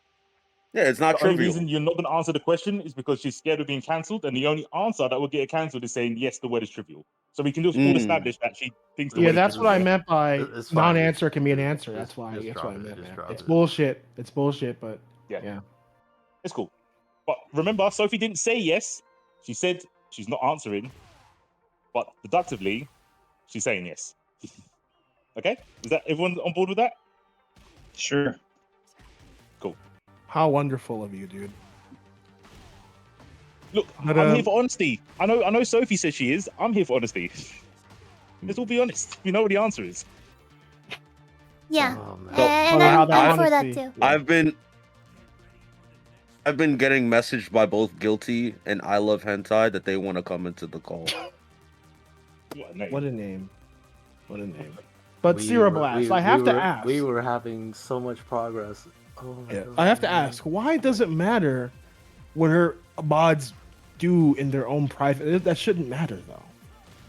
Yeah, it's not trivial. The only reason you're not going to answer the question is because she's scared of being cancelled, and the only answer that will get her cancelled is saying yes, the word is trivial. So we can just all establish that she thinks the word is trivial. Yeah, that's what I meant by non-answer can be an answer. That's why I meant that. It's bullshit. It's bullshit, but yeah. It's cool. But remember, Sophie didn't say yes. She said she's not answering, but deductively, she's saying yes. Okay? Is that everyone on board with that? Sure. Cool. How wonderful of you, dude. Look, I'm here for honesty. I know Sophie says she is. I'm here for honesty. Let's all be honest. You know what the answer is. Yeah. And I'm for that too. I've been getting messaged by both Guilty and I Love Hentai that they want to come into the call. What a name. What a name. But Zero Blast, I have to ask. We were having so much progress. Oh my God. I have to ask, why does it matter what her mods do in their own private? That shouldn't matter though.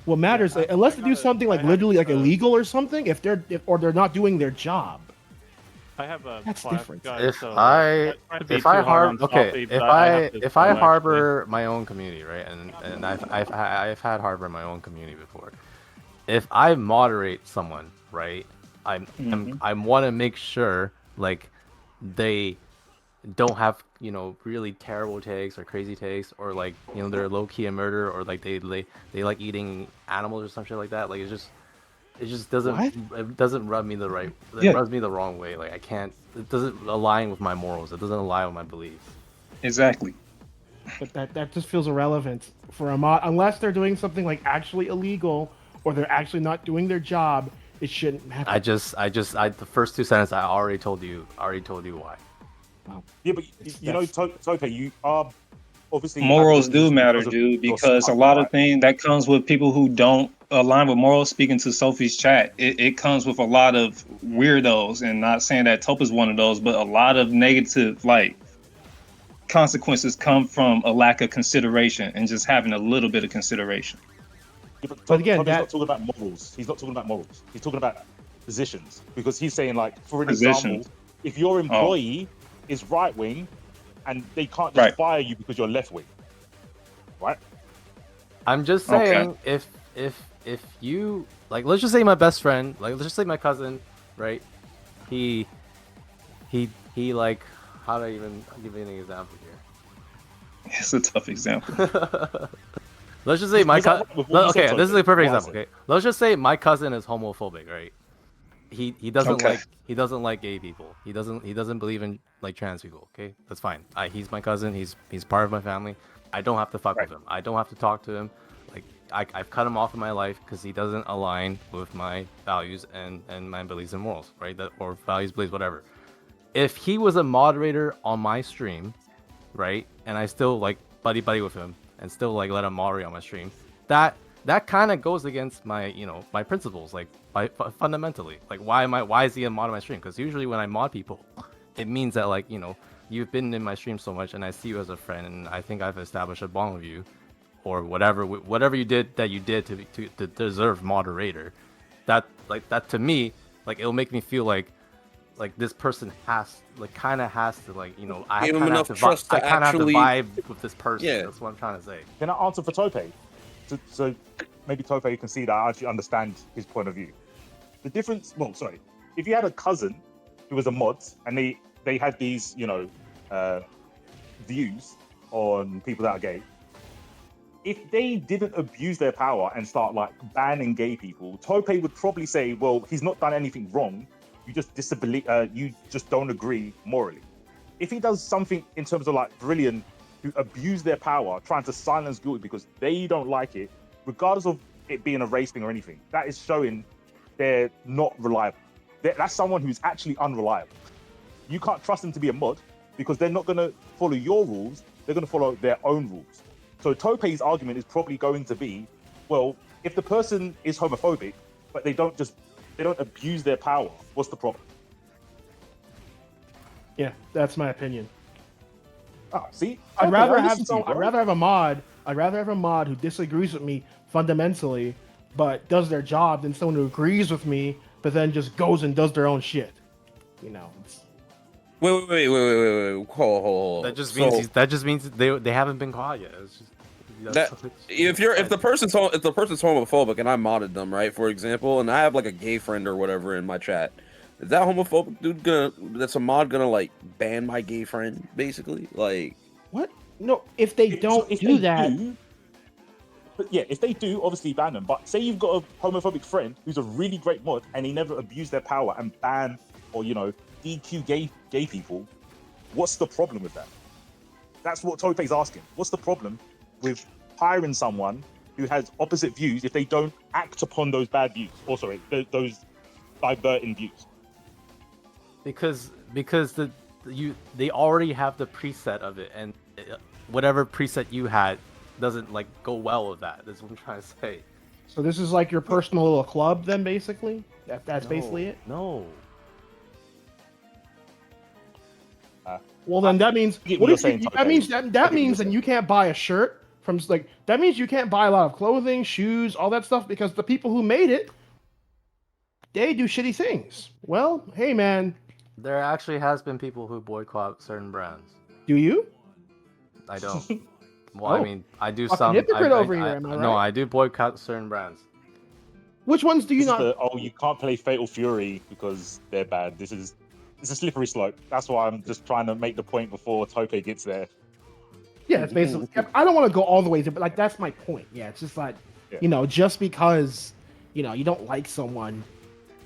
What matters, unless they do something like literally like illegal or something, if they're not doing their job. I have a That's different. Guys, If I harbor my own community, right, and I've had harbor my own community before. If I moderate someone, right, I want to make sure like they don't have really terrible takes or crazy takes, or like they're low key a murder, or like they like eating animals or some shit like that. Like it just doesn't rub me the right. It rubs me the wrong way. Like I can't. It doesn't align with my morals. It doesn't align with my beliefs. Exactly. But that just feels irrelevant for a mod unless they're doing something like actually illegal or they're actually not doing their job. It shouldn't matter. The first two sentences I already told you why. Wow. Yeah, but you know, Tope, you are obviously morals do matter, dude, because a lot of things that comes with people who don't align with morals. Speaking to Sophie's chat, it comes with a lot of weirdos, and not saying that Tope is one of those, but a lot of negative consequences come from a lack of consideration and just having a little bit of consideration. Yeah, but again, Tope's not talking about morals. He's not talking about morals. He's talking about positions, because he's saying, like, for an example, if your employee is right wing, and they can't just fire you because you're left wing, right? I'm just saying, if you let's just say my best friend, let's just say my cousin, right? He like, how do I even give you an example here? It's a tough example. Let's just say my cousin. Okay, this is a perfect example. Okay, let's just say my cousin is homophobic, right? He doesn't like gay people. He doesn't believe in trans people. Okay, that's fine. He's my cousin. He's part of my family. I don't have to fuck with him. I don't have to talk to him. I've cut him off in my life because he doesn't align with my values and my beliefs and morals, right? Or values, beliefs, whatever. If he was a moderator on my stream, right, and I still buddy with him and still let him moderate on my stream, that kind of goes against my my principles, fundamentally. Why is he a mod on my stream? Because usually when I mod people, it means that you've been in my stream so much and I see you as a friend and I think I've established a bond with you, or whatever you did to deserve moderator. That to me, it'll make me feel like this person has to I kind of have to vibe with this person. Yeah. That's what I'm trying to say. Can I answer for Tope? So maybe Tope, you can see that I actually understand his point of view. The difference, if you had a cousin who was a mod and they had these, views on people that are gay, if they didn't abuse their power and start banning gay people, Tope would probably say, well, he's not done anything wrong. You just you just don't agree morally. If he does something in terms of Brilliant, who abuse their power, trying to silence guilty because they don't like it, regardless of it being a race thing or anything, that is showing they're not reliable. That's someone who's actually unreliable. You can't trust them to be a mod because they're not going to follow your rules. They're going to follow their own rules. So Tope's argument is probably going to be, well, if the person is homophobic, but they don't abuse their power, what's the problem? Yeah, that's my opinion. See, I'd rather have a mod who disagrees with me fundamentally, but does their job, than someone who agrees with me, but then just goes and does their own shit. Wait. Hold. That just means they haven't been caught yet. It's just, if the person's homophobic and I modded them, right, for example, and I have a gay friend or whatever in my chat, is that homophobic dude that's a mod gonna ban my gay friend, basically? What? No, if they don't do that. But yeah, if they do, obviously ban them. But say you've got a homophobic friend who's a really great mod and he never abused their power and ban or DQ gay people, what's the problem with that? That's what Tope's asking. What's the problem with hiring someone who has opposite views if they don't act upon those bad views? Those diverting views. Because they already have the preset of it, and whatever preset you had doesn't like go well with that. That's what I'm trying to say. So this is like your personal little club, then, basically. That's basically it. No. Well, then that means what if saying, you, that means that means then you can't buy a shirt from like that means you can't buy a lot of clothing, shoes, all that stuff because the people who made it, they do shitty things. Well, hey man, There actually has been people who boycott certain brands. do you? I don't. Well, I Oh. mean, I do Fucking some. hypocrite over here, am I No, right? I do boycott certain brands. Which ones do you not? You can't play Fatal Fury because they're bad. It's a slippery slope. That's why I'm just trying to make the point before Tope gets there. Yeah, it's basically. I don't want to go all the way to, but like that's my point. Yeah, it's just like just because you don't like someone,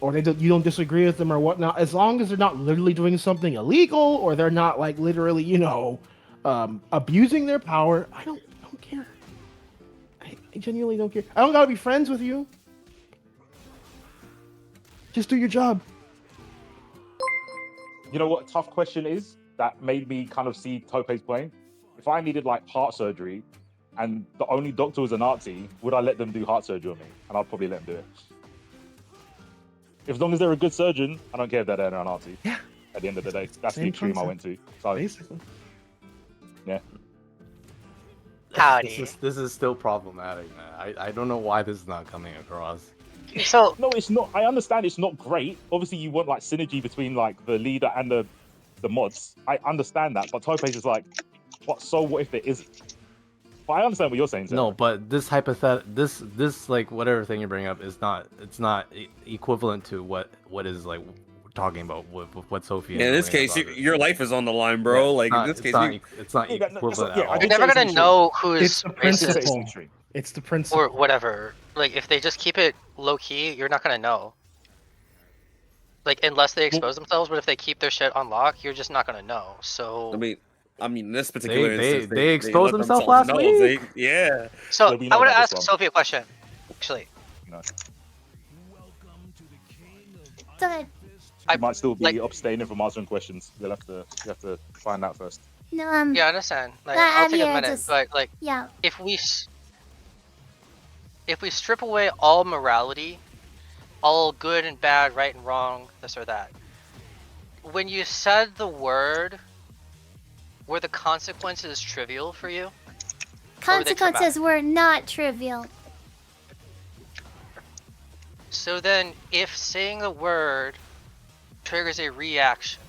or you don't disagree with them or whatnot, as long as they're not literally doing something illegal or they're not like literally abusing their power, I don't care. I genuinely don't care. I don't gotta be friends with you. Just do your job. You know what a tough question is that made me kind of see Tope's point? If I needed like heart surgery and the only doctor was a Nazi, would I let them do heart surgery on me? And I'd probably let them do it. As long as they're a good surgeon, I don't care if they're a Nazi. Yeah. At the end of the day, that's the Same extreme I concept. went to. So, Basically. Yeah. Howdy. This is still problematic, man. I don't know why this is not coming across. So no, it's not. I understand it's not great. Obviously, you want like synergy between like the leader and the mods. I understand that, but Tope's is like, what? So what if there isn't? But I understand what you're saying. Sarah. No, but this this like whatever thing you bring up is not. It's not equivalent to what is like talking about what Sophie. Yeah, in this case, your life is on the line, bro. Yeah, like in this case, it's not equivalent. You're never gonna know who is It's the principle. It's the principle. or whatever. Like if they just keep it low key, you're not gonna know. Like unless they expose themselves, but if they keep their shit on lock, you're just not gonna know. So I mean, in this particular instance, they exposed let themselves last know. week. Yeah. So I want to ask Sophie a question. Actually, I might still be abstaining from answering questions. You have to find out first. No, yeah, I understand. Like, I'm I'll take here, a minute, just- but like, yeah. if we strip away all morality, all good and bad, right and wrong, this or that, when you said the word, were the consequences trivial for you? Consequences were not trivial. So then, if saying the word triggers a reaction,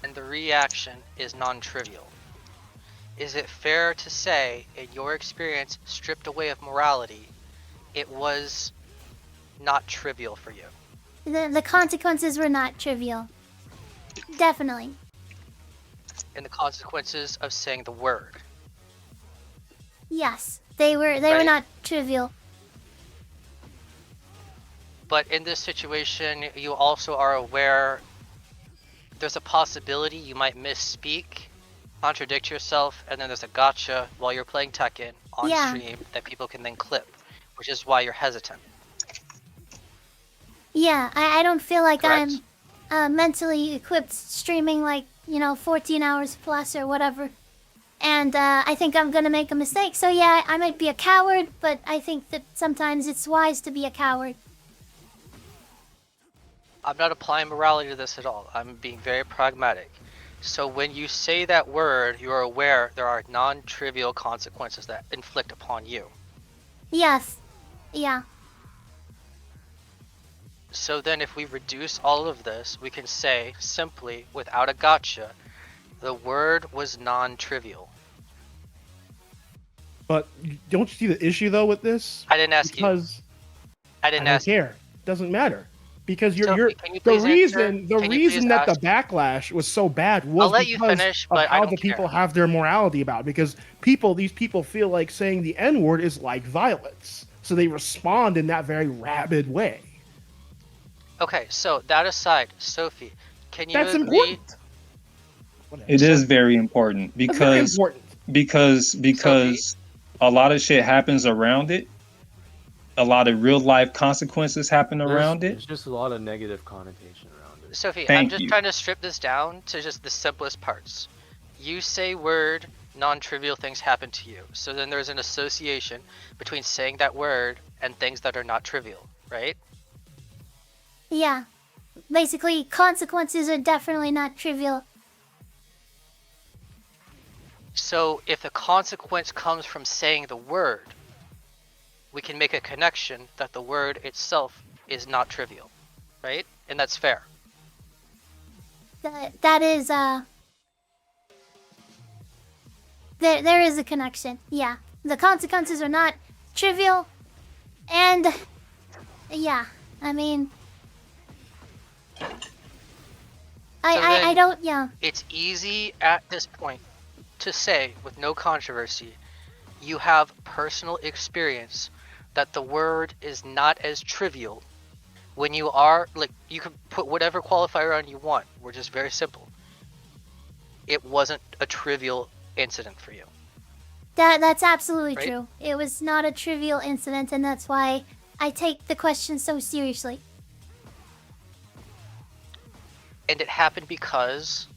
and the reaction is non-trivial, is it fair to say, in your experience, stripped away of morality, it was not trivial for you? The consequences were not trivial. Definitely. And the consequences of saying the word. Yes, they were Right. not trivial. But in this situation, you also are aware there's a possibility you might misspeak, contradict yourself, and then there's a gotcha while you're playing Tekken on Yeah. stream that people can then clip, which is why you're hesitant. Yeah, I don't feel like Correct. I'm mentally equipped streaming like 14 hours plus or whatever. And I think I'm gonna make a mistake. So yeah, I might be a coward, but I think that sometimes it's wise to be a coward. I'm not applying morality to this at all. I'm being very pragmatic. So when you say that word, you're aware there are non-trivial consequences that inflict upon you. Yes. Yeah. So then if we reduce all of this, we can say simply, without a gotcha, the word was non-trivial. But don't you see the issue though with this? I didn't ask you. Because I didn't don't ask you. care. Doesn't matter. Because Sophie, you're can you the please reason answer? the Can you reason please that the ask? backlash was so bad was I'll let you because finish, of but I how don't the people care. have their morality about it. Because these people feel like saying the N-word is like violence. So they respond in that very rabid way. Okay, so that aside, Sophie, can you That's agree? important. It is very important That's very because important. because a lot of shit happens around it. A lot of real life consequences happen around it. There's just a lot of negative connotation around it. Sophie, I'm Thank just you. trying to strip this down to just the simplest parts. You say word, non-trivial things happen to you. So then there's an association between saying that word and things that are not trivial, right? Yeah. Basically, consequences are definitely not trivial. So if the consequence comes from saying the word, we can make a connection that the word itself is not trivial, right? And that's fair. That is there is a connection. Yeah. The consequences are not trivial, and yeah, I mean I don't, yeah. It's easy at this point to say with no controversy, you have personal experience that the word is not as trivial when you are, like, you can put whatever qualifier on you want. We're just very simple. It wasn't a trivial incident for you. That's absolutely Right? true. It was not a trivial incident, and that's why I take the question so seriously. And it happened because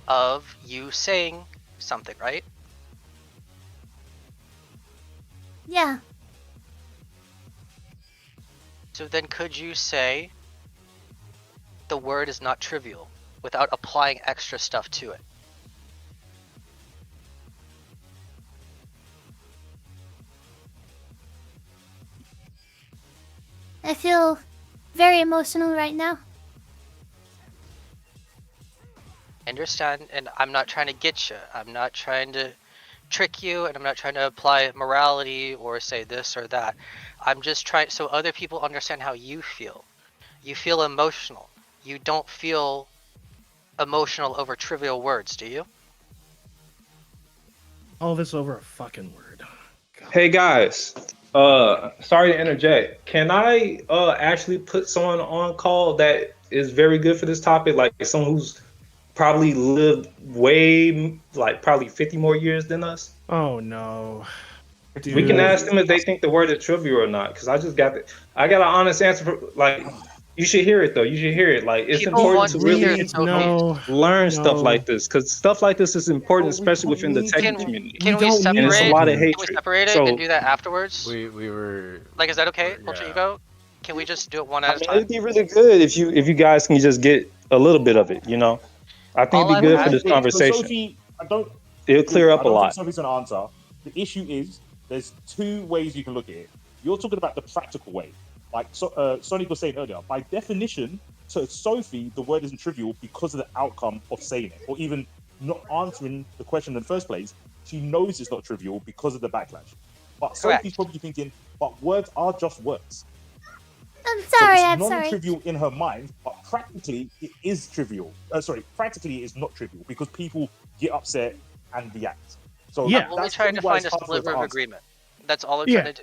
of you saying something, right? Yeah. So then could you say the word is not trivial without applying extra stuff to it? I feel very emotional right now. Understand, and I'm not trying to get you. I'm not trying to trick you, and I'm not trying to apply morality or say this or that. I'm just trying so other people understand how you feel. You feel emotional. You don't feel emotional over trivial words, do you? All this over a fucking word. Hey guys, sorry to interject. Can I actually put someone on call that is very good for this topic, like someone who's probably lived way, like probably 50 more years than us? Oh no. Dude. We can ask them if they think the word is trivial or not, because I got an honest answer for, like, you should hear it though. You should hear it. Like, it's People important want to to really hear it, Sophie. learn stuff like this, because stuff like this is important, especially within the tech community. Can we separate? And it's a lot of Can we hatred. separate it So, and do that afterwards? We were Like, is that okay, Ultra Ego? Can we just do it one I at a mean, time? it'd be really good if you guys can just get a little bit of it. You know, I think it'd be good for this conversation. Sophie, I don't. It'll clear up a I don't lot. think Sophie's gonna answer. The issue is there's two ways you can look at it. You're talking about the practical way, like Sonic was saying earlier. By definition, to Sophie, the word isn't trivial because of the outcome of saying it, or even not answering the question in the first place. She knows it's not trivial because of the backlash. But Sophie's probably thinking, but words are just words. I'm sorry, so it's I'm sorry. non-trivial in her mind, but practically it is trivial. Practically it is not trivial because people get upset and react. So Yeah. I'm only trying to find a sliver of agreement. That's all I'm trying to do.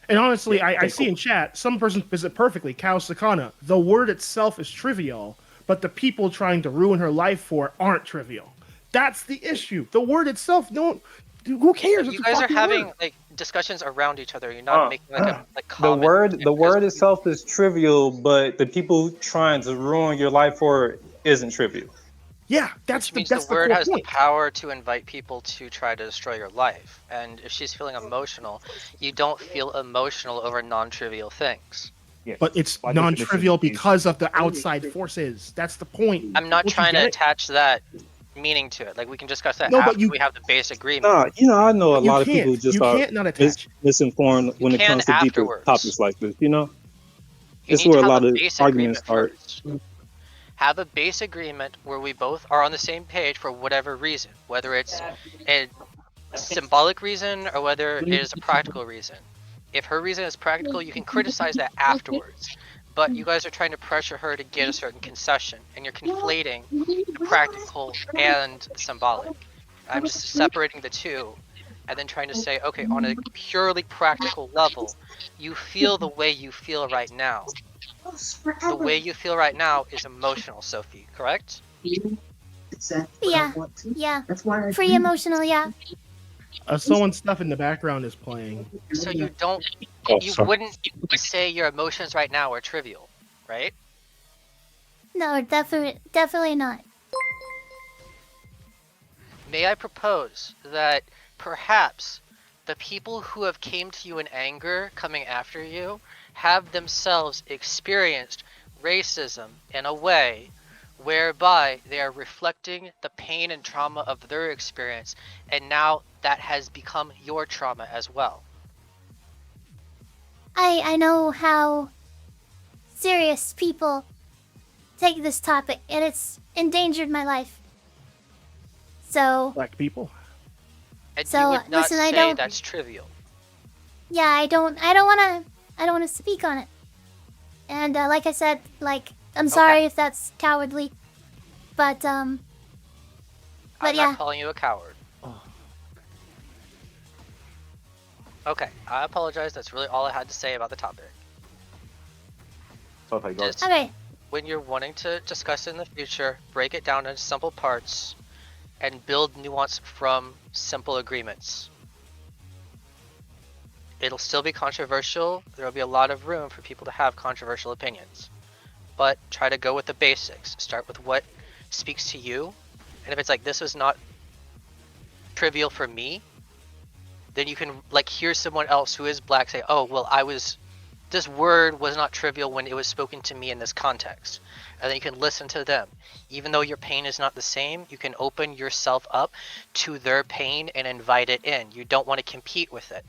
And honestly, I see in chat, some person says it perfectly, Kao Sakana. The word itself is trivial, but the people trying to ruin her life for it aren't trivial. That's the issue. The word itself, who cares? You guys are having like discussions around each other. You're not making like a The word itself is trivial, but the people trying to ruin your life for it isn't trivial. Yeah, that's the word has the power to invite people to try to destroy your life. And if she's feeling emotional, you don't feel emotional over non-trivial things. Yes. But it's non-trivial because of the outside forces. That's the point. I'm not trying to attach that meaning to it. Like, we can discuss that after we have the base agreement. No, I know a lot of people just are misinformed when it comes to deeper topics like this. You know, it's where a lot of arguments start. Have a base agreement where we both are on the same page for whatever reason, whether it's a symbolic reason or whether it is a practical reason. If her reason is practical, you can criticize that afterwards. But you guys are trying to pressure her to get a certain concession, and you're conflating the practical and symbolic. I'm just separating the two, and then trying to say, okay, on a purely practical level, you feel the way you feel right now. The way you feel right now is emotional, Sophie, correct? Yeah. Free emotional, yeah. Someone's stuff in the background is playing. So you don't, you wouldn't say your emotions right now are trivial, right? No, definitely not. May I propose that perhaps the people who have came to you in anger coming after you have themselves experienced racism in a way whereby they are reflecting the pain and trauma of their experience, and now that has become your trauma as well. I know how serious people take this topic, and it's endangered my life. So Black people. And you would not listen, say I don't. that's trivial. Yeah, I don't wanna speak on it. And like I said, I'm sorry if that's cowardly, but I'm yeah. not calling you a coward. Okay, I apologize. That's really all I had to say about the topic. Okay, go. Just Okay. when you're wanting to discuss it in the future, break it down into simple parts and build nuance from simple agreements. It'll still be controversial. There will be a lot of room for people to have controversial opinions. But try to go with the basics. Start with what speaks to you. And if it's like, this is not trivial for me, then you can hear someone else who is black say, oh, well, this word was not trivial when it was spoken to me in this context. And then you can listen to them. Even though your pain is not the same, you can open yourself up to their pain and invite it in. You don't want to compete with it,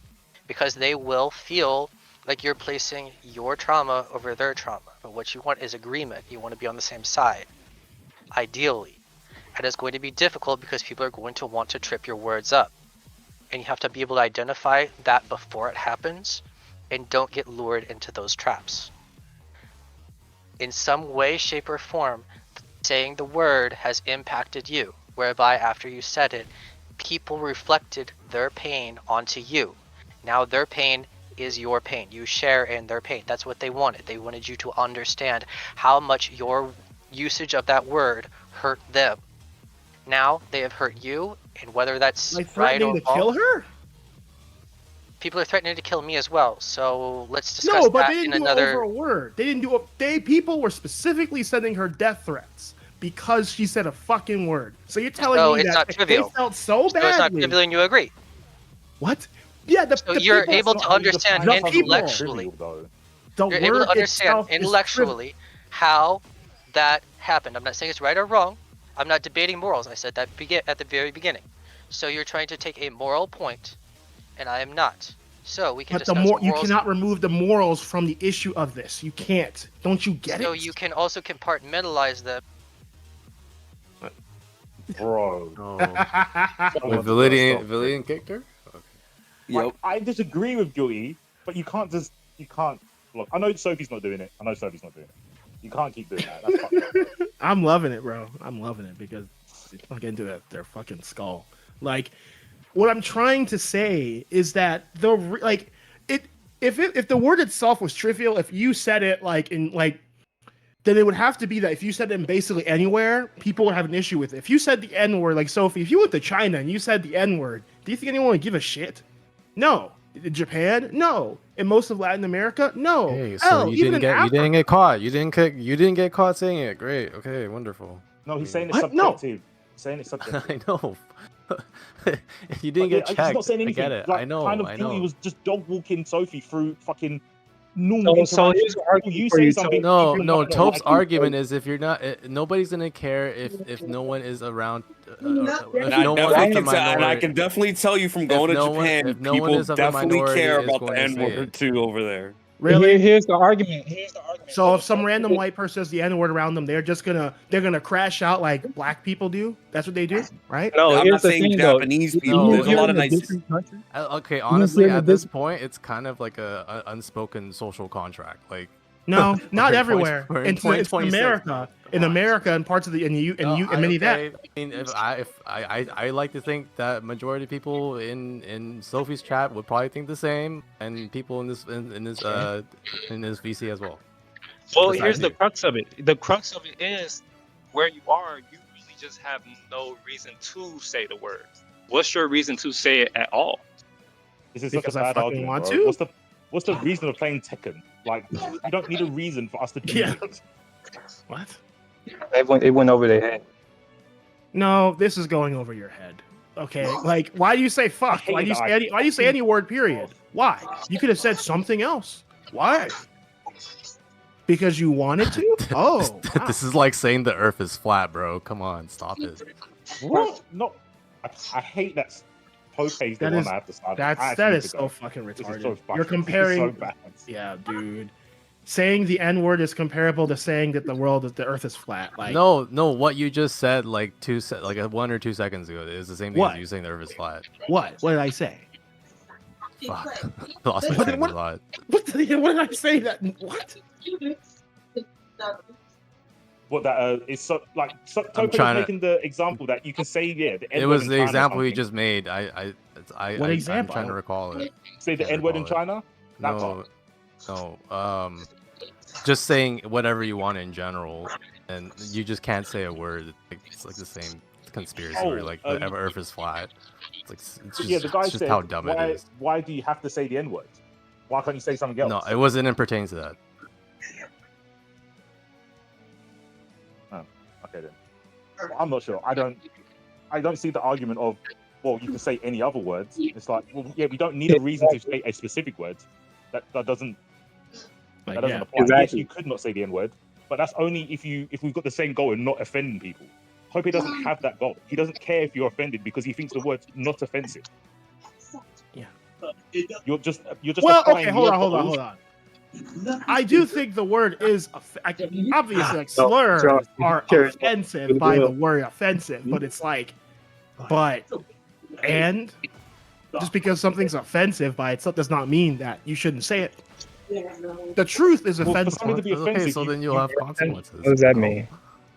because they will feel like you're placing your trauma over their trauma. But what you want is agreement. You want to be on the same side, ideally. And it's going to be difficult because people are going to want to trip your words up. And you have to be able to identify that before it happens, and don't get lured into those traps. In some way, shape, or form, saying the word has impacted you, whereby after you said it, people reflected their pain onto you. Now their pain is your pain. You share in their pain. That's what they wanted. They wanted you to understand how much your usage of that word hurt them. Now they have hurt you, and whether that's right or threatening to kill her? People are threatening to kill me as well. So let's discuss No, but that they didn't in do another. it over a word. They didn't do it. People were specifically sending her death threats because she said a fucking word. So you're telling So me it's that not trivial. they felt so badly. So it's not trivial, and you agree. What? Yeah, so you're people, able to understand intellectually. The You're able word to understand itself is intellectually how that happened. I'm not saying it's right or wrong. I'm not debating morals. I said that at the very beginning. So you're trying to take a moral point, and I am not. So we can But discuss morals. you cannot remove the morals from the issue of this. You can't. Don't you get it? So you can also compartmentalize them. Bro. Wait, Validian kicked her? Okay. Yep. I disagree with Guilty, but you can't look. I know Sophie's not doing it. You can't keep doing that. That's fucked up. I'm loving it, bro. I'm loving it because it's fucking into their fucking skull. Like, what I'm trying to say is that if the word itself was trivial, if you said it then it would have to be that if you said it in basically anywhere, people would have an issue with it. If you said the N word, like Sophie, if you went to China and you said the N word, do you think anyone would give a shit? No. In Japan, no. In most of Latin America, no. Hey, so you didn't get caught. You didn't get caught saying it. Great. Okay, wonderful. No, he's saying it's subjective. He's saying it's subjective. I know. You didn't get checked. He's not saying anything. I get it. Like, I know. He was just dog walking Sophie through fucking normal. So here's the argument you for say you. something. No. Tope's argument is if you're not, nobody's gonna care if no one is around. I can definitely tell you from going to Japan, people definitely care about the N word too over there. Really? Here's the argument. So if some random white person says the N word around them, they're gonna crash out like black people do. That's what they do, right? No, I'm not saying Japanese people. There's a lot of nice. Okay, honestly, at this point, it's kind of like a unspoken social contract. Like, no, not everywhere. It's America. In America, and parts of the and many that. I mean, if I like to think that majority of people in Sophie's chat would probably think the same, and people in this VC as well. Well, here's the crux of it. The crux of it is where you are. You really just have no reason to say the word. What's your reason to say it at all? This is such a bad argument, bro. What's the reason of playing Tekken? Like, you don't need a reason for us to do it. What? It went over their head. No, this is going over your head. Okay, like why do you say fuck? Why do you say any word? Period. Why? You could have said something else. Why? Because you wanted to? Oh, wow. This is like saying the Earth is flat, bro. Come on, stop it. What? No, I hate that. Pope's the That one is I have to start. that is so fucking retarded. You're comparing. So bad. Yeah, dude. Saying the N word is comparable to saying that the Earth is flat. Like No, what you just said like 1 or 2 seconds ago is the same thing as you saying the Earth is flat. What? What did I say? Fuck. Lost my train of thought. What did I say? That what? What that is so like Topo was making the example that you can say the N-word It was in the China example or he something. just made. What example? I'm trying to recall it. Say the N-word in China. No. Just saying whatever you want in general, and you just can't say a word. It's like the same conspiracy where like the Earth is flat. It's like it's just, the guy it's just said, how dumb it is. Why do you have to say the N-word? Why can't you say something else? No, it wasn't pertaining to that. Oh, okay then. Well, I'm not sure. I don't see the argument of, well, you can say any other words. It's like, well, yeah, we don't need a reason to say a specific word. That doesn't apply. Exactly. Yes, you could not say the N-word, but that's only if we've got the same goal and not offending people. Hope he doesn't have that goal. He doesn't care if you're offended because he thinks the word's not offensive. Yeah. You're just well, okay, hold on. I do think the word is obviously like slurs are offensive by the word offensive, but it's like, and just because something's offensive by itself does not mean that you shouldn't say it. The truth is offensive. For something to be offensive, Okay, so then you'll have consequences. What does that mean?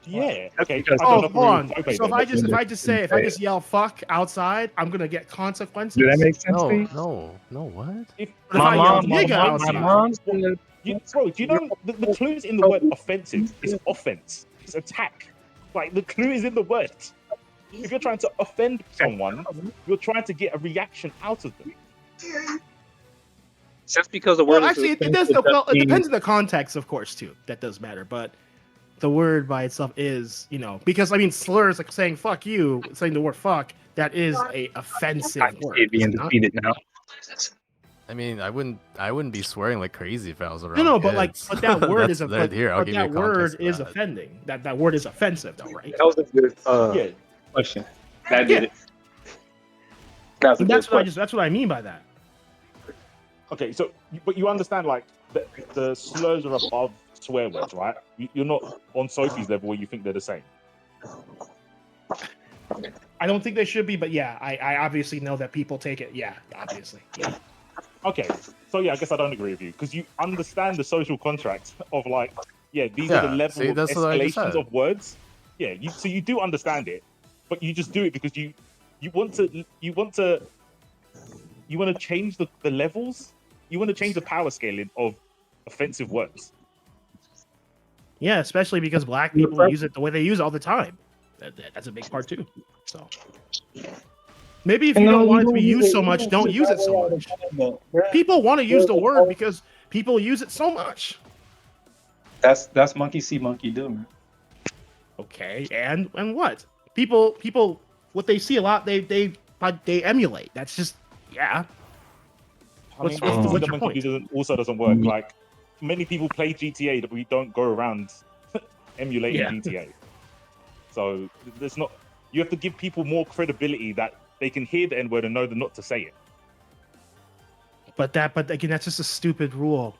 Yeah. Okay. Oh, hold on. So if I just yell "fuck" outside, I'm gonna get consequences. Does that make sense? No. What? If My mom said, bro, do you know the clue is in the word offensive? It's offense. It's attack. Like the clue is in the word. If you're trying to offend someone, you're trying to get a reaction out of them. Just because the word actually, it does. Well, it depends on the context, of course, too. That does matter, but the word by itself is, because I mean, slurs like saying "fuck you," saying the word "fuck," that is a offensive word. It's being defeated now. I mean, I wouldn't be swearing like crazy if I was around. No, but kids. but that word is that word is offending. That word is offensive, though, right? That was a good question. That did it. That's what I mean by that. Okay, so but you understand like the slurs are above swear words, right? You're not on Sophie's level where you think they're the same. I don't think they should be, but yeah, I obviously know that people take it. Yeah, obviously. Yeah. Okay, so yeah, I guess I don't agree with you because you understand the social contract of like, these are the level of escalations of words. Yeah, you do understand it, but you just do it because you want to change the levels. You want to change the power scaling of offensive words. Yeah, especially because black people use it the way they use it all the time. That's a big part too. So maybe if you don't want it to be used so much, don't use it so much. People want to use the word because people use it so much. That's monkey see, monkey do, man. Okay, and what? People what they see a lot, they emulate. That's just What's your point? Also doesn't work. Like many people play GTA that we don't go around emulating GTA. So there's not. You have to give people more credibility that they can hear the N-word and know not to say it. But again, that's just a stupid rule.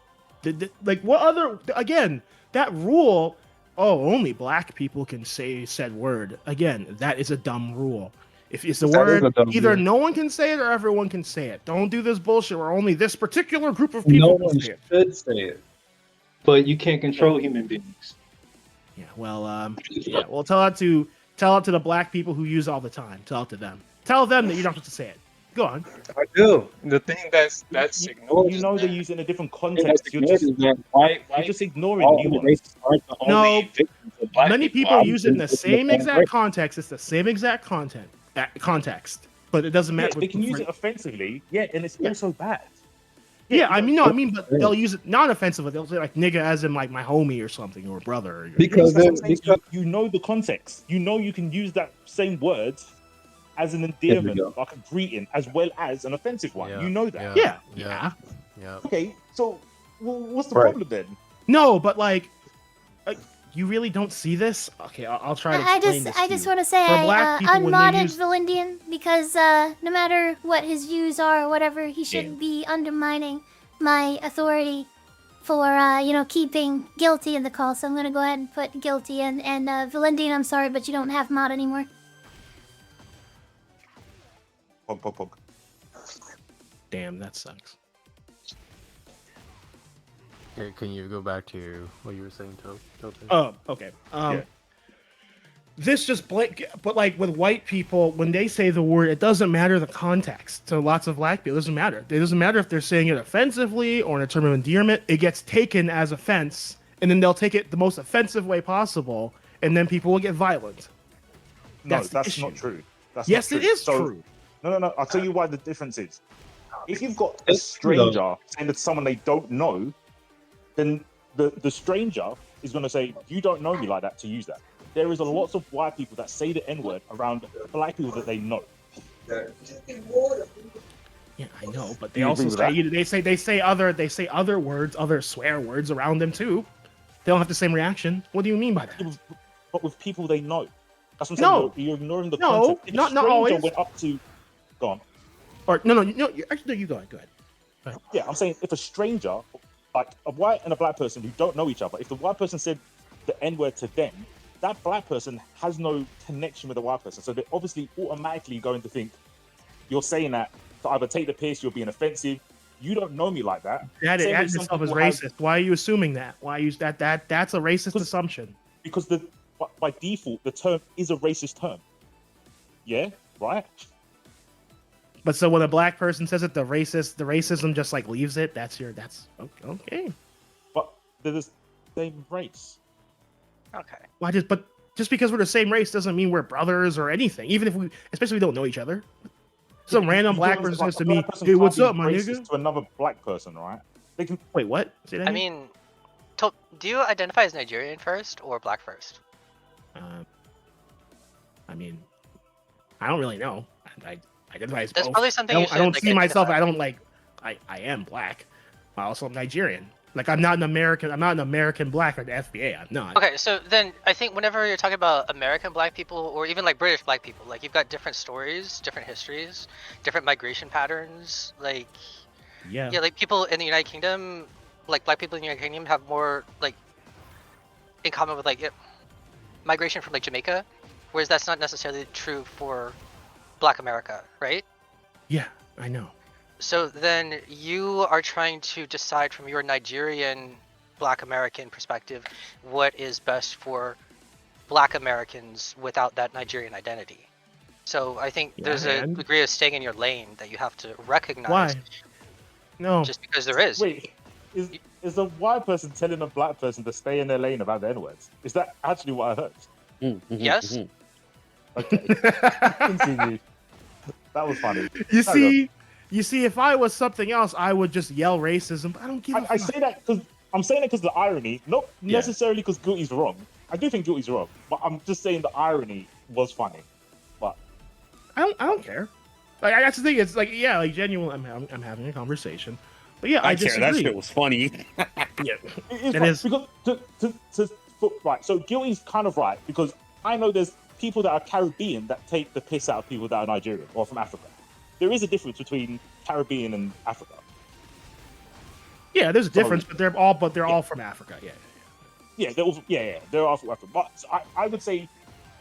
Like what other? Again, that rule. Oh, only black people can say said word. Again, that is a dumb rule. If it's the word, either no one can say it or everyone can say it. Don't do this bullshit where only this particular group of people can say it. No one should say it. But you can't control human beings. Yeah, well, well, tell it to the black people who use it all the time. Tell it to them. Tell them that you don't have to say it. Go on. I do. The thing that's ignored. You know they use it in a different context. You're just ignoring nuance. No, many people use it in the same exact context. It's the same exact context, but it doesn't matter. They can use it offensively, and it's also bad. Yeah, I mean, but they'll use it non-offensively. They'll say like "nigga" as in like my homie or something or brother. Or Because you know the context. You know you can use that same word as an endearment, like a greeting, as well as an offensive one. Yeah, You know that. Yeah. Okay, so what's the problem then? No, but like, you really don't see this. Okay, I'll try to explain this. I just want to say I unmodded Valindian because no matter what his views are or whatever, he shouldn't be undermining my authority for keeping guilty in the call. So I'm gonna go ahead and put guilty in. And Valindian, I'm sorry, but you don't have mod anymore. Pog. Damn, that sucks. Here, can you go back to what you were saying, Tope? Oh, okay. This just but like with white people, when they say the word, it doesn't matter the context. To lots of black people, it doesn't matter. It doesn't matter if they're saying it offensively or in a term of endearment. It gets taken as offense, and then they'll take it the most offensive way possible, and then people will get violent. No, that's not true. Yes, it is true. No. I'll tell you why the difference is. If you've got a stranger saying to someone they don't know, then the stranger is going to say, "You don't know me like that," to use that. There is a lots of white people that say the N-word around black people that they know. Yeah, I know, but they also say other words, other swear words around them too. They don't have the same reaction. What do you mean by that? But with people they know. That's what I'm saying. You're ignoring the concept. If not always. Went up to, go on. Or no. Actually, you go ahead. Yeah, I'm saying if a stranger, like a white and a black person who don't know each other, if the white person said the N-word to them, that black person has no connection with the white person. So they're obviously automatically going to think you're saying that to either take the piss, you're being offensive. You don't know me like that. That itself is racist. Why are you assuming that? Why use that? That's a racist assumption. Because by default, the term is a racist term. Yeah, right? But so when a black person says it, the racism just like leaves it. That's okay. But they're the same race. Okay. Why just because we're the same race doesn't mean we're brothers or anything. Even if especially we don't know each other. Some random black person says to me, "Hey, what's up, my nigga?" To another black person, right? They can wait. What? Say that I again? mean, do you identify as Nigerian first or black first? I mean, I don't really know. I identify as That's both. probably something I don't see myself. I don't like. I am black. I also am Nigerian. Like I'm not an American. I'm not an American black like the FBA. I'm not. Okay, so then I think whenever you're talking about American black people or even like British black people, like you've got different stories, different histories, different migration patterns. Like like people in the United Kingdom, like black people in the United Kingdom have more like in common with like migration from like Jamaica, whereas that's not necessarily true for Black America, right? Yeah, I know. So then you are trying to decide from your Nigerian Black American perspective what is best for Black Americans without that Nigerian identity. So I think there's a degree of staying in your lane that you have to recognize. Why? No. Just because there is. Wait, is a white person telling a black person to stay in their lane about the N-words? Is that actually what I heard? Yes. Okay. Continue. That was funny. You see, if I was something else, I would just yell racism. But I don't give a fuck. I say that because I'm saying it because of the irony, not necessarily because Guilty's wrong. I do think Guilty's wrong, but I'm just saying the irony was funny. But I don't care. Like that's the thing. It's like like genuine. I'm having a conversation, but I disagree. That shit was funny. It is because right. So Guilty's kind of right because I know there's people that are Caribbean that take the piss out of people that are Nigerian or from Africa. There is a difference between Caribbean and Africa. Yeah, there's a difference, but they're all from Africa. Yeah, they're all from Africa. But I would say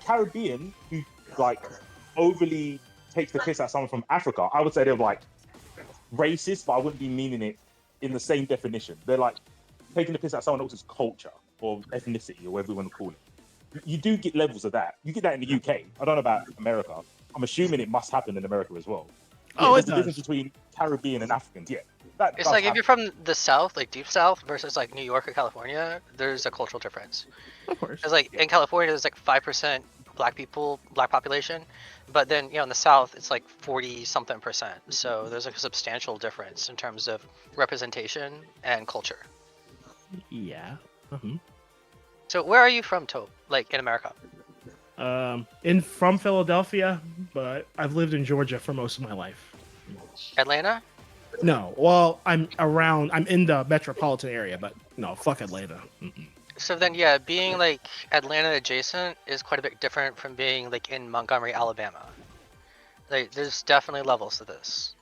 Caribbean who like overly takes the piss out of someone from Africa, I would say they're like racist, but I wouldn't be meaning it in the same definition. They're like taking the piss out of someone else's culture or ethnicity or whatever you want to call it. You do get levels of that. You get that in the UK. I don't know about America. I'm assuming it must happen in America as well. There's a difference between Caribbean and Africans. Yeah, it's like if you're from the South, like deep South, versus like New York or California, there's a cultural difference. Of course. Because like in California, there's like 5% black population, but then in the South it's like 40-something%. So there's like a substantial difference in terms of representation and culture. Yeah. So where are you from, Tope? Like in America? From Philadelphia, but I've lived in Georgia for most of my life. Atlanta? No, well, I'm in the metropolitan area, but no, fuck Atlanta. So then, being like Atlanta adjacent is quite a bit different from being like in Montgomery, Alabama. Like, there's definitely levels to this.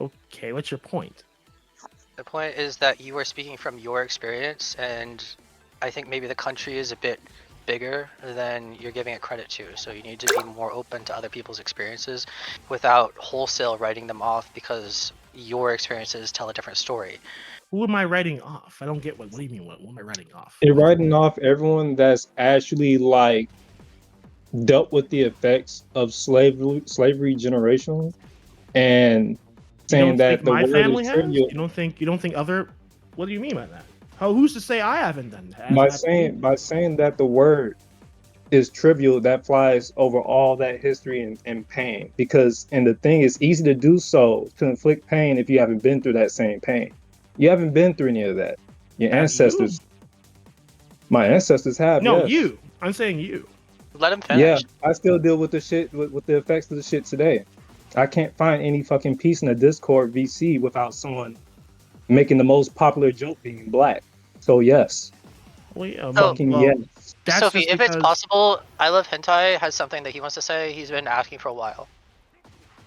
Okay, what's your point? The point is that you are speaking from your experience, and I think maybe the country is a bit bigger than you're giving it credit to. So you need to be more open to other people's experiences without wholesale writing them off because your experiences tell a different story. Who am I writing off? I don't get what do you mean? What am I writing off? They're writing off everyone that's actually like dealt with the effects of slavery generationally, and saying that the my word family is has? trivial. You don't think other? What do you mean by that? Who's to say I haven't done that? By saying that the word is trivial, that flies over all that history and pain. And the thing is, easy to do so, to inflict pain if you haven't been through that same pain. You haven't been through any of that. Your ancestors. My ancestors have. No, yes. you. I'm saying you. Let him finish. Yeah, I still deal with the shit with the effects of the shit today. I can't find any fucking peace in a Discord VC without someone making the most popular joke being black. So yes. Yes. Sophie, if it's possible, I Love Hentai has something that he wants to say. He's been asking for a while.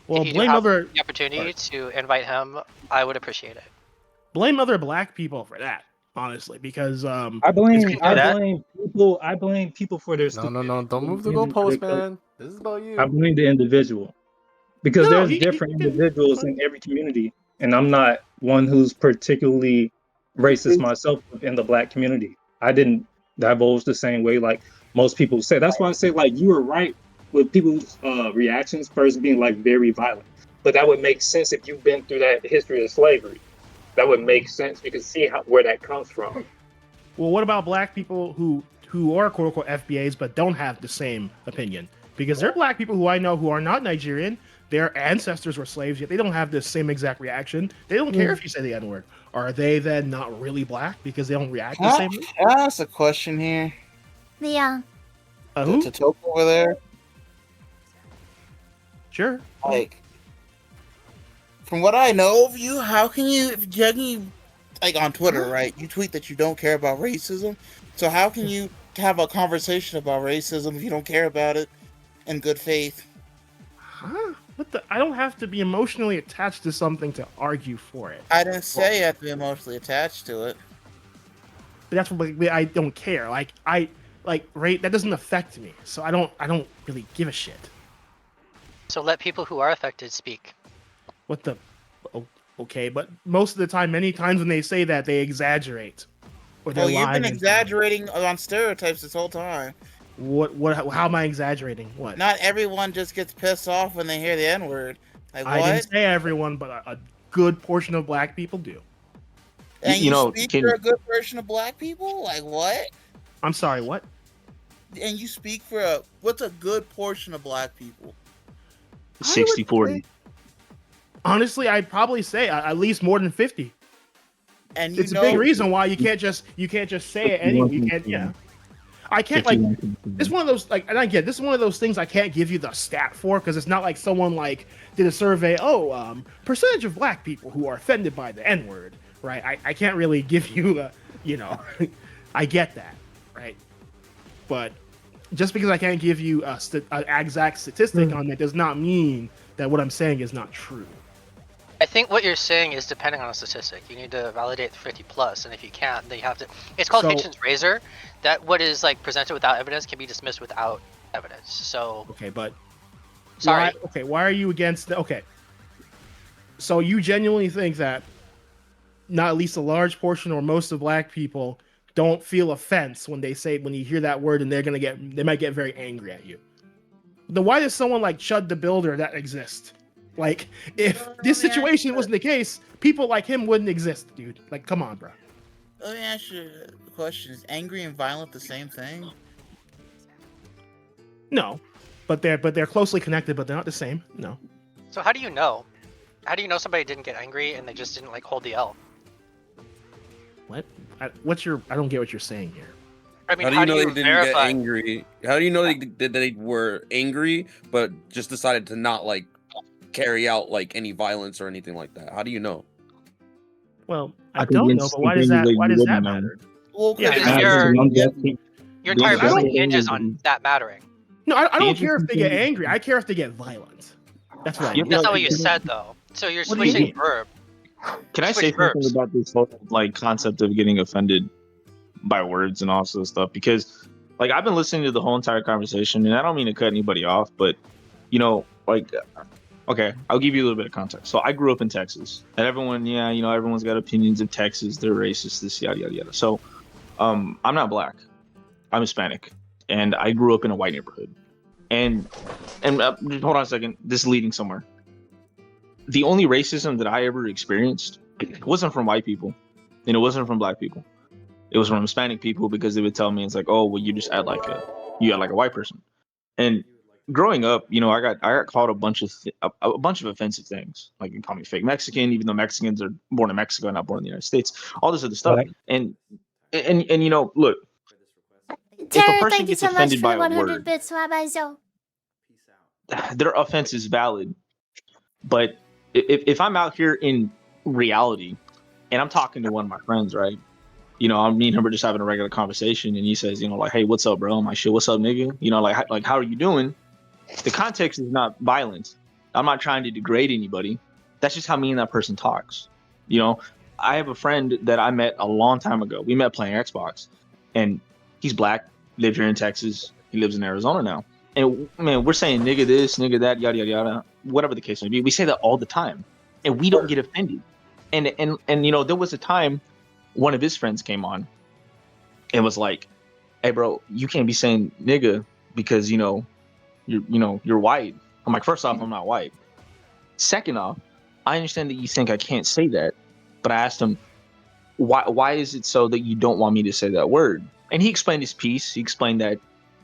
Well, if you blame have other the opportunity to invite him, I would appreciate it. Blame other black people for that, honestly, because I blame people for their No, don't move the goalpost, man. This is about you. I blame the individual. Because there's different individuals in every community, and I'm not one who's particularly racist myself in the black community. I didn't divulge the same way like most people say. That's why I say like you were right with people's reactions first being like very violent. But that would make sense if you've been through that history of slavery. That would make sense. You can see where that comes from. Well, what about black people who are quote unquote FBAs but don't have the same opinion? Because there are black people who I know who are not Nigerian. Their ancestors were slaves, yet they don't have the same exact reaction. They don't care if you say the N-word. Are they then not really black because they don't react the same way? Can I ask a question here? Yeah. To Tope over there? Sure. Like, from what I know of you, how can you, like on Twitter, right? You tweet that you don't care about racism. So how can you have a conversation about racism if you don't care about it in good faith? Huh? I don't have to be emotionally attached to something to argue for it. I didn't say you have to be emotionally attached to it. But that's what I don't care. That doesn't affect me. So I don't really give a shit. So let people who are affected speak. Okay, but most of the time, many times when they say that, they exaggerate. Or they're You've been lying. exaggerating on stereotypes this whole time. How am I exaggerating? What? Not everyone just gets pissed off when they hear the N-word. Like, what? I didn't say everyone, but a good portion of black people do. And you speak for a good portion of black people? Like, what? I'm sorry, what? And you speak for what's a good portion of black people? 60-40. Honestly, I'd probably say at least more than 50. And it's a big reason why you can't just say it anyway. You can't, yeah. I can't it's one of those this is one of those things I can't give you the stat for because it's not like someone did a survey. Percentage of black people who are offended by the N-word, right? I can't really give you the, I get that, right? But just because I can't give you an exact statistic on that does not mean that what I'm saying is not true. I think what you're saying is depending on a statistic. You need to validate the 50+, and if you can't, then you have to. It's called Hitchens razor. That what is presented without evidence can be dismissed without evidence. So. Okay, but. Sorry. Why are you against? Okay. So you genuinely think that not at least a large portion or most of black people don't feel offense when you hear that word and they might get very angry at you. Then why does someone like Chud the Builder that exist? If this situation wasn't the case, people like him wouldn't exist, dude. Come on, bro. Let me ask you a question: is angry and violent the same thing? No, but they're closely connected, but they're not the same. No. So how do you know? How do you know somebody didn't get angry and they just didn't like hold the L? What? I don't get what you're saying here. I mean, how do you know they didn't verify? get angry? How do you know they were angry but just decided to not like carry out like any violence or anything like that? How do you know? Well, I don't know, but why does that matter? Well, because your entire viewing hinges on that mattering. No, I don't care if they get angry. I care if they get violent. That's what I mean. That's not what you said, though. So you're What do you switching mean? verb. Can I say something about this whole like concept of getting offended by words and all this other stuff? Because like I've been listening to the whole entire conversation, and I don't mean to cut anybody off, but you know, like, okay, I'll give you a little bit of context. So I grew up in Texas, and everyone, everyone's got opinions of Texas. They're racist, this yada yada yada. So, I'm not black. I'm Hispanic, and I grew up in a white neighborhood. And just hold on a second. This is leading somewhere. The only racism that I ever experienced wasn't from white people, and it wasn't from black people. It was from Hispanic people because they would tell me, it's like, oh, well, you just act like a white person. And growing up, I got called a bunch of offensive things. Like, you call me fake Mexican, even though Mexicans are born in Mexico, not born in the United States. All this other stuff. Right. And look. Tara, thank you so much for the 100 bits. Their offense is valid, but if I'm out here in reality and I'm talking to one of my friends, right? Me and him are just having a regular conversation, and he says, like, hey, what's up, bro? My shit, what's up, nigga? Like, how are you doing? The context is not violent. I'm not trying to degrade anybody. That's just how me and that person talks. I have a friend that I met a long time ago. We met playing Xbox, and he's black, lived here in Texas. He lives in Arizona now. And man, we're saying nigga this, nigga that, yada yada yada, whatever the case may be. We say that all the time, and we don't get offended. And there was a time one of his friends came on and was like, "Hey, bro, you can't be saying nigga because you're white." I'm like, first off, I'm not white. Second off, I understand that you think I can't say that, but I asked him, why is it so that you don't want me to say that word? And he explained his piece. He explained that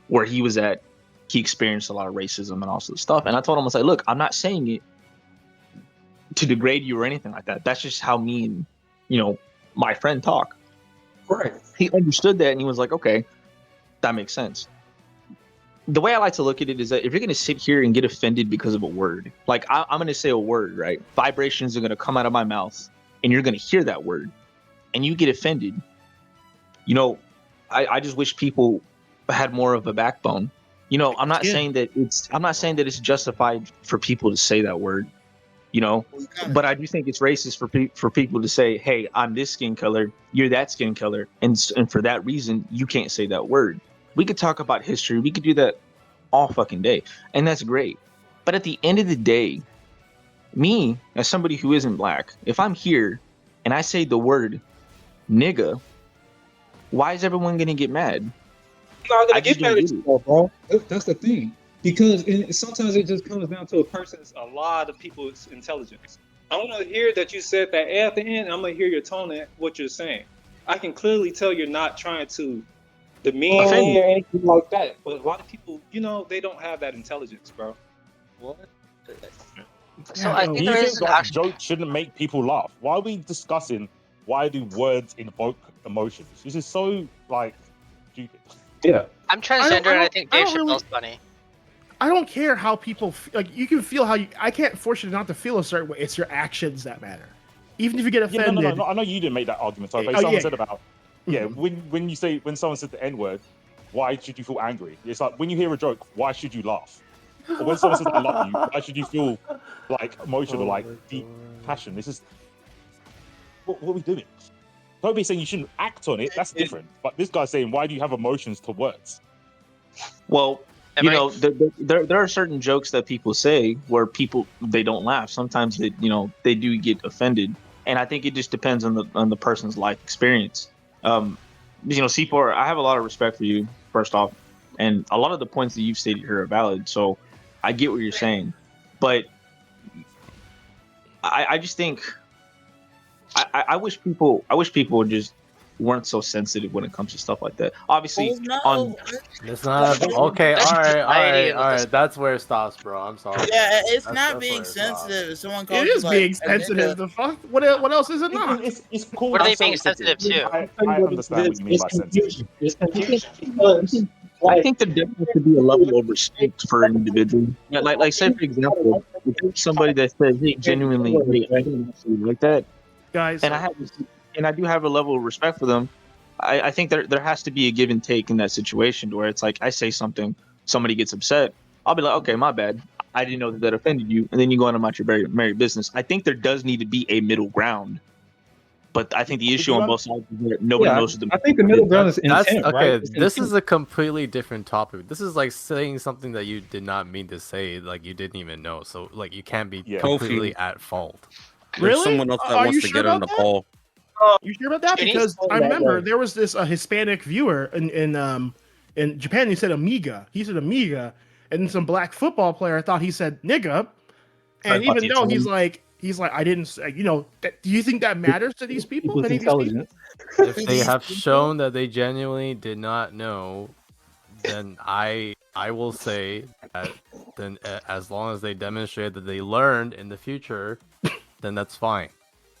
where he was at, he experienced a lot of racism and all sorts of stuff. And I told him, I was like, look, I'm not saying it to degrade you or anything like that. That's just how me and, my friend talk. Right. He understood that, and he was like, okay, that makes sense. The way I like to look at it is that if you're going to sit here and get offended because of a word, like I'm going to say a word, right? Vibrations are going to come out of my mouth, and you're going to hear that word, and you get offended. I just wish people had more of a backbone. I'm not saying that it's justified for people to say that word, but I do think it's racist for people to say, hey, I'm this skin color, you're that skin color, and for that reason you can't say that word. We could talk about history, we could do that all fucking day, and that's great. But at the end of the day, me as somebody who isn't black, if I'm here and I say the word nigga, why is everyone gonna get mad? I'm not gonna get mad at you, bro. That's the thing. Because sometimes it just comes down to a lot of people's intelligence. I'm gonna hear that you said that at the end. I'm gonna hear your tone and what you're saying. I can clearly tell you're not trying to demean me or anything like that. But a lot of people, they don't have that intelligence, bro. What? So I think there is jokes shouldn't make people laugh. Why are we discussing why do words invoke emotions? This is so stupid. Yeah. I'm transgender, and I think Dave Chappelle's funny. I don't care how people you can feel how I can't force you not to feel a certain way. It's your actions that matter. Even if you get offended. Yeah, no. I know you didn't make that argument. So someone said about when someone said the N-word, why should you feel angry? It's like when you hear a joke, why should you laugh? Or when someone says I love you, why should you feel emotional, deep passion? This is what are we doing? Don't be saying you shouldn't act on it. That's different. But this guy's saying, why do you have emotions to words? Well, there are certain jokes that people say where they don't laugh. Sometimes they do get offended, and I think it just depends on the person's life experience. C4, I have a lot of respect for you, first off, and a lot of the points that you've stated here are valid. So I get what you're saying, but I just think I wish people would just weren't so sensitive when it comes to stuff like that. Obviously, on It's not okay. All right. That's where it stops, bro. I'm sorry. Yeah, it's That's not where being it stops. sensitive. If someone calls It you is like being a sensitive. nigga, The fuck? What else is it not? It's cool. What are they I'm being sensitive to? I understand what you mean by sensitive. It's confusion because I think there definitely has to be a level of respect for an individual. Yeah, like say for example, if there's somebody that says, "Hey, genuinely, hey, I don't actually like that," Guys, and I do have a level of respect for them. I think there has to be a give and take in that situation where it's like I say something, somebody gets upset, I'll be like, okay, my bad. I didn't know that offended you, and then you go on about your merry business. I think there does need to be a middle ground, but I think the issue on both sides is that nobody knows the. I think the middle ground is intent, okay. right? This is a completely different topic. This is like saying something that you did not mean to say, like you didn't even know. So like you can't be completely at fault. There's someone else that wants to get on the call. You sure about that? Because I remember there was this Hispanic viewer in Japan. He said amiga. He said amiga, and then some black football player thought he said nigga. And even though he's like I didn't say, do you think that matters to these people? People's intelligence. If they have shown that they genuinely did not know, then I will say that then as long as they demonstrate that they learned in the future, then that's fine.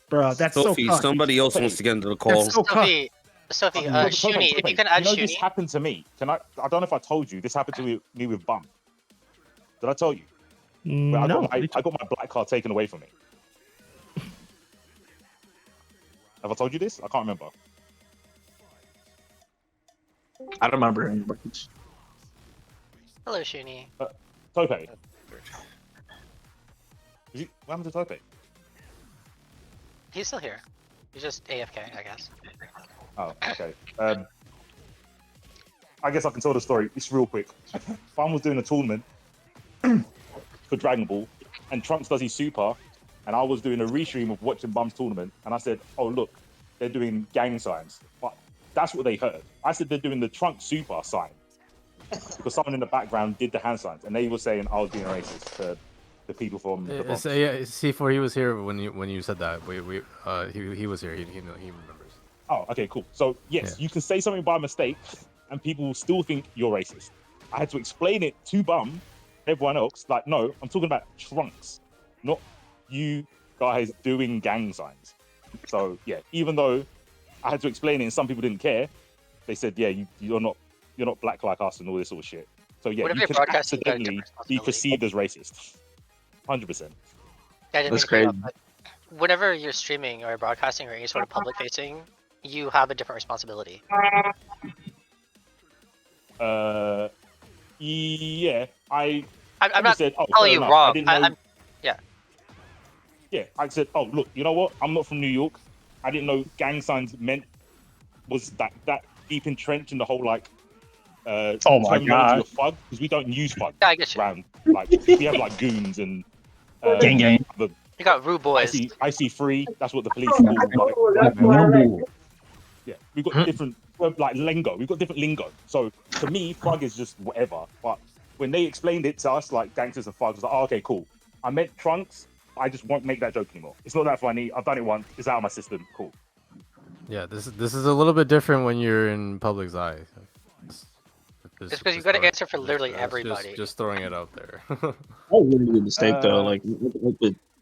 Bro, that's Sophie, so somebody else wants to get into the call. Sophie, Shuni, if you can add You know, Shuni. this happened to me. I don't know if I told you. This happened to me with Bum. Did I tell you? No. I got my black card taken away from me. Have I told you this? I can't remember. I don't remember. Hello, Shuni. Tope. What happened to Tope? He's still here. He's just AFK, I guess. Oh, okay. I guess I can tell the story. It's real quick. Bum was doing a tournament for Dragon Ball, and Trunks does his super, and I was doing a restream of watching Bum's tournament, and I said, "Oh look, they're doing gang signs." But that's what they heard. I said they're doing the Trunks super sign because someone in the background did the hand signs, and they were saying I was being racist to the people from the Bronx. Yeah, C4, he was here when you said that. He was here. He remembers. Oh, okay, cool. So yes, you can say something by mistake, and people will still think you're racist. I had to explain it to Bum, everyone else. Like, no, I'm talking about Trunks, not you guys doing gang signs. So yeah, even though I had to explain it, and some people didn't care, they said, yeah, you're not black like us and all this sort of shit. So yeah, you can accidentally be perceived as racist. 100%. That's crazy. Whenever you're streaming or broadcasting or any sort of public facing, you have a different responsibility. Yeah, I'm not telling you wrong. Yeah, I said, oh look, you know what? I'm not from New York. I didn't know gang signs was that deep entrenched in the whole like. Oh my god! Fug, because we don't use fug. Yeah, I get you. Around, like we have like goons and gang. You got rude boys. I see free. That's what the police call. Yeah, we've got different like lingo. We've got different lingo. So to me, fug is just whatever. But when they explained it to us, like gangsters and thugs, I was like, oh, okay, cool. I meant Trunks. I just won't make that joke anymore. It's not that funny. I've done it once. It's out of my system. Cool. Yeah, this is a little bit different when you're in public's eye. It's because you got to answer for literally everybody. Just throwing it out there. That was a really good mistake, though.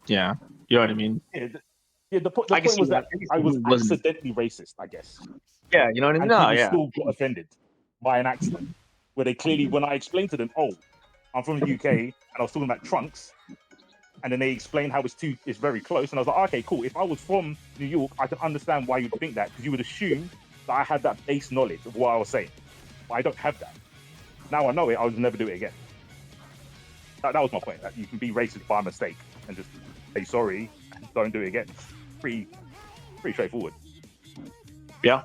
Yeah, you know what I mean. Yeah, the point was that I was accidentally racist, I guess. Yeah, you know what I mean. And people still got offended by an accident, where they clearly, when I explained to them, "Oh, I'm from the UK," and I was talking about Trunks, and then they explained how it's very close, and I was like, "Okay, cool. If I was from New York, I can understand why you'd think that, because you would assume that I had that base knowledge of what I was saying, but I don't have that. Now I know it. I would never do it again." That was my point. That you can be racist by mistake and just say sorry, and don't do it again. Pretty straightforward. Yeah,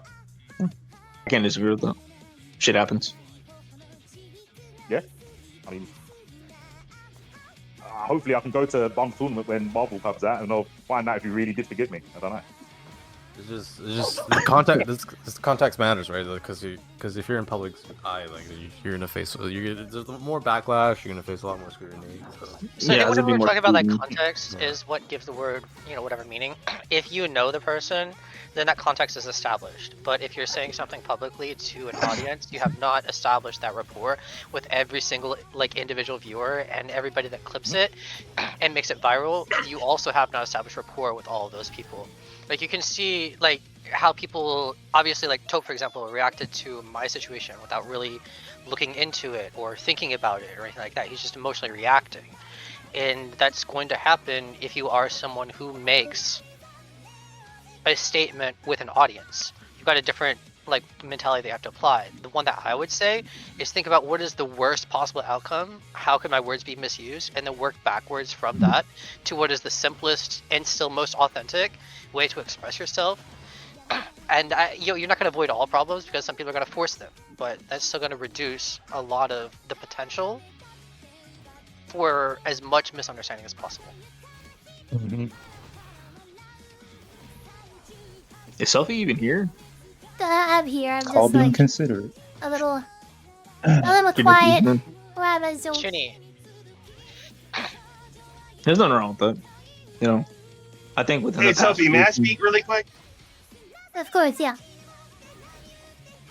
I can't disagree with that. Shit happens. Yeah, I mean, hopefully I can go to Bum's tournament when Marvel comes out, and I'll find out if he really did forgive me. I don't know. It's just the context. This context matters, right? Because because if you're in public's eye, like you're gonna face, there's more backlash. You're gonna face a lot more scrutiny. So yeah, whenever we're talking about like context is what gives the word, whatever meaning. If you know the person, then that context is established. But if you're saying something publicly to an audience, you have not established that rapport with every single like individual viewer and everybody that clips it and makes it viral. You also have not established rapport with all of those people. Like you can see like how people, obviously like Taupe for example, reacted to my situation without really looking into it or thinking about it or anything like that. He's just emotionally reacting. And that's going to happen if you are someone who makes a statement with an audience. You've got a different like mentality they have to apply. The one that I would say is think about what is the worst possible outcome, how can my words be misused, and then work backwards from that to what is the simplest and still most authentic way to express yourself. And you're not going to avoid all problems because some people are going to force them, but that's still going to reduce a lot of the potential for as much misunderstanding as possible. Mm-hmm. Is Sophie even here? I'm here. I'm Call just being like considerate. a little Give it quiet. evening. What about Zoom? There's nothing wrong with that. You know, I think within Hey the past Sophie, may I week- speak really quick? Of course, yeah.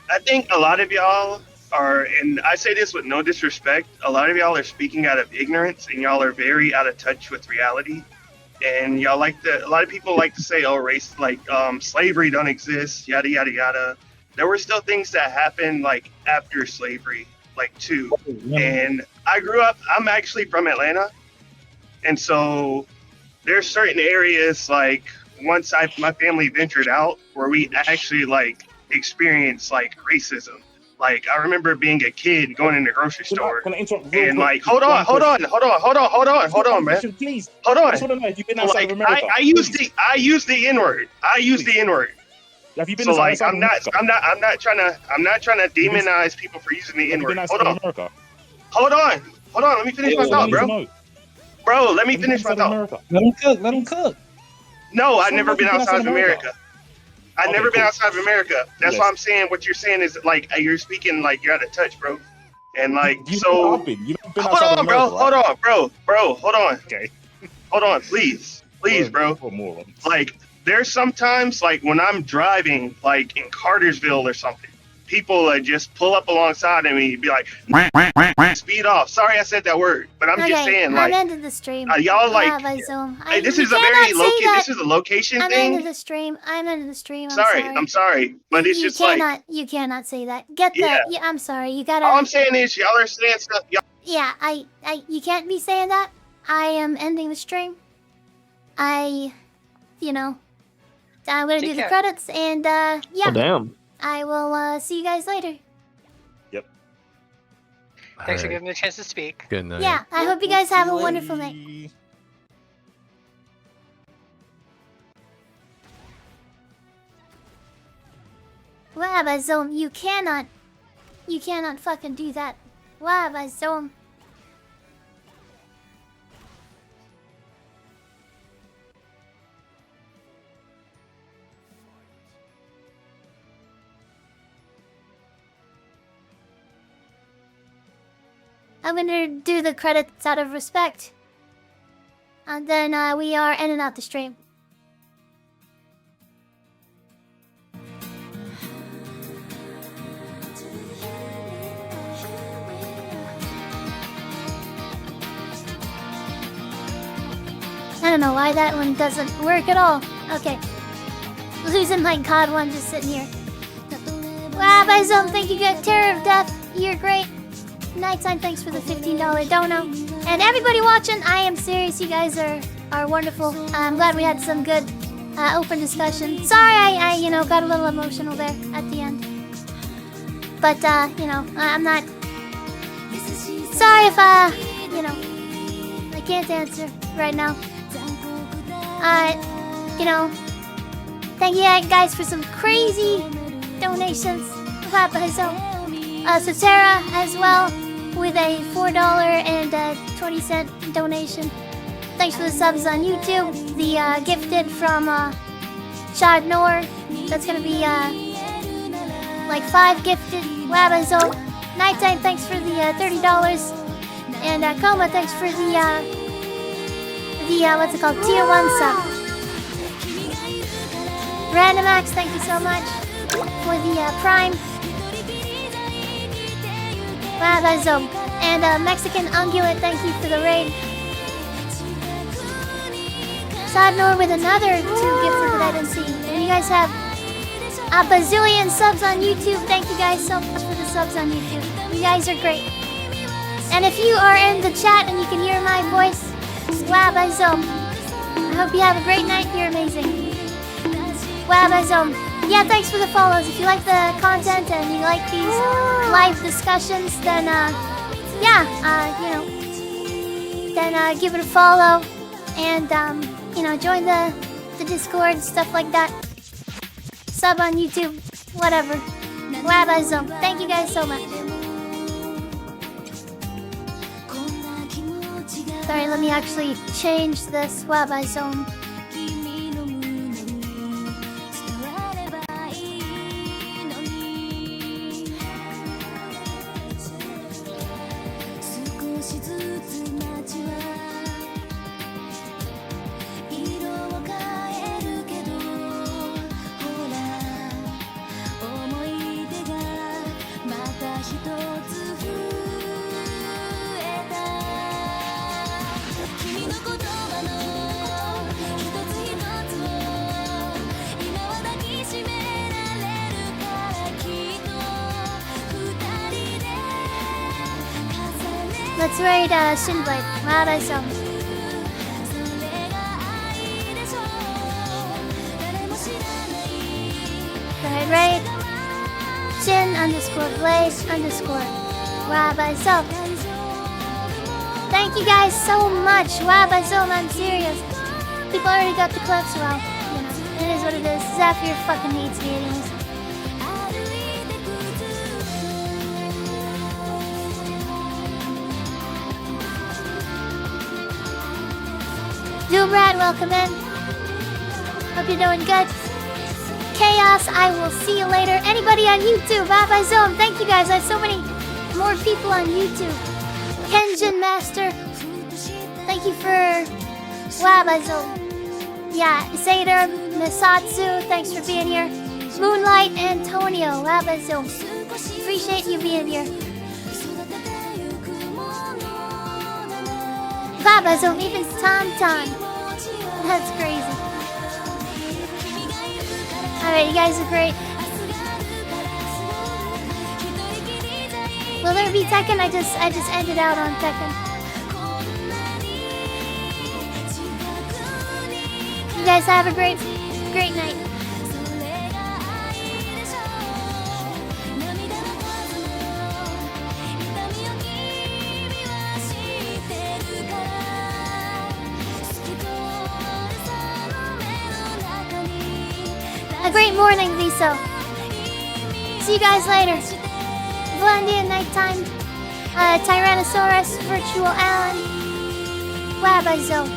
I think a lot of y'all are, and I say this with no disrespect, a lot of y'all are speaking out of ignorance and y'all are very out of touch with reality. And y'all a lot of people like to say, oh, race, like slavery don't exist, yada, yada, yada. There were still things that happened like after slavery, like too. And I grew up, I'm actually from Atlanta. And so there's certain areas like once my family ventured out where we actually like experienced like racism. Like I remember being a kid going in the grocery store and like, hold on, man. Please. Hold on. I just want to know if you've been outside Like of America. I use the N-word. I use the N-word. Have you been So like outside I'm of not America? trying to demonize people for using the N-word. Have you been outside of America? Hold on. Let me finish my thought, bro. Bro, let me finish my thought. Let him cook. No, I've So never what been if you've been outside of outside America. I've never been cool. outside of America. That's Yes. why I'm saying what you're saying is like you're speaking like you're out of touch, bro. And like You've so. been outside Hold of on, America, bro. right? Hold on. Okay. Hold on, please, bro. Like there's sometimes like when I'm driving like in Cartersville or something, people just pull up alongside of me and be like, speed off. Sorry I said that word, but I'm just saying like I'm ending the stream. y'all like Zoom. hey, this You is a cannot very say low key. that. This is a location I'm thing. ending the stream. I'm ending the stream. I'm sorry, but it's you just like you cannot say that. Get Yeah. that. Yeah, I'm sorry. You gotta. all I'm saying is y'all are saying stuff. Yeah, you can't be saying that. I am ending the stream. I'm gonna do the care. credits and yeah. Oh damn. I will see you guys later. Thanks for giving me a chance to speak. Good night. Yeah, I hope you guys have a wonderful night. Wow, Zoom, you cannot fucking do that. Wow, Zoom. I'm gonna do the credits out of respect. And then we are ending out the stream. I don't know why that one doesn't work at all. Okay. Losing my COD one just sitting here. Wow, by Zone, thank you, good Terror of Death. You're great. Nighttime, thanks for the $15 dono. And everybody watching, I am serious. You guys are wonderful. I'm glad we had some good open discussion. Sorry, I got a little emotional there at the end. But I'm not. Sorry if I can't answer right now. Thank you guys for some crazy donations. Sotera as well with a $4.20 donation. Thanks for the subs on YouTube. The gifted from Shad Noor. That's gonna be like 5 gifted. Wabazo. Nighttime, thanks for the $30. And Coma, thanks for the what's it called? Tier 1 sub. Randomax, thank you so much for the Prime. Wabazo. And Mexican Ungulate, thank you for the raid. Sadnor with another 2 gifted that I didn't see. And you guys have a bazillion subs on YouTube. Thank you guys so much for the subs on YouTube. You guys are great. And if you are in the chat and you can hear my voice, Wabazo. I hope you have a great night. You're amazing. Wabazo. Yeah, thanks for the follows. If you like the content and you like these live discussions, then then give it a follow and join the Discord, stuff like that. Sub on YouTube, whatever. Wabazo. Thank you guys so much. Sorry, let me actually change this Wabazo. Let's raid Shinblade. Wabazo. Go ahead, raid. Shin_Blaze_Wabazo. Thank you guys so much. Wabazo, I'm serious. People already got the clips, well, it is what it is. Zephyr fucking hates me anyways. Doomrat, welcome in. Hope you're doing good. Chaos, I will see you later. Anybody on YouTube, Wabazo, thank you guys. I have so many more people on YouTube. Kenjin Master, thank you for Wabazo. Yeah, Zayder, Misatsu, thanks for being here. Moonlight, Antonio, Wabazo. Appreciate you being here. Wabazo, even Tom. That's crazy. Alright, you guys are great. Will there be Tekken? I just ended out on Tekken. You guys have a great night. A great morning, Viso. See you guys later. Valendian nighttime. Tyrannosaurus, Virtual Alan, Wabazo.